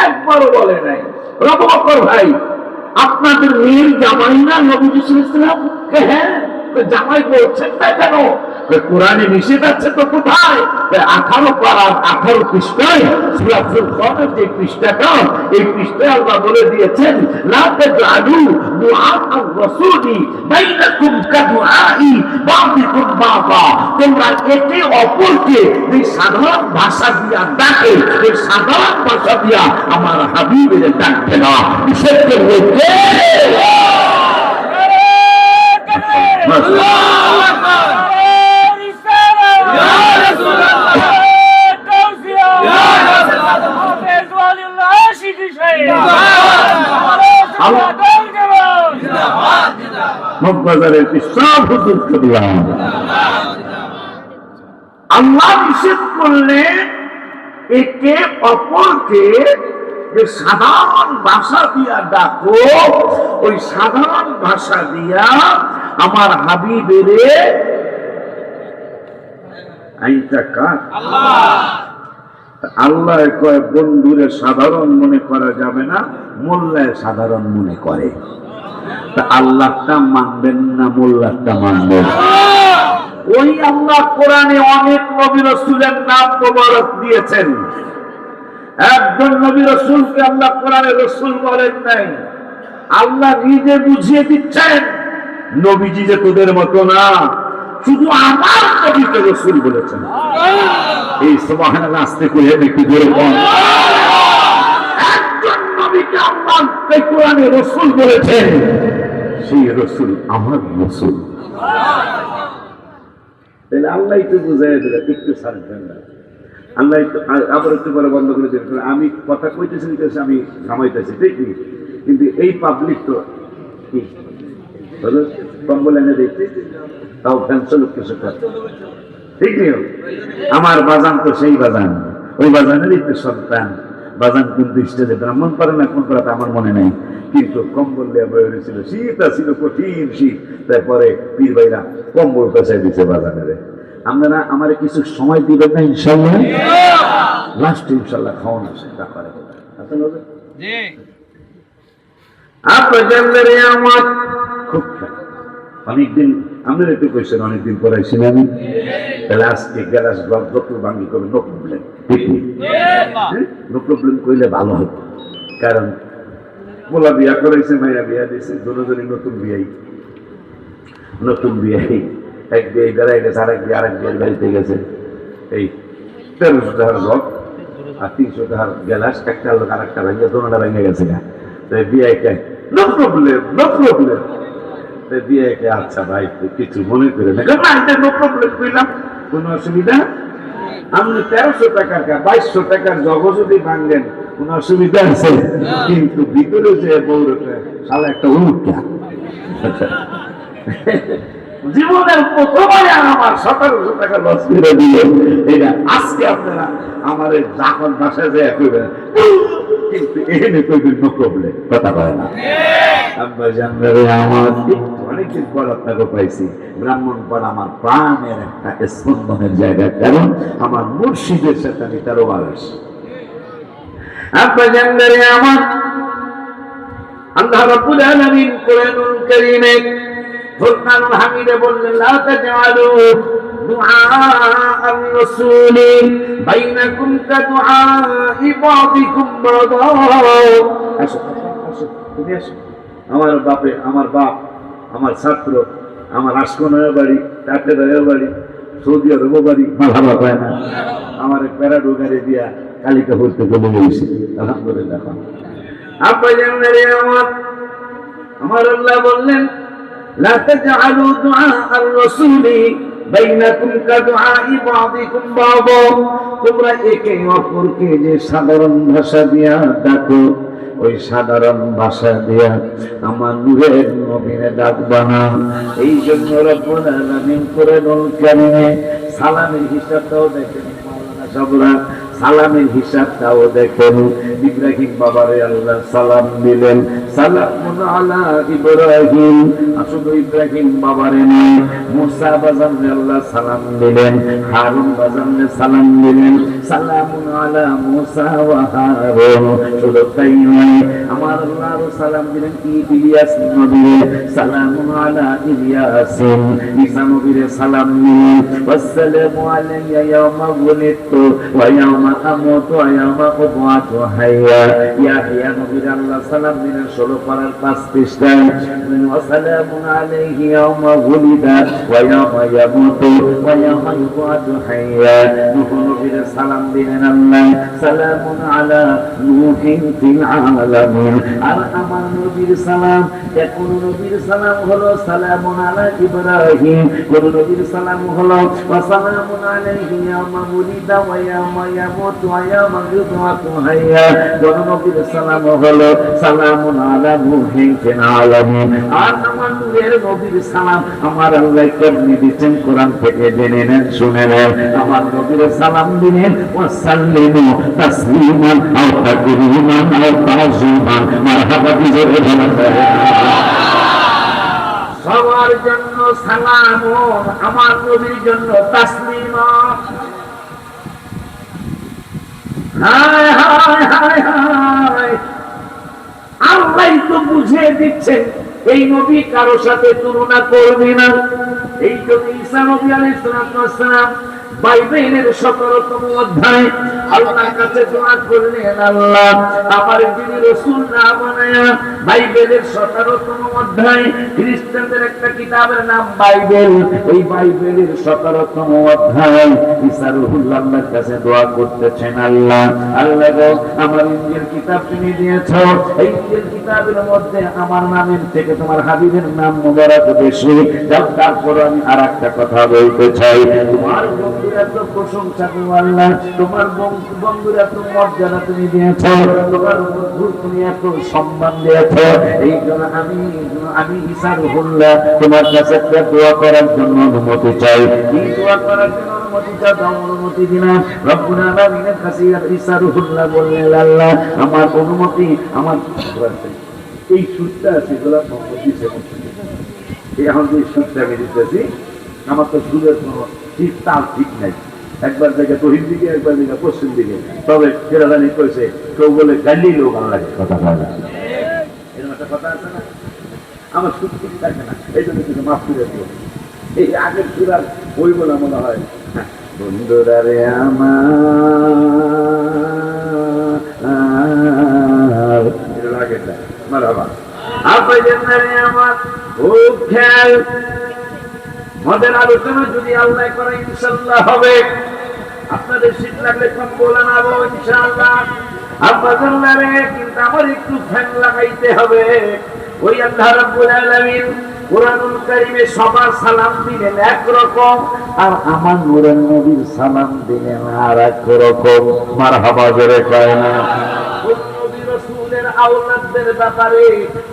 একবারও বলে নাই। আবু বকর ভাই, আপনাদের মেয়ের জামাই না নবী সাল্লাল্লাহু আলাইহি ওয়াসাল্লাম? হ্যাঁ, জামাই বলছেন না কেন? কোরআনে নিষেধ আছে তো কোথায়? 18 পারা 18 পৃষ্ঠায় সূরা ফুরকানের যে পৃষ্ঠাটা, এই পৃষ্ঠায় আল্লাহ বলে দিয়েছেন, লা তাজআলু দুআ আর-রাসূলি বাইনাকুম কাদুআই বা'দিকুম বা'দা। তোমরা একে অপরকে এই সাধারণ ভাষা দিয়া ডাকে, এই সাধারণ ভাষা দিয়া আমার হাবিবের ডাকবে না। নিষেধ করবে কে? আল্লাহ নিষেধ করলেন একে অপরকে যে সাধারণ ভাষা দিয়া ডাকো, ওই সাধারণ ভাষা দিয়া আমার হাবিবেরে আইনটা কার? আল্লাহ কয় বন্ধুরে সাধারণ মনে করা যাবে না, মোল্লায় সাধারণ মনে করে। তা আল্লাহটা মানবেন না মোল্লাহটা মানবেন? ওই আল্লাহ কোরআনে অনেক নবী রাসূলের নাম মোবারক দিয়েছেন। একজন নবী রাসূলকে আল্লাহ কোরআনে রাসূল বলেন নাই, আল্লাহ নিজে বুঝিয়ে দিচ্ছেন নবীজি যে তোদের মতো না, শুধু আমার নবীকে রাসূল বলেছেন। এই সুবহানাল্লাহ আস্তে করে একটু জোরে বল। একজন নবীকে আল্লাহ এই কোরআনে রাসূল বলেছেন, সেই রাসূল আমার রাসূল। তাহলে আল্লাহ একটু বুঝাই দিল, একটু ছাড়বেন না। আল্লাহ আবার একটু বলে বন্ধ করে দিলেন। আমি কথা কইতেছি, আমি ঘামাইতেছি, ঠিক নেই, কিন্তু এই পাবলিক তো কি কম্বল এনে দেখতে, তাও ফ্যান্সল কিছু করতে, ঠিক নেই। আমার বাজান তো সেই বাজান, ওই বাজানের একটু সন্তান। বাজান কিন্তু স্টেজে ব্রাহ্মণ পারে না কোন পারাতে আমার মনে নাই, কিন্তু কম্বল নিয়ে বয়ে হয়েছিল, শীত আসছিল, কঠিন শীত। তারপরে পীর ভাইরা কম্বল পেঁচাই দিচ্ছে বাজানের। আপনারা আমার কিছু সময় দিবেন না ইনশাল্লাহ? লাস্ট ইনশাল্লাহ খাওয়ান আছে, তারপরে আমার খুব অনেকদিন আপনারা একটু কইছেন, অনেকদিন পড়াইছি আমি, তাহলে আজকে গ্যালাস যত ভাঙ্গি করবে নো প্রবলেম, ঠিক নেই, নো প্রবলেম কইলে ভালো হবে। কারণ বলা বিয়া করাইছে, মাইয়া বিয়া দিয়েছে, দুজনই নতুন বিয়াই, নতুন বিয়াই। এক বিয়ে বেড়াই গেছে, আরেক বিয়ের বাড়িতে গেছে। এই 1300 টাকার লোক আর 300 টাকার গ্যালাস, একটা লোক আর একটা ভেঙে, দোনোটা ভেঙে গেছে গা। তো বিয়েকে নো প্রবলেম, নো প্রবলেম। বিয়েকে আচ্ছা ভাই কিছু মনে করে না, নো প্রবলেম কইলাম, কোনো অসুবিধা। আপনি 1300 টাকার 2200 টাকার জগ যদি ভাঙলেন কোন অসুবিধা আছে, কিন্তু ভিতরে যে বউরটা সালা একটা উল্টা। জীবনের প্রথমে আমার 1700 টাকা লস করে দিল। এটা আজকে আপনারা আমার যখন বাসায় যায় কইবেন, কিন্তু এখানে কইবেন নো প্রবলেম, কথা বলে না। আব্বা জানলে আমার অনেকদিন পর আপনাকে পাইছি। ব্রাহ্মণপাড়া আমার প্রাণের একটা স্পন্দনের জায়গা, কারণ আমার মুর্শিদের সাথে আমি 13 বার আসি। আব্বা জানলে আমার আল্লাহ রাব্বুল আলামিন কোরআনুল কারীমে ফুরকানুল হামিদে বললেন, লা তাজআলু দুআ আর-রাসূল বাইনাকুম কাদুআই বা'দিকুম বা'দা। আসো আসো, তুমি আসো। আমার বাপে, আমার বাপ, আমার ছাত্র, আমার আশকোনার বাড়ি, টাটের বাড়ি, সৌদি আরব বাড়ি, মালাবা পায় না, আমার প্যারাডো গাড়ি দিয়া কালিকা বলতে বলে গেছি। আলহামদুলিল্লাহ। আব্বা জানলে আমার আমার আল্লাহ বললেন লা তাজআলু দুআ আর-রাসূলি বাইনাকুম কাদুআই বাযিকুম বাযা, তোমরা একে অপরকে যে সাধারণ ভাষা দিয়া ডাকো, ওই সাধারণ ভাষা দিয়া আমার নূরের নবীরে ডাকবা না। এই জন্য রব্বুল আলামিন কোরআনুল কারীমে সালামের হিসাবটাও দেখেন, মাওলানা সাহেবরা সালামের হিসাবটাও দেখেন। ইব্রাহিম বাবারে আল্লাহ সালাম দিলেন, সালামুন আলা ইব্রাহিম। শুধু ইব্রাহিম বাবারে নয়, মুসা বাজারে আল্লাহ সালাম দিলেন, হারুন বাজারে সালাম দিলেন, সালামুন আলা মুসা ওয়া হারুন। শুধু তাই নয়, আমার আল্লাহ আরো সালাম দিলেন ইলিয়াস নবীরে, সালামুন আলা ইলিয়াসিন। ঈসা নবীরে সালাম দিলেন, ওয়াসসালামু আলাইয়া ইয়াওমা ওয়ালিদতু ওয়া ইয়াওমা আমুতু ওয়া ইয়াওমা উবআতু হাইয়া। ইয়াহইয়া নবীরে আল্লাহ সালাম দিলেন 16 পারার 5 পৃষ্ঠায়, ওয়াসসালামু আলাইহি ইয়াওমা ওয়ালিদা ওয়া ইয়াওমা ইয়ামুতু ওয়া ইয়াওমা ইউবআতু হাইয়া। নূহ নবীরে সালাম দিলেন আল্লাহ, সালামুন আলা নূহিন ফিল আলামিন। আর আমার নবীর সালাম, কোন নবীর সালাম হলো সালামুন আলা ইব্রাহিম, কোন নবীর সালাম হলো ওয়া সালামুন আলাইহি ইয়াওমা ওয়ালিদা ওয়া ইয়াওমা ইয়ামুতু ওয়া ইয়াওমা ইউবআতু হাইয়া। কোন নবীর সালাম হলো সালামুন আলা নূহিন ফিল আলামিন। আর আমার নূরের নবীর সালাম আমার আল্লাহ কেমনে দিচ্ছেন কোরআন থেকে জেনে নেন, শুনে নেন। আমার নবীর সালাম দিলেন ওয়া সাল্লিমু তাসলিমান আও তাকরিমান আও তাযীমান। মারহাবা বিজোরে বলেন সবার জন্য সালাম, আমার নবীর জন্য তাসলিমা। হায় হায় হায় হায়, আল্লাহ তো বুঝিয়ে দিচ্ছেন এই নবী কারো সাথে তুলনা করবে না। এই জন্য ঈসা নবী আলাইহিস সালাম বাইবেলের 17তম অধ্যায় আল্লাহর কাছে দোয়া করলেন, আল্লাহ আমার যিনি রাসূল না বানায়া। বাইবেলের 17তম অধ্যায়, খ্রিস্টানদের একটা কিতাবের নাম বাইবেল, ওই বাইবেলের 17তম অধ্যায় ঈসা রূহুল্লাহ আল্লাহর কাছে দোয়া করতেছেন, আল্লাহ আল্লাহ গো আমার ইনজিল কিতাব তুমি দিয়েছো, এই ইনজিল কিতাবের মধ্যে আমার নামের থেকে তোমার হাবিবের নাম মুবারক বেশি। তারপর আমি আরেকটা কথা বলতে চাই, তোমার এত প্রশংসা করো আল্লাহ, তোমার বন্ধুর এত মর্যাদা তুমি দিয়েছো, তোমার বন্ধুর তুমি এত সম্মান দিয়েছো। এই জন্য আমি ঈসা রূহুল্লাহ তোমার কাছে একটা দোয়া করার জন্য অনুমতি চাই। এই দোয়া করার জন্য অনুমতি চাও, অনুমতি দিলাম। রব্বুল আলামিনের কাছে ঈসা রূহুল্লাহ বললেন, আল্লাহ আমার অনুমতি, আমার এই সুরটা আছে এগুলো দিচ্ছে, এখন যে সুরটা আমি দিতেছি আমার তো সুরের কোনো ঠিক তাল ঠিক নাই, একবার জায়গা দক্ষিণ দিকে একবার জায়গা পশ্চিম দিকে। তবে কেরালানি কইছে কেউ বলে গালি লোক ভালো লাগে, কথা হয় না, এরকম একটা কথা আছে না, আমার সুর ঠিক থাকে না, এই জন্য কিছু মাফ করে দিও। এই আগের সুর আর ওই বলে মনে হয় বন্ধুরা রে আমার লাগে না মারহাবা। আমার খুব খেয়াল, আমাদের আলোচনা যদি আল্লাহ করে ইনশাআল্লাহ হবে। আপনাদের শীত লাগলে কম বলেন আবো ইনশাআল্লাহ। আপনাদের নারে কিন্তু আমার একটু ফ্যান লাগাইতে হবে। ওই আল্লাহ রাব্বুল আলামিন কুরআনুল কারীমে সবার সালাম দিলেন একরকম, আর আমার নূরের নবীর সালাম দিলেন আর এক রকম। মারহাবা জোরে কয় না। রাসূলের আওলাদদের ব্যাপারে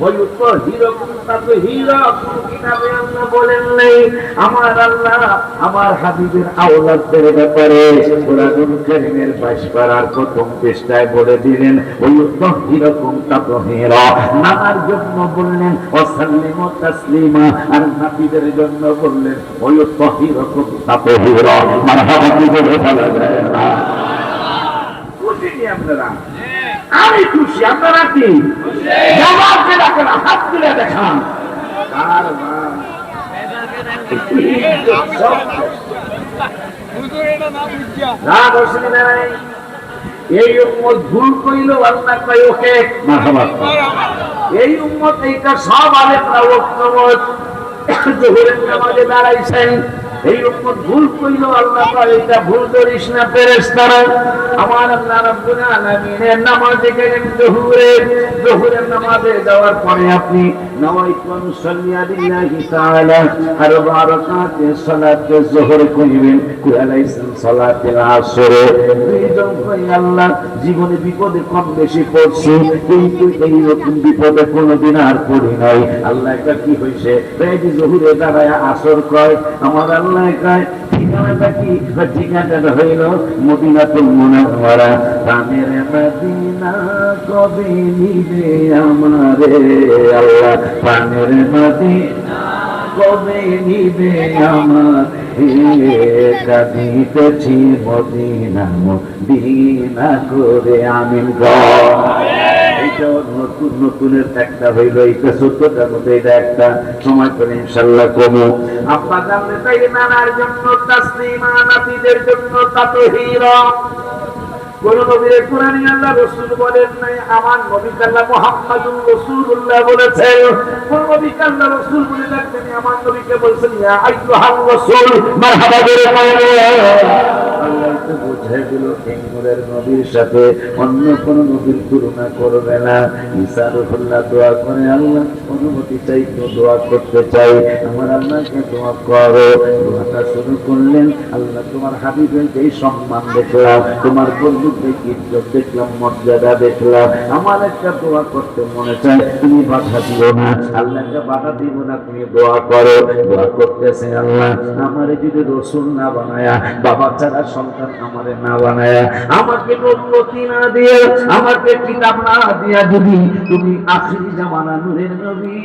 ওই তো হিরকম তাতে হিরকম কিতাবে আল্লাহ বলেন নাই। আমার আল্লাহ আমার হাবিবের আওলাদদের ব্যাপারে কুরআনুল কারীমের 22 পারার প্রথম পৃষ্ঠায় বলে দিলেন ওই তো হিরকম তাতে হিরা। নানার জন্য বললেন ওয়াসাল্লিমু তাসলিমা, আর নাবিদের জন্য বললেন ওই তো হিরকম তাতে হিরা। মারহাবা বলে বলা যায় না। খুশি কি আপনারা? আমি খুশি, আপনারা কি? জবাবকে রাখেন, হাত তুলে দেখান। এই উম্মত ভুল কইল আল্লাহ কয় ওকে মারহাবা। এই উম্মত এইটা সব আলেমরা ঐক্যমত জোহরের নামাজে দাঁড়াইছেন। এই উম্মত ভুল কইল আল্লাহ কয় এটা ভুল করিস না ফেরেশতারা। আমার আল্লাহ রাব্বুল আলামিনের নামাজে গেলেন জোহরের নামাজে যাওয়ার পরে আপনি نويت أن أصلي لله تعالى 4 ركعات صلاة الظهر কইবেন কুয়ালাইছেন সালাতুল আসর দুইজন কই আল্লাহ জীবনে বিপদে কম বেশি পড়ছি কিন্তু এই রকম বিপদে কোনোদিন আর পড়ি নাই আল্লাহ এটা কি হইছে এই যে জোহরে দাঁড়ায় আসর কয় আমার আল্লাহ কয় ঠিকানাটা কি ঠিকানাটা হইল মদিনাতুল মুনাওয়ারা প্রাণের মদিনা কবে নিবে আমারে আল্লাহ প্রাণের মদিনা কবে নিবে আমার কাঁদিতেছি মদিনা মদিনা করে আমিন এইটা নতুন নতুনের একটা হইল এইটা 14টার মধ্যে এটা একটা সময় করে ইনশাআল্লাহ কমো আপা জানলে তাই নানার জন্য তাসলিমা নাতিদের জন্য তাতহীর কোন নবীর কোরআনে আল্লাহ রাসূল বলেন নাই আমার নবী আল্লাহ মুহাম্মাদুর রাসূলুল্লাহ বলেছেন কোন নবী আল্লাহ রাসূল বলে ডাকতেন আমার নবীকে বলছেন ইয়া আইয়ুহার রাসূল মারহাবা করে আল্লাহ তো বুঝাই দিল এই নূরের নবীর সাথে অন্য কোন নবীর তুলনা করবে না ঈসা রূহুল্লাহ দোয়া করে আল্লাহ অনুমতি চাই তো দোয়া করতে চাই আমার আল্লাহকে দোয়া করো দোয়াটা শুরু করলেন আল্লাহ তোমার হাবিবের যেই সম্মান দেখলাম তোমার বন্ধু দেখলাম মর্যাদা দেখলাম আমার একটা দোয়া করতে মনে চায় তুমি বাধা দিও না আল্লাহকে বাধা দিব না তুমি দোয়া করো দোয়া করতেছে আল্লাহ আমারে যদি রাসূল না বানায়া বাবা ছাড়া সন্তান আমারে না বানায়া আমাকে নবুয়তি না দিয়ে আমাকে কিতাব না দিয়া যদি তুমি আখিরি জামানা নূরের নবী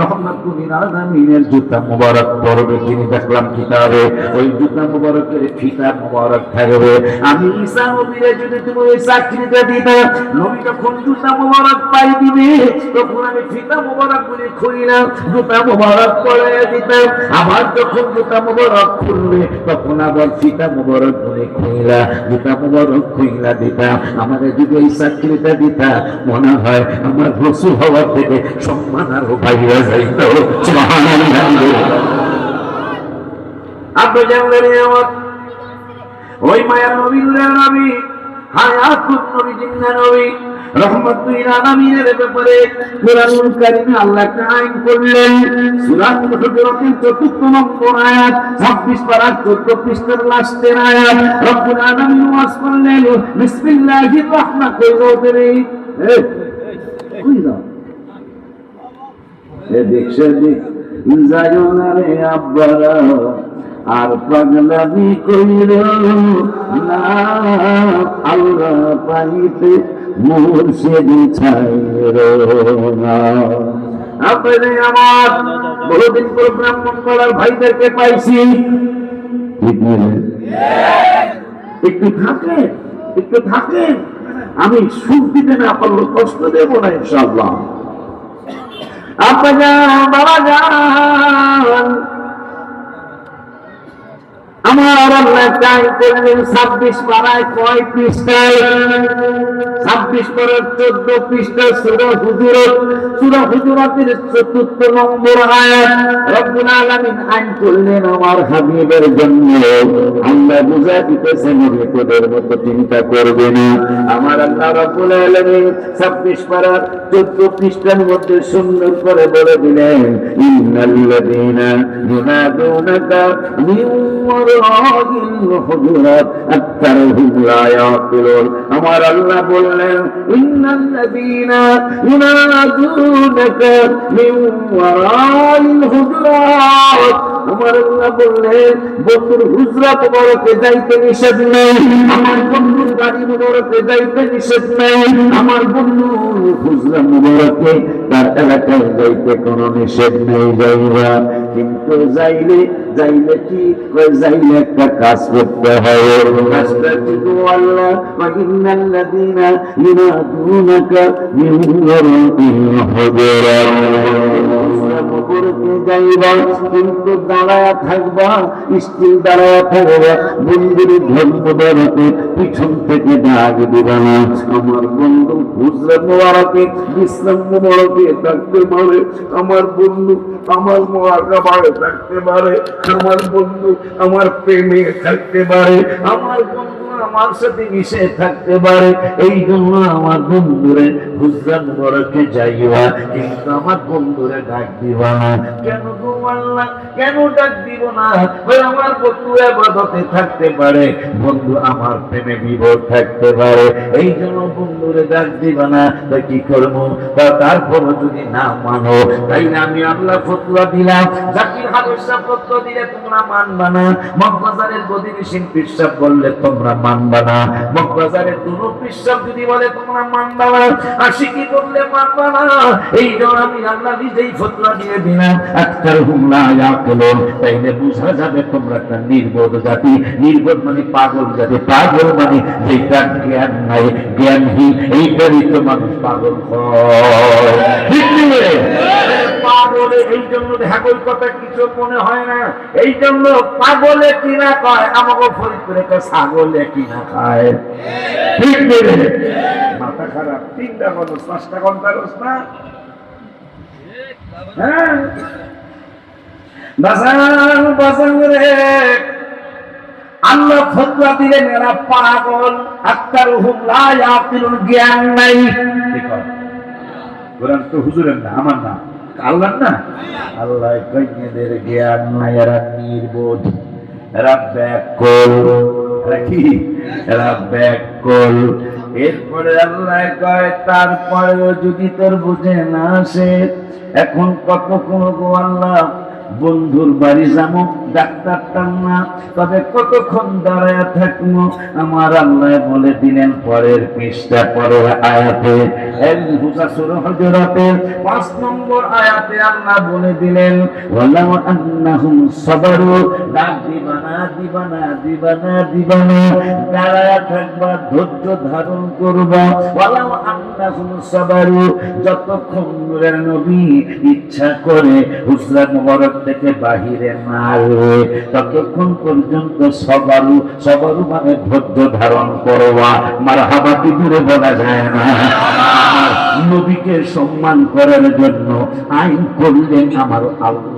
রহমাতুল আলামিনের জুতা মোবারক পরবে তিনি দেখলাম কিতাবে ওই জুতা মোবারকের ফিতা মোবারক থাকবে আমি ঈসা নবীর যদি তুমি ওই চাকরিটা দিতে নবী যখন জুতা মোবারক পাই দিবে তখন আমি ফিতা মোবারক গুলি খুলিলাম জুতা মোবারক পরে দিতাম আবার যখন জুতা মোবারক খুলবে তখন আবার ফিতা মোবারক গুলি খুইলা জুতা মোবারক খুইলা দিতাম আমাদের যদি এই চাকরিটা দিতা মনে হয় আমার রাসূল হওয়ার থেকে সম্মান আরো বাইরে যাইত সুবহানাল্লাহ আপনি জানলেন আমার ওই মায়া নবী হায়াতুন নবী জিন্নাহ নবী রহমাতুল আলামিনের ব্যাপারে কুরআনুল কারীমে আল্লাহ আইন করলেন সূরা হুজুরাতের ৪র্থ নম্বর আয়াত ২৬ পারা ১৪ পৃষ্ঠার লাস্টের আয়াত রব্বুল আলামিন ওয়াজ করলেন বিসমিল্লাহির রহমানির রহিম কই যাও এ দেখছে যাইও না রে আব্বারা আর পাগলামি কইল না আল্লাহ পাইতে মুর্শিদ ছাইর না আপনি আমার বহুদিন পর ব্রাহ্মণ পাড়ার ভাইদেরকে পাইছি একটু থাকে আমি সুখ দিতে না পারলে কষ্ট দেবো না ইনশাআল্লাহ আপনার বাবা যান আমার আল্লাহ চাই করলেন ২৬ পারায় কয় পৃষ্ঠায় ২৬ পারার ১৪ পৃষ্ঠা সূরা হুজুরাতের ৪র্থ নম্বর আয়াত রব্বুল আলামিন আইন করলেন আমার হাবিবের জন্য আল্লাহ বুঝা দিতেছেন বিপদের মতো চিন্তা করবে না আমার আল্লাহ রব্বুল আলামিন ২৬ পারার ১৪ পৃষ্ঠার মধ্যে সুন্দর করে বলে দিলেন ইন্নাল্লাযীনা ইউনাদুনাকা মিন আমার আল্লাহ বললেন ইন্নাল্লাযীনা ইউনাদুনাকা মিন ওয়ারাইল হুজুরাত আমার আল্লাহ বললেন বন্ধুর হুজরাত মোবারকে যাইতে নিষেধ নেই আমার বন্ধুর গাড়ি মোবারকে যাইতে নিষেধ নেই আমার বন্ধুর হুজরা মোবারকে তার এলাকায় যাইতে কোনো নিষেধ নেই যাইবা কিন্তু যাইলে কি যাইলে একটা কাজ করতে হবে কাজটা কিন্তু আল্লাহ ওয়াইন্নাল্লাযীনা ইউনাদুনাকা মিন ওয়ারাইল হুজুরাত যাইবা কিন্তু দাঁড়ায়া থাকবা স্টিল দাঁড়ায়া থাকবা বন্ধুর ধর্মদারকে পিছন থেকে ডাক দিবা না আমার বন্ধু হুজরা মোবারকে বিশ্রাম মোবারকে থাকতে পারে আমার বন্ধু আমার মোবারকে থাকতে পারে আমার বন্ধু আমার প্রেমে থাকতে পারে আমার বন্ধু আমার সাথে মিশে থাকতে পারে। এই জন্য আমার বন্ধুরে হুজরা মুবারকে যাইবা, কিন্তু আমার বন্ধুরে ডাক দিবা না। কেন গো আল্লাহ, কেন ডাক দিব না? ওই আমার বন্ধু ইবাদতে থাকতে পারে, বন্ধু আমার প্রেমে বিভোর থাকতে পারে, এই জন্য বন্ধুরে ডাক দিবা না। তাই কি করবো? তারপর যদি না মানো, তাই আমি আল্লাহ ফতোয়া দিলাম, জাকির হাবেশা ফতোয়া দিলে তোমরা মানবা না, মগবাজারের গদিনিশীন পিসাব বললে তোমরা মানবা না, মগবাজারের দুনো পিসাব যদি বলে তোমরা মানবা না, আশিকি করলে মানবা না। এই জন্য আমি আল্লাহ নিজেই ফতোয়া দিয়ে দিলাম, আকতারহুম লা ইয়াকিলুন। তাইলে বুঝা যাবে তোমরা একটা নির্বোধ জাতি। নির্বোধ মানে পাগল জাতি। পাগল মানে যেটা জ্ঞান নাই, জ্ঞানহীন, এইটারই তো মানুষ পাগল হয়। ঠিক নেই? পাগলে এই জন্য ঢাকল কথা কিছু মনে হয় না। এই জন্য পাগলে কিনা খায়, আমাকে ফরিদপুরে ছাগলে কিনা খায়। ঠিক নেই? মাথা খারাপ, 3টা মানুষ 5টা ঘন্টা রোজ না। হ্যাঁ বাজার বাজার রে, আল্লাহ ফতোয়া দিলেন এরা পাগল, আকতারুহুম লা ইয়াকিলুন, জ্ঞান নাই। কোরআন তো হুজুরের না, আমার না, আল্লাহর না। আল্লাহ কইনেদের জ্ঞান নাই, এরা নির্বোধ, এরা ব্যাকল, এরা কি? এরা ব্যাকল। এরপরে আল্লাহ কয় তারপরেও যদি তোর বুঝে না আসে, এখন কতক্ষণ গো আল্লাহ বন্ধুর বাড়ি যাবো, ডাক্তারটার না, তবে কতক্ষণ দাঁড়ায় থাকবো? আমার আল্লাহ বলে দিলেন পরের পৃষ্ঠা, পরের আয়াতে, সূরা হুজুরাতের 5 নম্বর আয়াতে আল্লাহ বলে দিলেন, ওয়ালাউ আন্নাহুম সাবারু, ডাক দিবানা দিবানা দিবানা দিবানা, দাঁড়ায় থাকবা, ধৈর্য ধারণ করবা। ওয়ালাউ আন্নাহুম সাবারু, যতক্ষণ নূরের নবী ইচ্ছা করে হুজরা মুবারক থেকে বাহিরে না আসবে, ততক্ষণ পর্যন্ত সবারু, সবারু মানে ধৈর্য ধারণ করবা। মারহাবা কি দূরে বলা যায় না? নবীকে সম্মান করার জন্য আইন করলেন আমার আল্লাহ।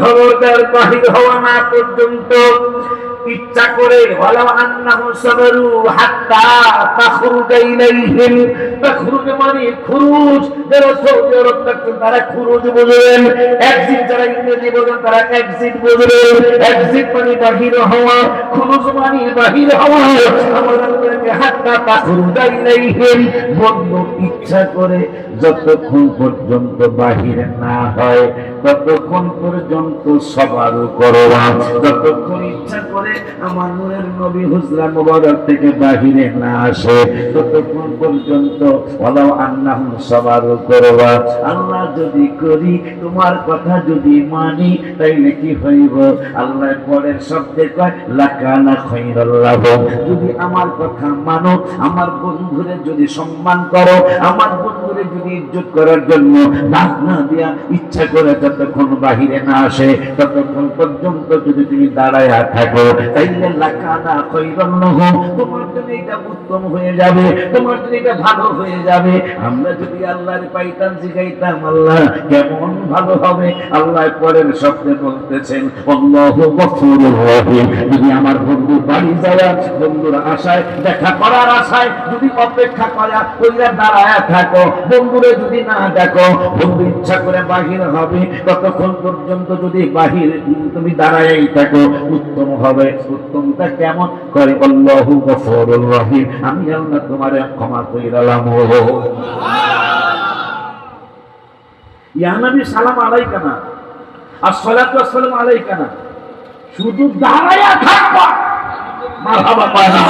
খবরদার বাহির হওয়া না পর্যন্ত ইচ্ছা করে, ওয়ালাউ আন্নাহু সাবারু হাত্তা তাখরুজা ইলাইহিম, তাখরুজ মানে খুরুজ, যারা সৌদি আরব থাকতেন তারা খুরুজ বুঝলেন, এক্সিট যারা ইংরেজি বোঝেন তারা এক্সিট বুঝলেন। এক্সিট মানে বাহির হওয়া, খুরুজ মানে বাহির হওয়া। আমাদেরকে হাত্তা তাখরুজা ইলাইহিম, বন্ধু ইচ্ছা করে যতক্ষণ পর্যন্ত বাহির না হয় ততক্ষণ পর্যন্ত সবারও করবা। যতক্ষণ ইচ্ছা করে আমার নূরের নবী হুজরা মুবারক থেকে বাহিরে না আসে ততক্ষণ পর্যন্ত ওয়ালাউ আন্নাহুম সাবারু করবা। আল্লাহ যদি করি, তোমার কথা যদি মানি, তাইলে কি হইব? আল্লাহ পরের শব্দে কয় লাকানা খায়রাল লাহুম। যদি আমার কথা মানো, আমার বন্ধুরে যদি সম্মান করো, আমার বন্ধুরে যদি ইজ্জত করার জন্য ডাক না দিয়া ইচ্ছা করে যতক্ষণ বাহিরে না আসে ততক্ষণ পর্যন্ত যদি তুমি দাঁড়ায় থাকো, তাইলে লাকানা খায়রাল লাহুম, তোমার জন্য এটা উত্তম হয়ে যাবে, তোমার জন্য এটা ভালো হয়ে যাবে। আমরা যদি আল্লাহর পাইতাম, শিখাইতাম, আল্লাহ কেমন ভালো হবে। আল্লাহ পরের শব্দে বলতেছেন আল্লাহু গফুরুর রহিম। যদি আমার বন্ধু বাড়ি যায়, বন্ধুর আশায়, দেখা করার আশায় যদি অপেক্ষা করা ওইরা দাঁড়ায় থাকো, বন্ধুরে যদি না দেখো, বন্ধু ইচ্ছা করে বাহির হবে, ততক্ষণ পর্যন্ত যদি বাহির তুমি দাঁড়াই থাকো, উত্তম হবে। উত্তমটা কেমন করে? আল্লাহু গফুরুর রহিম, আমি আল্লাহ তোমারে ক্ষমা কইরালাম। ইয়া নবী সালাম আলাইকা না, আসসালাতু ওয়াসসালামু আলাইকা না, শুধু দাঁড়ায়া থাকবা, মারহাবা পায় না।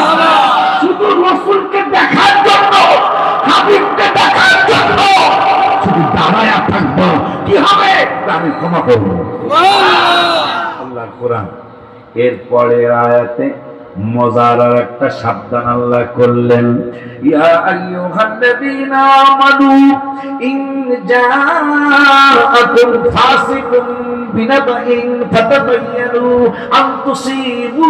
শুধু রাসূলকে দেখার জন্য, হাবিবকে দেখার জন্য শুধু দাঁড়ায়া থাকবা, কি হবে? আমি ক্ষমা করব। আল্লাহর কোরআন এরপরে আয়াতে মজার একটা সাবধান আল্লাহ করলেন, ইয়া আইয়ুহাল্লাযীনা আমানু ইন জাআকুম ফাসিকুম বিনাবাইন ফাতাবায়ানু আন তুসিবু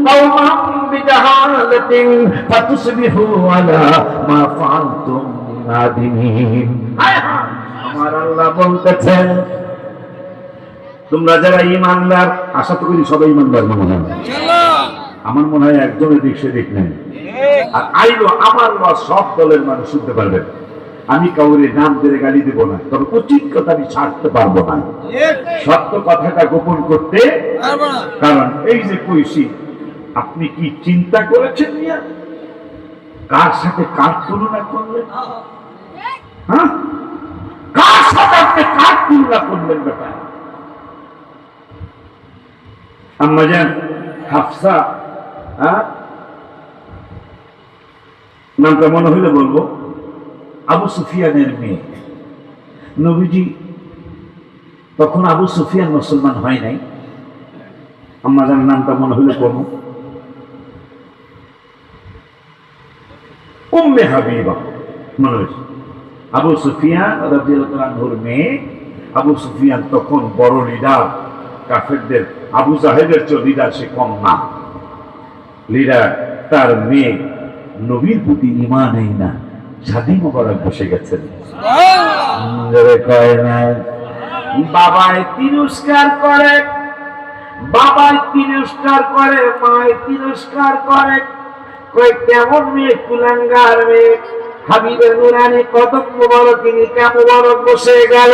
কওমান বিজাহালাতিন ফাতুসবিহু আলা মা ফাআলতুম নাদিমিন। আমার আল্লাহ বলতেছেন, তোমরা যারা ঈমানদার, আশা করি সবাই ঈমানদার মনে হয়, আমার মনে হয় একজন এদিক সেদিক নেই। আর আইলো আমার ওয়াজ সব দলের মানুষ শুনতে পারবেন। আমি কাউরে নাম ধরে গালি দেব না, তবে উচিত কথা আমি ছাড়তে পারবো না, সত্য কথাটা গোপন করতে। কারণ এই যে কইছি, আপনি কি চিন্তা করেছেন মিয়া কার সাথে কার তুলনা করলেন? হ্যাঁ, কার সাথে আপনি কার তুলনা করলেন? ব্যাপার আম্মা জান হাফসা, নামটা মনে হইলে বলবো, আবু সুফিয়ানের মেয়ে। নবীজি তখন আবু সুফিয়ান মুসলমান হয় নাই। আম্মা জান নামটা মনে হইলে বলবো, উম্মে হাবিবা মনে হয়েছে। আবু সুফিয়ান রাদিয়াল্লাহু আনহুর মেয়ে। আবু সুফিয়ান তখন বড় লিডার কাফেরদের, আবু জাহেলের চেয়ে লিডার সে কম না, লিডার। তার মেয়ে নবীর প্রতি ঈমান এই না, শাদী মোবারক বসে গেছেন। বাবায় তিরস্কার করে, বাবায় তিরস্কার করে, মায় তিরস্কার করে। কই কেমন মেয়ে, কুলাঙ্গার মেয়ে। হাবিবের নুরানি কদম মোবারক নিকা মোবারক বসে গেল,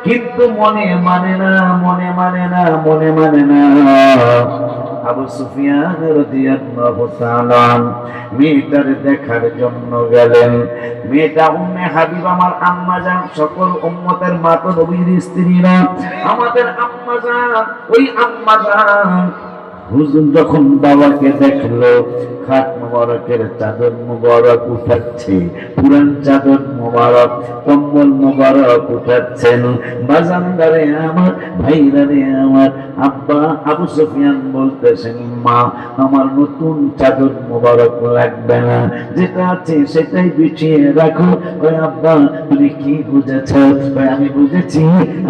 কিন্তু মনে মানে না, মনে মানে না, মনে মানে না। আবু সুফিয়ান রাদিয়াল্লাহু তাআলা মেয়েটার দেখার জন্য গেলেন। মেয়েটা উম্মে হাবিবা, আমার আম্মা জান, সকল উম্মতের মা তো নবীর স্ত্রীরা, আমাদের আম্মা জান। ওই আম্মা জান হুজুর যখন বাবাকে দেখলো, খাট মোবারকের চাদর মোবারক উঠাচ্ছে, পুরান চাদর মোবারক, কম্বল মোবারক উঠাচ্ছেন। বাজানদারে আমার, ভাইরারে আমার, আব্বা আবু সুফিয়ান বলতেছেন, মা আমার নতুন চাদর মোবারক লাগবে না, যেটা আছে সেটাই বিছিয়ে রাখো। ওই আব্বা তুমি কি বুঝেছ? আমি বুঝেছি,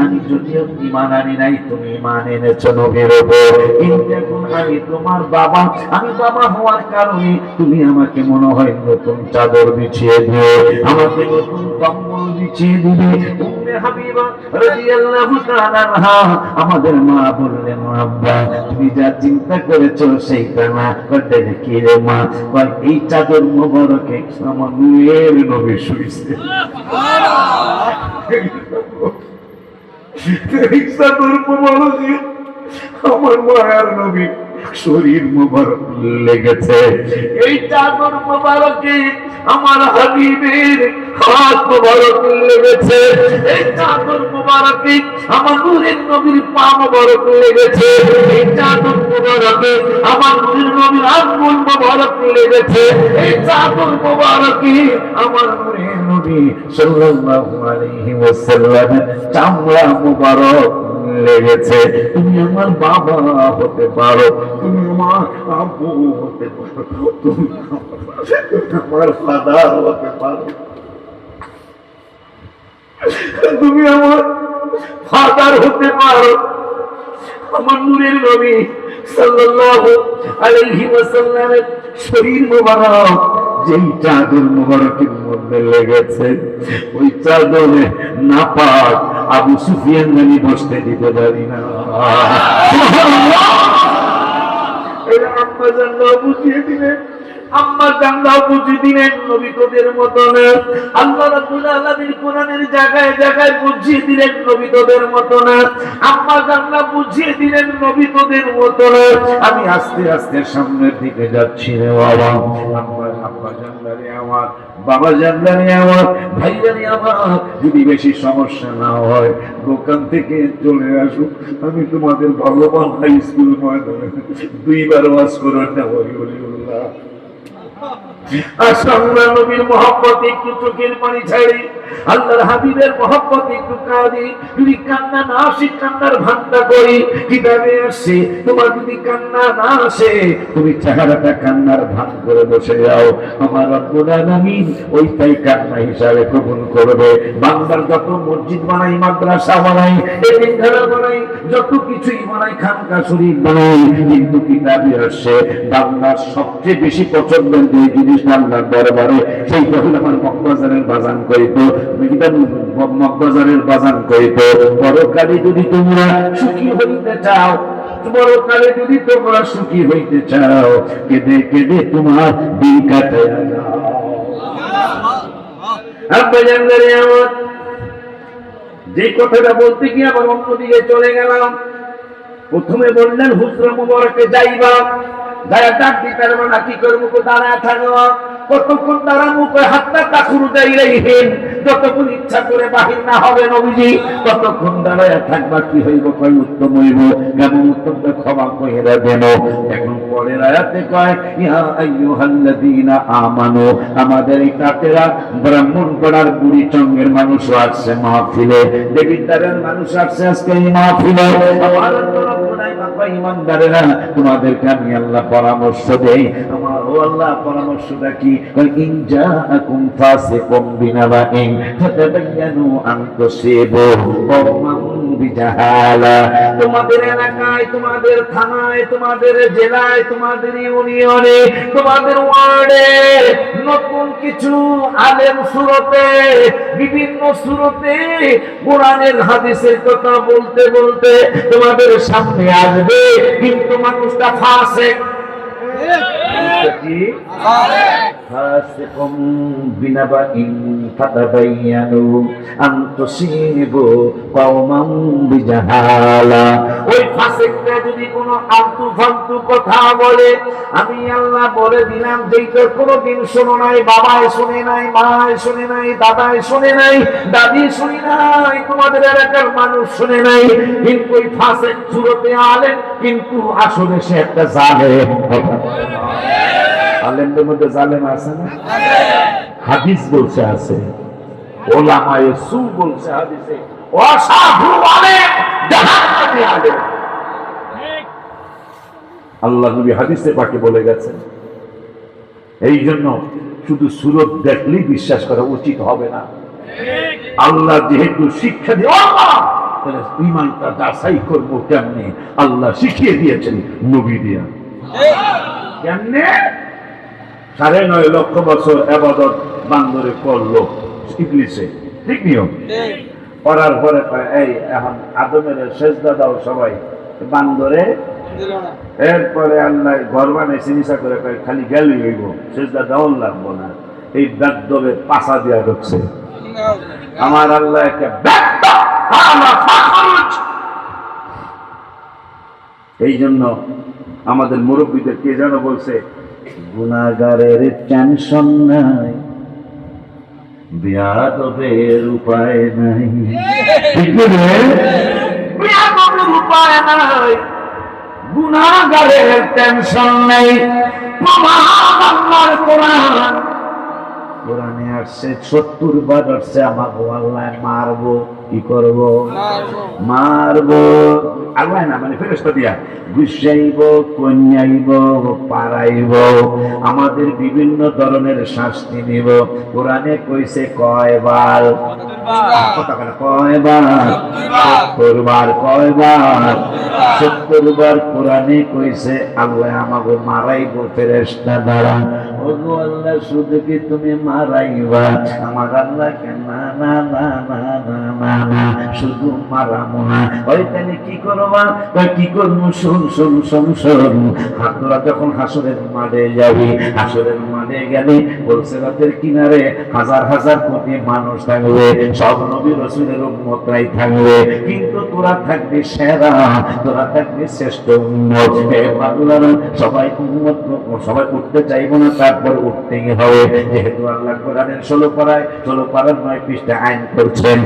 আমি যদিও ঈমান আনি নাই, তুমি ঈমান এনেছো নবীর উপর, কিন্তু এখন আমি তোমার বাবা, আমি বাবা হওয়ার কারণে তুমি আমাকে মনে হয় নতুন চাদর বিছিয়ে দিও, আমাকে নতুন কম্বল বিছিয়ে দিবে। উম্মে হাবিবা রাদিয়াল্লাহু তাআলা আনহা আমাদের মা বললেন, আব্বা তুমি যা চিন্তা করেছো সেইটা না। বলতে কি রে মা? বল এই চাদর মোবারকে আমার নূরের নবী শুইছে। এই চাদর মোবারকে আমার মায়ার নবী শরীর মোবারক লেগেছে। এই চাদর মোবারকে আমার হাবিবের হাত মোবারক লেগেছে। এই চাদর মোবারকে আমার নূরের নবীর পা মোবারক লেগেছে। এই চাদর মোবারকে আমার নূরের নবীর আঙ্গুল মোবারক লেগেছে। এই চাদর মোবারকে আমার নূরের নবী সাল্লাল্লাহু আলাইহি ওয়াসাল্লামের চামড়া মোবারক লেগেছে। তুমি আমার বাবা হতে পারো, তুমি আমার আব্বু হতে পারো, তুমি আমার ফাদার হতে পারো, তুমি আমার ফাদার হতে পারো। আমার নূরের নবী সাল্লাল্লাহু আলাইহি ওয়াসাল্লামের শরীর মোবারক যেই চাদর মোবারকের মধ্যে লেগেছে, ওই চাদরে নাপাক আবু সুফিয়ান জানি বসতে দিতে পারি না। আম্মা জানলাও বুঝিয়ে দিলেন, আম্মা জানলাও বুঝিয়ে দিলেন, নবী তোদের মতো না। আল্লাহ রাব্বুল আলামিন কোরআনের জায়গায় জায়গায় বুঝিয়ে দিলেন, নবী তোদের মতো না। আম্মা জানলা বুঝিয়ে দিলেন, নবী তোদের মতো না। আমি আস্তে আস্তে সামনের দিকে যাচ্ছি রে বাবা। আব্বা জানলারে আমার, বাবা জানলারে আমার, ভাই জানি আমার, যদি বেশি সমস্যা না হয় দোকান থেকে চলে আসুক, আমি তোমাদের ভগবান হাই স্কুল ময়দানে 2 বার ওয়াজ করার না ওলিউল্লাহ। আল্লাহর নবীর মহব্বতে একটু চোখের পানি ছাড়ি, আল্লাহর হাবিবের মহব্বতে একটু কাঁদি। যদি কান্না না আসে, কান্নার ভান্ডা করি। কিভাবে আসে? তোমার যদি কান্না না আসে, তুমি চেহারাটা কান্নার ভান করে বসে যাও, আমার রব্বুল আলামিন ওইটাই কান্না হিসাবে কবুল করবে। বান্দার যত মসজিদ বানাই, মাদ্রাসা বানাই, এতিমখানা বানাই, যত কিছুই বানাই, খানকা শরীফ বানাই, কিন্তু কিতাবে আসে বান্দার সবচেয়ে বেশি পছন্দের যে জিনিস আল্লাহর দরবারে, সেইটা হলো আমার মগবাজারের বাজান করিত, মগবাজারের বাজান করিত। পরকালে যদি তোমরা সুখী হইতে চাও, পরকালে যদি তোমরা সুখী হইতে চাও, কেঁদে কেঁদে তোমার দিন কাটাইয়া যাও। আব্বাজানদারে আমার যে কথাটা বলতে গিয়ে আবার অন্যদিকে চলে গেলাম। প্রথমে বললেন হুজরা মুবারকে যাইবা, যারা ডাক দিতে পারবে না কি করবো, দাঁড়ায় থাকবো। কতক্ষণ দাঁড়াবো? হাতটা তাকুরু যাইলেন, যতক্ষণ ইচ্ছা করে বাহির না হবে নবীজি ততক্ষণ দাঁড়ায় থাকবা। কি হইব? কয় উত্তম হইব। কেমন উত্তমটা? ক্ষমা কইরা দেন। এখন পরের আয়াতে কয় ইয়া আইয়ুহাল্লাযীনা আমানু, আমাদের এই কাতেরা ব্রাহ্মণ পাড়ার বুড়ি চঙ্গের মানুষ আসছে মাহফিলে, দেবিদ্বারের মানুষ আসছে আজকে এই মাহফিলে। আমার ইমানদারেরা, তোমাদেরকে আমি আল্লাহ পরামর্শ দেই। আমার ও আল্লাহ পরামর্শটা কি? ইন জাআকুম ফাসিকুম বিনাবাইন ফাতাবায়ানু আন তুসিবু কওমান বিজাহালা। তোমাদের এলাকায়, তোমাদের থানায়, তোমাদের জেলায়, তোমাদের ইউনিয়নে, তোমাদের ওয়ার্ডে নতুন কিছু আলেম সুরতে, বিভিন্ন সুরতে কোরআনের হাদিসের কথা বলতে বলতে তোমাদের সামনে আসবে, কিন্তু মানুষটা ফাসিক। ফাসিকুম বিনাবাইন ফাতাবায়ানু আন তুসিবু কওমান বিজাহালা। ওই ফাসিকটা যদি কোনো আলতু ফালতু কথা বলে, আমি আল্লাহ বলে দিলাম যেইটা কোনোদিন শোনো নাই, বাবায় শুনে নাই, মায় শুনে নাই, দাদায় শুনে নাই, দাদি শুনে নাই, তোমাদের এলাকার মানুষ শুনে নাই, কিন্তু ওই ফাসিক সুরতে আলেম, কিন্তু আসলে সে একটা জালেম। আলেমদের মধ্যে জালেম আছে না? হাদিস বলছে আছে, ওলামায়ে সু বলছে হাদিসে অসাধু আলেম জাহান্নামী আলেম। আল্লাহ নবী হাদিসে পাকে বলে গেছেন। এই জন্য শুধু সুরত দেখলেই বিশ্বাস করা উচিত হবে না। আল্লাহ যেহেতু শিক্ষা দিয়ে তাহলে ঈমানটা যাচাই করবো কেমনে? আল্লাহ শিখিয়ে দিয়েছেন নবী দিয়া। কেমনে? 9.5 লক্ষ বছর ইবাদত বান্দরে করলো ইবলিসে, ঠিক নিয়ম করার পরে এই এখন আদমের সেজদা দাও সবাই, বান্দরে এরপরে আল্লাহ ঘর বানাইছে নিশা করে খালি গেলেই হইব, সেজদা দেওয়ার লাগবো না। এই বেদবে পাশা দিয়া ঢুকছে। আমার আল্লাহ একটা এই জন্য আমাদের মুরব্বীদের কে যেন বলছে, গুনাহগারের টেনশন নাই, বিয়াদবের উপায় নাই। বিয়াদবের উপায় নাই, গুনাহগারের টেনশন নাই। প্রমাণ আল্লাহর কোরআন, কোরআনে আসছে 70 বার আসছে আমাকে আল্লাহ মারবো। কি করব? মারবো। আল্লাহ না মানে ফেরেশতা দিয়া গুছাইব, কন্যাইব, পারাইব, আমাদের বিভিন্ন ধরনের শাস্তি নিব। কোরআনে কইছে কয়বার? কয়বার? 70 বার। কয়বার? 70 বার কোরআনে কইছে আল্লাহ আমাকে মারাইব ফেরেশতা দ্বারা। ওগো আল্লাহ শুধু কি তুমি মারাইবা? আমার আল্লাহ কেন? না না না না না না না, শুধু মারামো না। ওই তাহলে কি করবা? কি করবো? শোন শোন শোন শোন, তোরা যখন হাসরের মাঠে যাবি, হাসরের মাঠে গেলে বলসেরাতের কিনারে হাজার হাজার কোটি মানুষ থাকবে, সব নবী রাসূলের উম্মতরাই থাকবে, কিন্তু তোরা থাকবি সেরা, তোরা থাকবি শ্রেষ্ঠ উম্মত। হে বাংলার সবাই উম্মত, সবাই উঠতে চাইবো না, তারপর উঠতেই হবে। যেহেতু আল্লাহ কোরআনের 16 পারায় 9 পৃষ্ঠা আইন করছেন,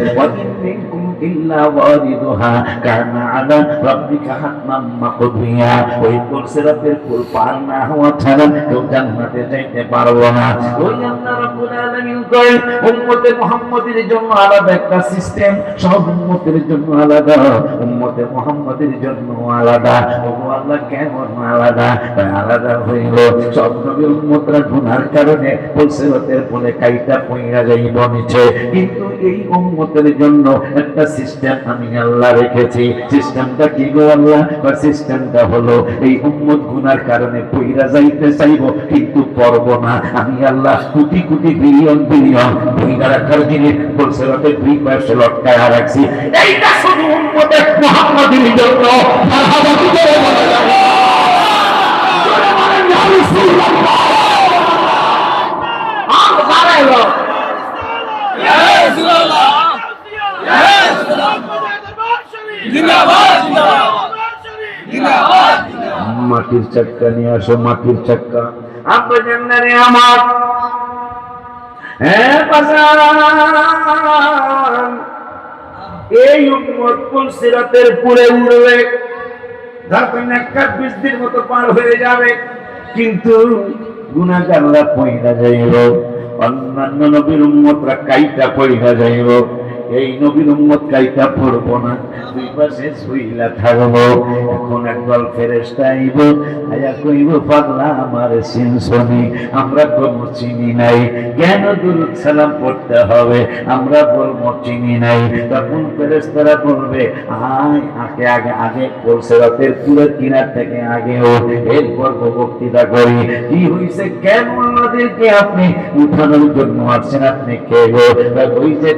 ইল্লা ওয়ারিদুহা কানা আলা রাব্বিকা হাতমান মাকদিয়া। ওই সিরাতের পুল পার না হওয়া ছাড়া কেউ জান্নাতে যাইতে পারবে না। ওই আল্লাহ রাব্বুল আলামিন কয় উম্মতে মুহাম্মাদের জন্য আলাদা একটা সিস্টেম, সব উম্মতের জন্য আলাদা, উম্মতে মুহাম্মাদের জন্য আলাদা। ওগো আল্লাহ কেমন আলাদা? আলাদা হইল সব নবী উম্মতরা গুনার কারণে সিরাতের পুলে কাইটা পইরা যাইব নিচে, কিন্তু এই উম্মতের জন্য একটা সিস্টেম আমি আল্লাহ রেখেছি। সিস্টেমটা কি গো আল্লাহ? সিস্টেমটা হলো এই উম্মত গুনার কারণে পইরা যাইতে চাইবো কিন্তু পারব না। আমি আল্লাহ কোটি কোটি বিলিয়ন বিলিয়ন পইরা রাখার জিনিস বলছে রাতে দুই পাশে লটকায় রাখছি। এইটা শুধু উম্মতে মুহাম্মাদের জন্য। মারহাবা কি করে বলা যাবে? জোরে বলেন ইয়া রাসূলুল্লাহ। আর বাড়াইলো ইয়া রাসূলুল্লাহ, ইয়া রাসূলুল্লাহ, জিন্দাবাদ জিন্দাবাদ। মাটির চাক্কা নিয়ে আসো, মাটির চাক্কা। আব্বা জান্নারে আমার, হ্যাঁ বাজান, এই উম্মত পুলসিরাতের পুরে উড়বে, যখন একটা বৃষ্টির মতো পার হয়ে যাবে, কিন্তু গুনাহগাররা পয়রা যাইব, অন্যান্য নবীর উম্মতরা কাইটা পয়রা যাইব। এই নবীর উম্মত কাইটা পড়বো না, দুই পাশে শুইলা থাকবো। এখন একদল ফেরেশতা আইব, আয়া কইব পাগলা আমার সিনসনি, আমরা বলবো চিনি নাই। কেন দুরূদ সালাম পড়তে হবে? আমরা বলবো চিনি নাই। তখন ফেরেশতারা বলবে আয় আগে আগে আগে পুলসিরাতের পুরো কিনার থেকে আগে ওঠ, এরপর বক্তৃতা করি। কি হইছে? কেন আমাদেরকে আপনি উঠানোর জন্য আসছেন? আপনি কে গো? ওই যে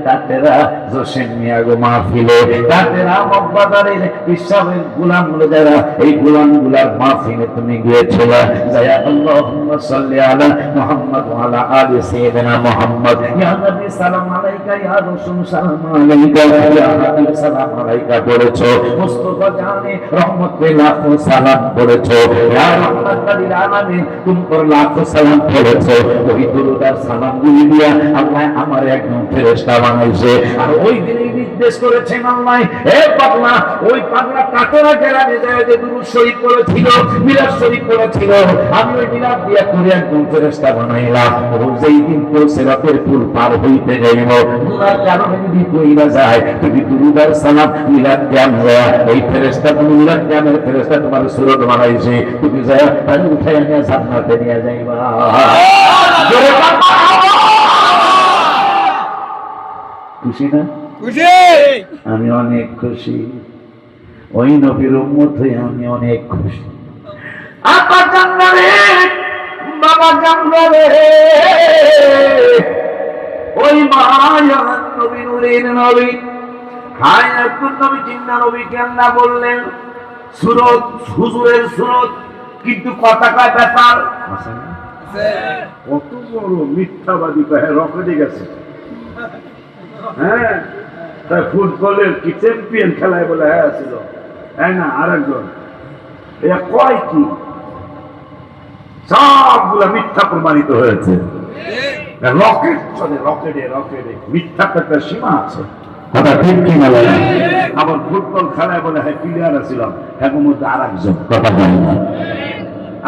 তাতেরা জোসেন মিয়া গো মাহফিলে, তাতেরা মগবাজারের ইসলামের গোলামগুলো যারা, এই গোলামগুলার মাহফিলে তুমি গিয়েছিল, যায়া আল্লাহুম্মা সাল্লি আলা মুহাম্মদ ওয়া আলা আলি সাইয়্যিদিনা মুহাম্মদ, ইয়া নবী সালাম আলাইকা, ইয়া রাসূল সালাম আলাইকা, ইয়া হাবিব সালাম আলাইকা পড়েছো, মুস্তাফা জানে রহমতে লাখো সালাম পড়েছো, ইয়া রাহমাতাল লিল আলামিন তুমি পর লাখো সালাম পড়েছো। ওই দুরূদ আর সালামগুলি দিয়া আল্লাহ আমার একজন ফেরেশতা বানাইছে। আর ওই দিনই নির্দেশ করেছেন আল্লাহ, এ পাগলা, ওই পাগলা কাতরা গেরানে যায় যে দুরূদ শরীফ পড়েছিল, মিলাদ শরীফ পড়েছিল, আমি ওই মিলাদ দিয়া করে একজন ফেরেশতা বানাইলাম। ও যেই দিন পুলসিরাতের পুল পার হইতে যাইব, গুনার কারণে যদি কইরা যায়, তুমি দুরূদ আর সালাম মিলাদ জানবা, এই ফেরেশতা তুমি মিলাদ জানের ফেরেশতা তোমার সুরত বানাইছে, তুমি যায় পানি উঠাইয়া নিয়ে জান্নাতে নিয়ে যাইবা। জোরে বাবা, খুশি না? খুশি, আমি অনেক খুশি। ওই নবীর উম্মত হয়ে আমি অনেক খুশি। আপা জান্নারে, বাবা জান্নারে, ওই মায়ান নবী, নূরের নবী, হায়াতুন নবী, জিন্নাহ নবীকে আল্লাহ বললেন সুরত, হুজুরের সুরত, কিন্তু কথা কয় ব্যাপার আছে না? কত বড় মিথ্যাবাদী, রকেটে গেছে। হ্যাঁ, তাই ফুটবলের কি চ্যাম্পিয়ন খেলায় বলে হ্যাঁ ছিল, তাই না? আরেকজন এটা কয় কি, সবগুলা মিথ্যা প্রমাণিত হয়েছে। রকেট চলে, রকেটে রকেটে মিথ্যা একটা সীমা আছে, কথা ঠিক কিনা বলে? আবার ফুটবল খেলায় বলে হ্যাঁ প্লেয়ার ছিলাম, এখন মধ্যে আরেকজন, কথা বলে না।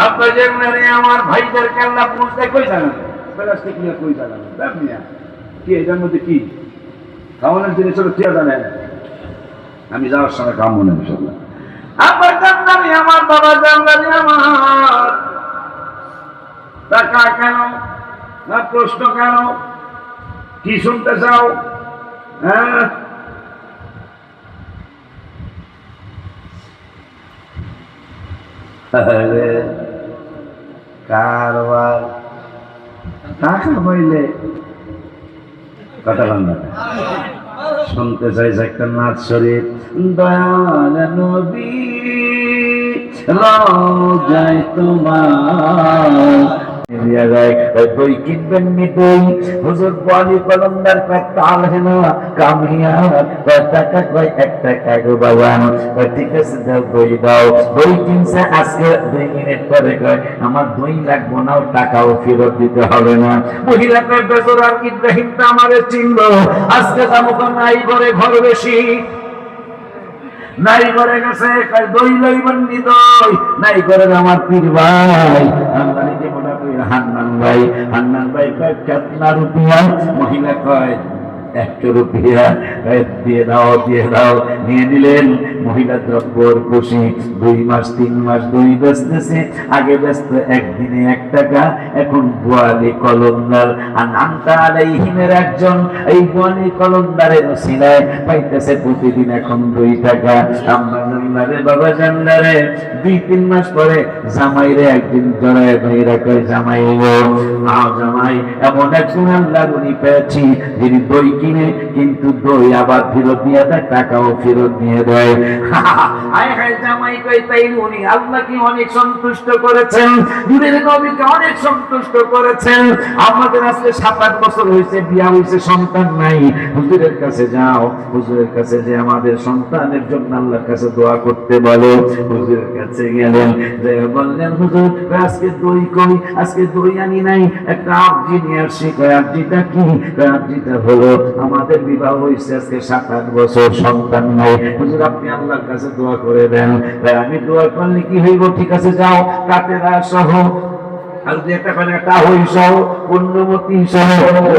আপনার যেমনি আমার ভাইদের কেল্লা বুঝতে কই জানান, প্লাস্টিক নিয়ে কই জানান, কি এটার মধ্যে কি খাওয়ানোর জিনিস হলো কে জানেন? আমি যাওয়ার সময় কাম মনে ইনশাআল্লাহ। আব্বা জানলামি আমার, বাবা জানলামি আমার, টাকা কেন না প্রশ্ন কেন? কি শুনতে চাও? হ্যাঁ, কারবার টাকা পাইলে কথা বন্ধ, শুনতে চাইছে একটা নাচ শরীফ, দয়াল নবী রওজায় তোমার দিয়া যায়। বই কিনবেন নি বই, হুজুর বলি কলমদার তাল হেনা কামিয়া, টাকা কয় 1 টাকা গো বাবা, ঠিক আছে দাও বই দাও। বই কিনছে আজকে 2 মিনিট পরে কয় আমার 2 লাগবো না, টাকাও ফেরত দিতে হবে না। মহিলা কয় বেজর আর ইব্রাহিম তো আমারে চিনলো, আজকে যাবো নাই করে ঘর বেশি, নাই করে গেছে কয় দই লইবেন নি দই, নাই করে আমার পীর ভাই আমদানিকে মনে করি হান্নান ভাই, হান্নান ভাই কয় 1 রুপিয়া, মহিলা কয় 100 রুপিয়া দিয়ে দাও নিয়ে নিলেন। মহিলা দ্রব্যর খুশি। 2 মাস 3 মাস দই বেচতেছে, আগে বেচত একদিনে 1 টাকা, এখন বোয়ালি কলন্দার আর নামটা আলাইহিমের একজন এই বোয়ালি কলন্দারের ওসিলায় পাইতেছে প্রতিদিন এখন 2 টাকা। আম্মা জানলারে বাবা জানলারে 2-3 মাস পরে জামাইরে একদিন জড়ায় ভাইরা কয় জামাই গো, জামাই এমন একজন আল্লাহর উনি পেয়েছি যিনি দই কিনে কিন্তু দই আবার ফেরত দিয়ে দেয়, টাকাও ফেরত দিয়ে দেয়। হায় হায় জামাই কই তাই উনি আল্লাহকে অনেক সন্তুষ্ট করেছেন, নূরের নবীকে অনেক সন্তুষ্ট করেছেন। আমাদের আজকে 7-8 বছর হয়েছে, বিয়া হয়েছে, সন্তান নাই। হুজুরের কাছে যাও, হুজুরের কাছে যে আমাদের সন্তানের জন্য আল্লাহর কাছে দোয়া করতে বলো। হুজুরের কাছে গেলেন, যে বললেন হুজুর আজকে দই কই, আজকে দই আনি নাই, একটা আবজি নিয়ে আসছি। কয় আবজিটা কি? কয় আবজিটা হলো আমাদের বিবাহ হয়েছে আজকে 7-8 বছর, সন্তান নাই। হুজুর আপনি আল্লাহর কাছে দোয়া করে দেন। আমি দোয়া করলে কি হইব? ঠিক আছে যাও, কাতেরা সহ আর যে একটা মানে তাহই সহ, পুণ্যমতি সহ,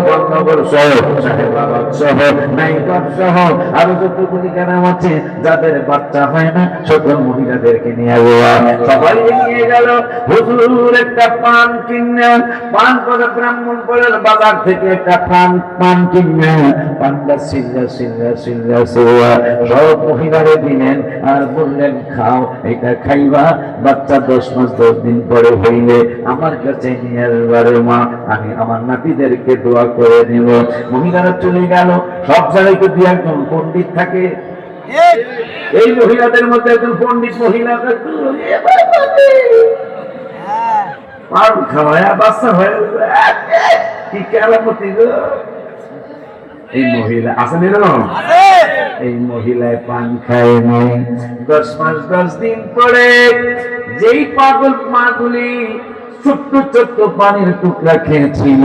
বর্ণগর সহ, সাহেবাবাদ সহ, নাইকার সহ, আরো যতগুলি গ্রাম আছে যাদের বাচ্চা হয় না সকল মহিলাদেরকে নিয়ে যাওয়া। সবাই নিয়ে গেল। হুজুর একটা পান কিনে, পান করে ব্রাহ্মণ পড়ের বাজার থেকে একটা পান কিনে পানটা সিল্লা সব মহিলারে দিলেন আর বললেন খাও, এটা খাইবা, বাচ্চা 10 মাস 10 দিন পরে হইলে আমার কাছে নিয়ে আসবারে মা, আমি আমার নাতিদেরকে দোয়া করে দিব। মহিলারা চলে গেল। সব জায়গায় তো 2-1 পণ্ডিত থাকে। এই মহিলাদের মধ্যে একজন পণ্ডিত মহিলা পান খাওয়ায় বাচ্চা হয়ে কি কেরামতি গো। এই মহিলা আসেন এরকম, এই মহিলায় পান খায় নাই। 10 মাস 10 দিন পরে যেই পাগল মাগুলি ছোট্ট ছোট্ট পানির টুকরা খেয়েছিল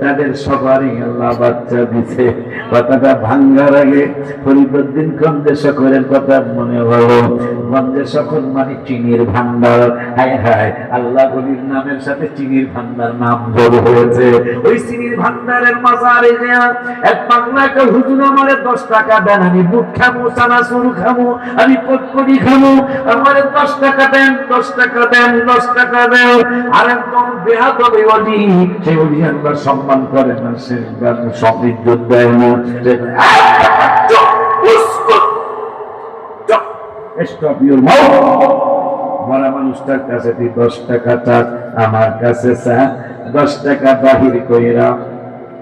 তাদের সবারই আল্লাহ বাচ্চা দিছে। কথাটা ভাঙ্গার আগে ফরিদউদ্দিন গঞ্জে শখরের কথা মনে হলো। গঞ্জে শখর মানে চিনির ভান্ডার। হায় হায়, আল্লাহ গলির নামের সাথে চিনির ভান্ডার নাম যোগ হয়েছে। ওই চিনির ভান্ডারের মাজারে এক বাংলাকে হুজুর আমারে 10 টাকা দেন, আমি বুট খাবো, চানাচুর খাবো, আমি পটকড়ি খাবো, আমারে 10 টাকা দেন, 10 টাকা দেন, 10 টাকা দেন। আর একদম বেহাদবি ওলি, সেই ওলি আল্লাহ সম্মান করে না, সে সব ইজ্জত দেয় না। Stop your mouth. মরা মানুষটার কাছে তুই 10 টাকা চাস, আমার কাছে চা 10 টাকা বাহির কইরা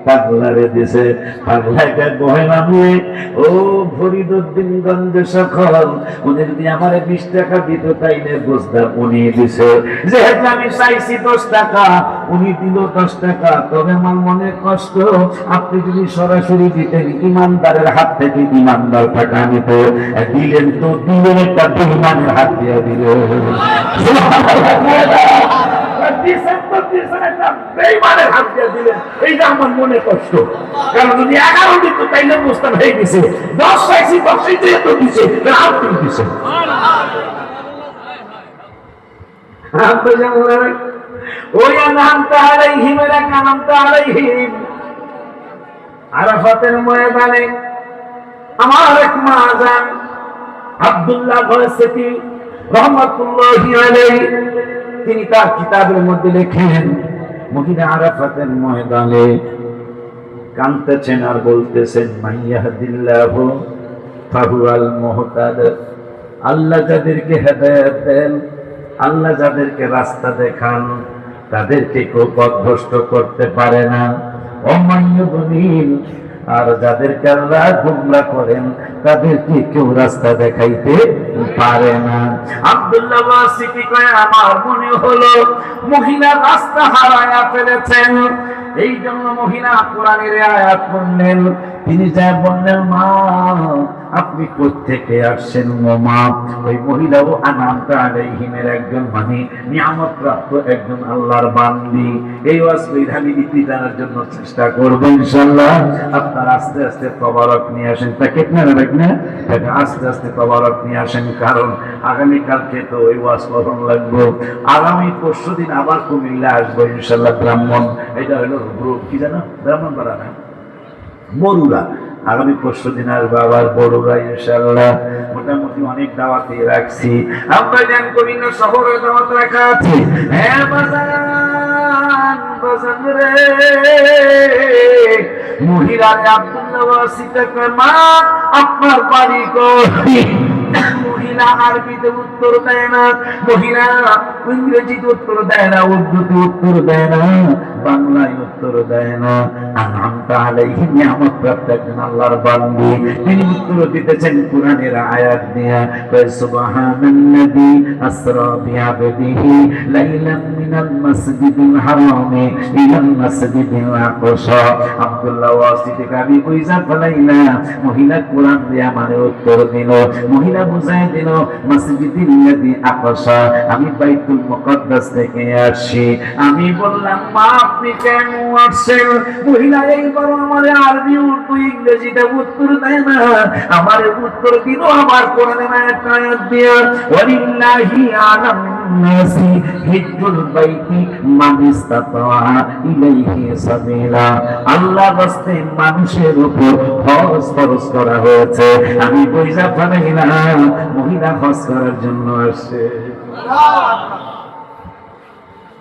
পাগলারে দিছে। পাগলাকে বহেনা নিয়ে ও ফরিদউদ্দিন গঞ্জে সখল, উনি যদি আমারে 20 টাকা দিত তাইলে বুঝতাম উনি দিছে। যেহেতু আমি চাইছি 10 টাকা, উনি দিল 10 টাকা। তবে আমার মনে কষ্ট, আপনি যদি সরাসরি দিতেন ইমানদারের হাত থেকে ইমানদার টাকা নিত। দিলেন তো দিলেন একটা বেঈমানের হাত দিয়ে দিল। বেঈমানের হাত দিয়ে দিলেন, এইটা আমার মনে কষ্ট। কারণ যদি 11 দিত তাইলে বুঝতাম হয়ে গেছে। 10 চাইছি, 10ই তো দিছে, হাত দিছে। আরাফাতের ময়দানে আমার এক মা জান আব্দুল্লাহ গয়সেতি রহমাতুল্লাহি আলাইহি, তিনি তার কিতাবের মধ্যে লেখেন, মহিলা আরাফাতের ময়দানে কাঁদতেছেন আর বলতেছেন, মাইয়াহদিল্লাহু ফাহুয়াল মুহতাদ। আল্লাহ যাদেরকে হেদায়েত দেন, আল্লাহ যাদেরকে রাস্তা দেখান, তাদেরকে কেউ পথভ্রষ্ট করতে পারে না। অমাইয়ুদ্দিন, আর যাদেরকে আল্লাহ গুমরাহ করেন তাদেরকে কেউ রাস্তা দেখাইতে পারে না। আব্দুল্লাহ ওয়াসিফি কয়, আমার মনে হলো মহিলা রাস্তা হারায়া ফেলেছেন। এই জন্য মহিলা কোরআনের আয়াত পড়লেন। তিনি যা বললেন, মা আপনি কোত্থেকে আসছেন গো মা? ওই মহিলাও আনামতা আলাইহিমের একজন, মানে নিয়ামত প্রাপ্ত একজন আল্লাহর বান্দি। এই ওয়াসফির আমি নীতি জানার জন্য চেষ্টা করব ইনশাআল্লাহ। আপনারা আস্তে আস্তে তবারক নিয়ে আসেন, প্যাকেট না রাখবেন, এটা আস্তে আস্তে তবারক নিয়ে আসেন। কারণ আগামীকালকে তো ওই ওয়াজ করণ লাগবে। আগামী পরশু দিন আবার কুমিল্লা আসবো ইনশাআল্লাহ। ব্রাহ্মণ, এটা হলো গ্রুপ কি জানো, ব্রাহ্মণ পাড়া না, বড়ুরা আগামী 5 দিন আসবে আবার বড়ুরা ইনশাআল্লাহ। মোটামুটি অনেক দাওয়াতে রাখছি, আমরা জান বিভিন্ন শহরে দাওয়াত রাখা আছে। হ্যাঁ বাজান বাজান রে, মহিলারে আব্দুল্লাহ ওয়াসিতাকে মা আপনার বাড়ি কই? মহিলা আরবিতে উত্তর দেয় না, মহিলা ইংরেজিতে উত্তর দেয় না, উর্দুতে উত্তর দেয় না, বাংলায় উত্তর দেয় না। আনআমতা আলাইহিম নিয়ামত প্রাপ্ত একজন আল্লাহর বান্দী, তিনি উত্তর দিতেছেন কোরআনের আয়াত দিয়ে, সুবহানাল্লাযী আসরা বিআবদিহি লাইলাম মিনাল মাসজিদিল হারামি ইলাল মাসজিদিল আকসা। আব্দুল্লাহ ওয়াসিতি কাবি বুঝা ফলাইলা, মহিলা কোরআন দিয়ে আমারে উত্তর দিল, মহিলা বুঝাই দিল মসজিদিল লাযী আকসা, আমি বাইতুল মুকদ্দাস থেকে আসছি। আমি বললাম মা আপনি কেন আসছেন? মহিলা এইবার আমারে আরবি উর্দু ইংরেজিতে উত্তর দেয় না, আমারে উত্তর দিল আমার কোরআনের একটা আয়াত দিয়া, ওয়ালিল্লাহি আলাম নাসি হিজ্জুল বাইতি মান ইসতাতা ইলাইহি সাবিলা। আল্লাহ রাস্তে মানুষের উপর হজ ফরজ করা হয়েছে। আমি বুঝা ফেলাইলাম মহিলা হজ করার জন্য আসছে।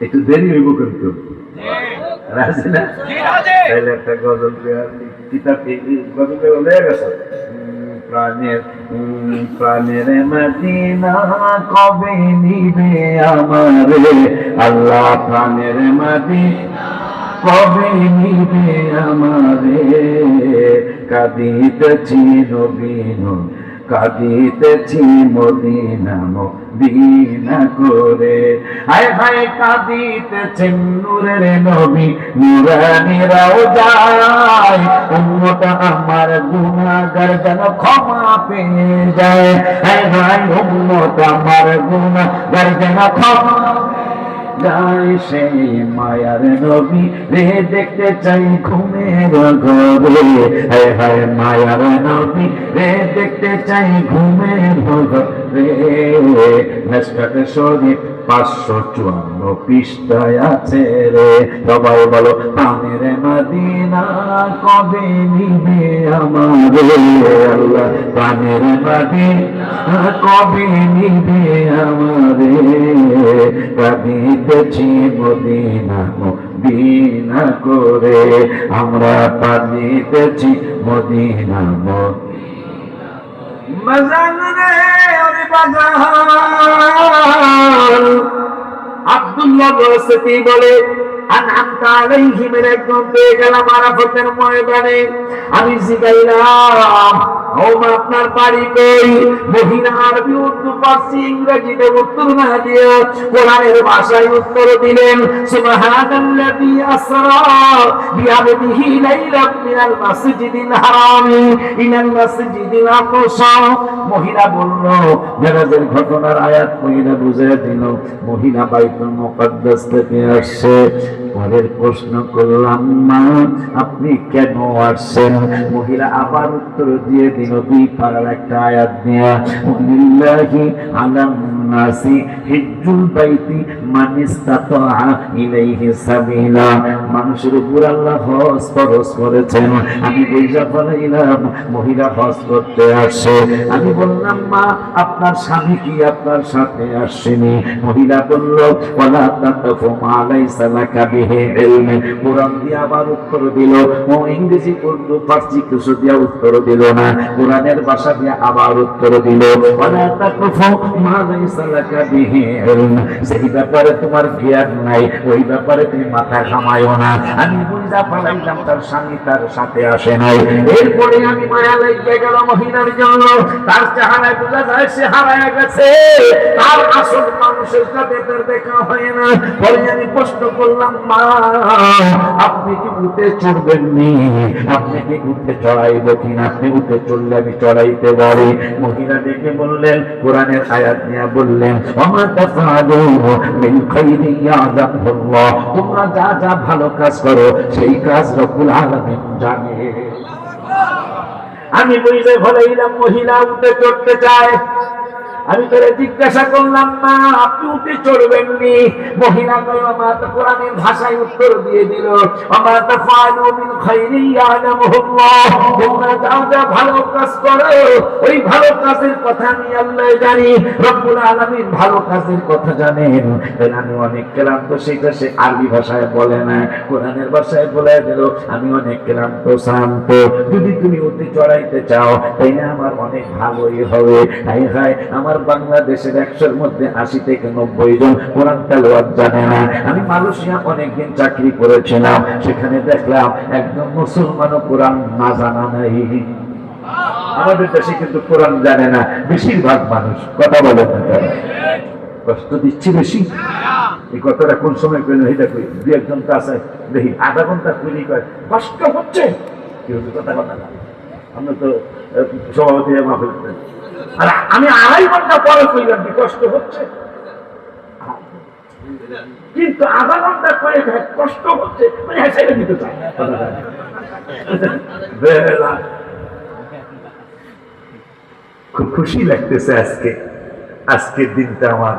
একটু দেরি হইব কিন্তু রাজি না? তাহলে একটা গজল কিতাব গজল হয়ে গেছে, প্রাণের প্রাণের মদিনা কবে নিবে আমারে আল্লাহ, প্রাণের মদিনা কবে নিবে আমারে, কাঁদিতেছি নবীন কাঁদিতেছি মদিনা মদিনা করে, হায় হায় কাঁদিতেছেন নূরের নবী নূরানীরাও যায়, উম্মত আমার গুনাহগার যেন ক্ষমা পেয়ে যায়, হায় হায় উম্মত আমার গুনাহগার যেন ক্ষমা যায়, সেই মায়ার নবী রে দেখতে চাই ঘুমের ঘরে, হায় হায় মায়ার নবী রে দেখতে চাই ঘুমের ঘরে। মেশকাতে শরীফ 554 পৃষ্ঠায় আছে রে, সবাই বলো প্রাণের মদিনা কবে নিবে আমারে আল্লাহ, প্রাণের মদিনা কবে নিবে আমারে, কাঁদিতেছি মদিনা মদিনা করে, আমরা কাঁদিতেছি মদিনা বাজান রে, ওরে বাজান। আব্দুল্লাহ ওয়াসিতি বলে আনআমতা আলাইহিমের একদম পেয়ে গেলাম আরাফাতের ময়দানে। আমি জিগাইলাম ও মা আপনার বাড়ি কই? মহিলা আরবি উর্দু ফার্সি ইংরেজিতে উত্তর না দিয়ে কোরআনের ভাষায় উত্তর দিলেন, সুবহানাল্লাযী আসরা বিআবদিহি লাইলাম মিনাল মাসজিদিল হারামি ইলাল মাসজিদিল আকসা। মহিলা বলল, মেরাজের ঘটনার আয়াত মহিলা বুঝিয়ে দিল, মহিলা বাইতুল মুকদ্দাস থেকে আসছে। পরের প্রশ্ন করলাম মা আপনি কেন আসছেন? মহিলা আবার উত্তর দিয়ে দিল 2 পারার একটা আয়াত দিয়া, লিল্লাহি আলান নাসি হিজ্জুল বাইতি মান ইসতাতা ইলাইহি সাবিলা। মানুষের উপর আল্লাহ হজ ফরজ করেছেন। আমি বুঝা ফেলাইলাম মহিলা হজ করতে আসে। আমি বললাম মা আপনার স্বামী কি আপনার সাথে আসেনি? মহিলা বলল ওয়ালা তাকফু মা লাইসা লাকা বিহি ইলম। কোরআন দিয়ে আবার উত্তর দিল, ও ইংরেজি উর্দু ফার্সি কিছু দিয়ে উত্তর দিল না, কোরআনের ভাষা দিয়ে আবার উত্তর দিল, ওয়ালা তাকফু মা লাইসা লাকা বিহি ইলম। সেই ব্যাপারে তোমার জ্ঞান নাই, ওই ব্যাপারে তুমি মাথা ঘামায়ো না। আমি বুঝা ফেলাইলাম তার স্বামী তার সাথে আসে নাই। এরপরে আমি মায়া লেগে গেল মহিলার জন্য, তার চেহারায় বোঝা যায় সে হারায় গেছে, তার আসল মানুষের সাথে তার দেখা হয় না। পরে আমি প্রশ্ন করলাম মা আপনি কি উঠে চড়বেন নি? আপনি কি উঠে চড়াইব কিনা? আপনি উঠে চললে আমি চড়াইতে পারি। মহিলা দেখে বললেন, কোরআনের আয়াত নিয়ে বললেন, ওমা তাফআলু মিন খাইরিন ইয়ালামুল্লাহ। তোমরা যা যা ভালো কাজ করো সেই কাজ রব্বুল আলামিন জানে। আমি বুঝে ফেলাইলাম মহিলা উঠে চড়তে চায়। আমি তোরে জিজ্ঞাসা করলাম মা আপনি উঠে চড়বেন নি? মহিলা কয় মা তো কোরআনের ভাষায় উত্তর দিয়ে দিল আমা তাফআলু মিন খাইরিন ইয়ালামুহুল্লাহ, তোমরা যাও যা ভালো কাজ করো ওই ভালো কাজের কথা আমি আল্লাহ জানি, রব্বুল আলামিন ভালো কাজের কথা জানেন। আমি অনেক ক্লান্ত, সেটা সে আরবি ভাষায় বলে না, কোরআনের ভাষায় বলে দিল আমি অনেক ক্লান্ত শ্রান্ত, যদি তুমি অতি চড়াইতে চাও তাইলে আমার অনেক ভালোই হবে। হাই হাই, আমার বাংলাদেশের 100-র মধ্যে 80 থেকে 90 জন কোরআন তেলাওয়াত জানে না। আমি মালয়েশিয়া অনেকদিন চাকরি করেছিলাম, সেখানে দেখলাম একদম মুসলমানও কোরআন না জানা নাই। আমাদের দেশে কিন্তু কোরআন জানে না বেশিরভাগ মানুষ। কথা বলেন না কেন? কষ্ট দিচ্ছি বেশি? এই কথাটা কোন সময় কইলেন এটা কই? দু একজন তো আছে দেখি আধা ঘন্টা কইলি কয় কষ্ট হচ্ছে, কেউ তো কথা বলে না। আমরা তো সভাপতি মাহফিল করি, আর আমি 2.5 ঘন্টা পরে কইলাম কি কষ্ট হচ্ছে, কিন্তু আধা ঘন্টা পরে কষ্ট হচ্ছে মানে হেসে দিতে চায়। খুব খুশি লাগতেছে আজকের দিনটা আমার।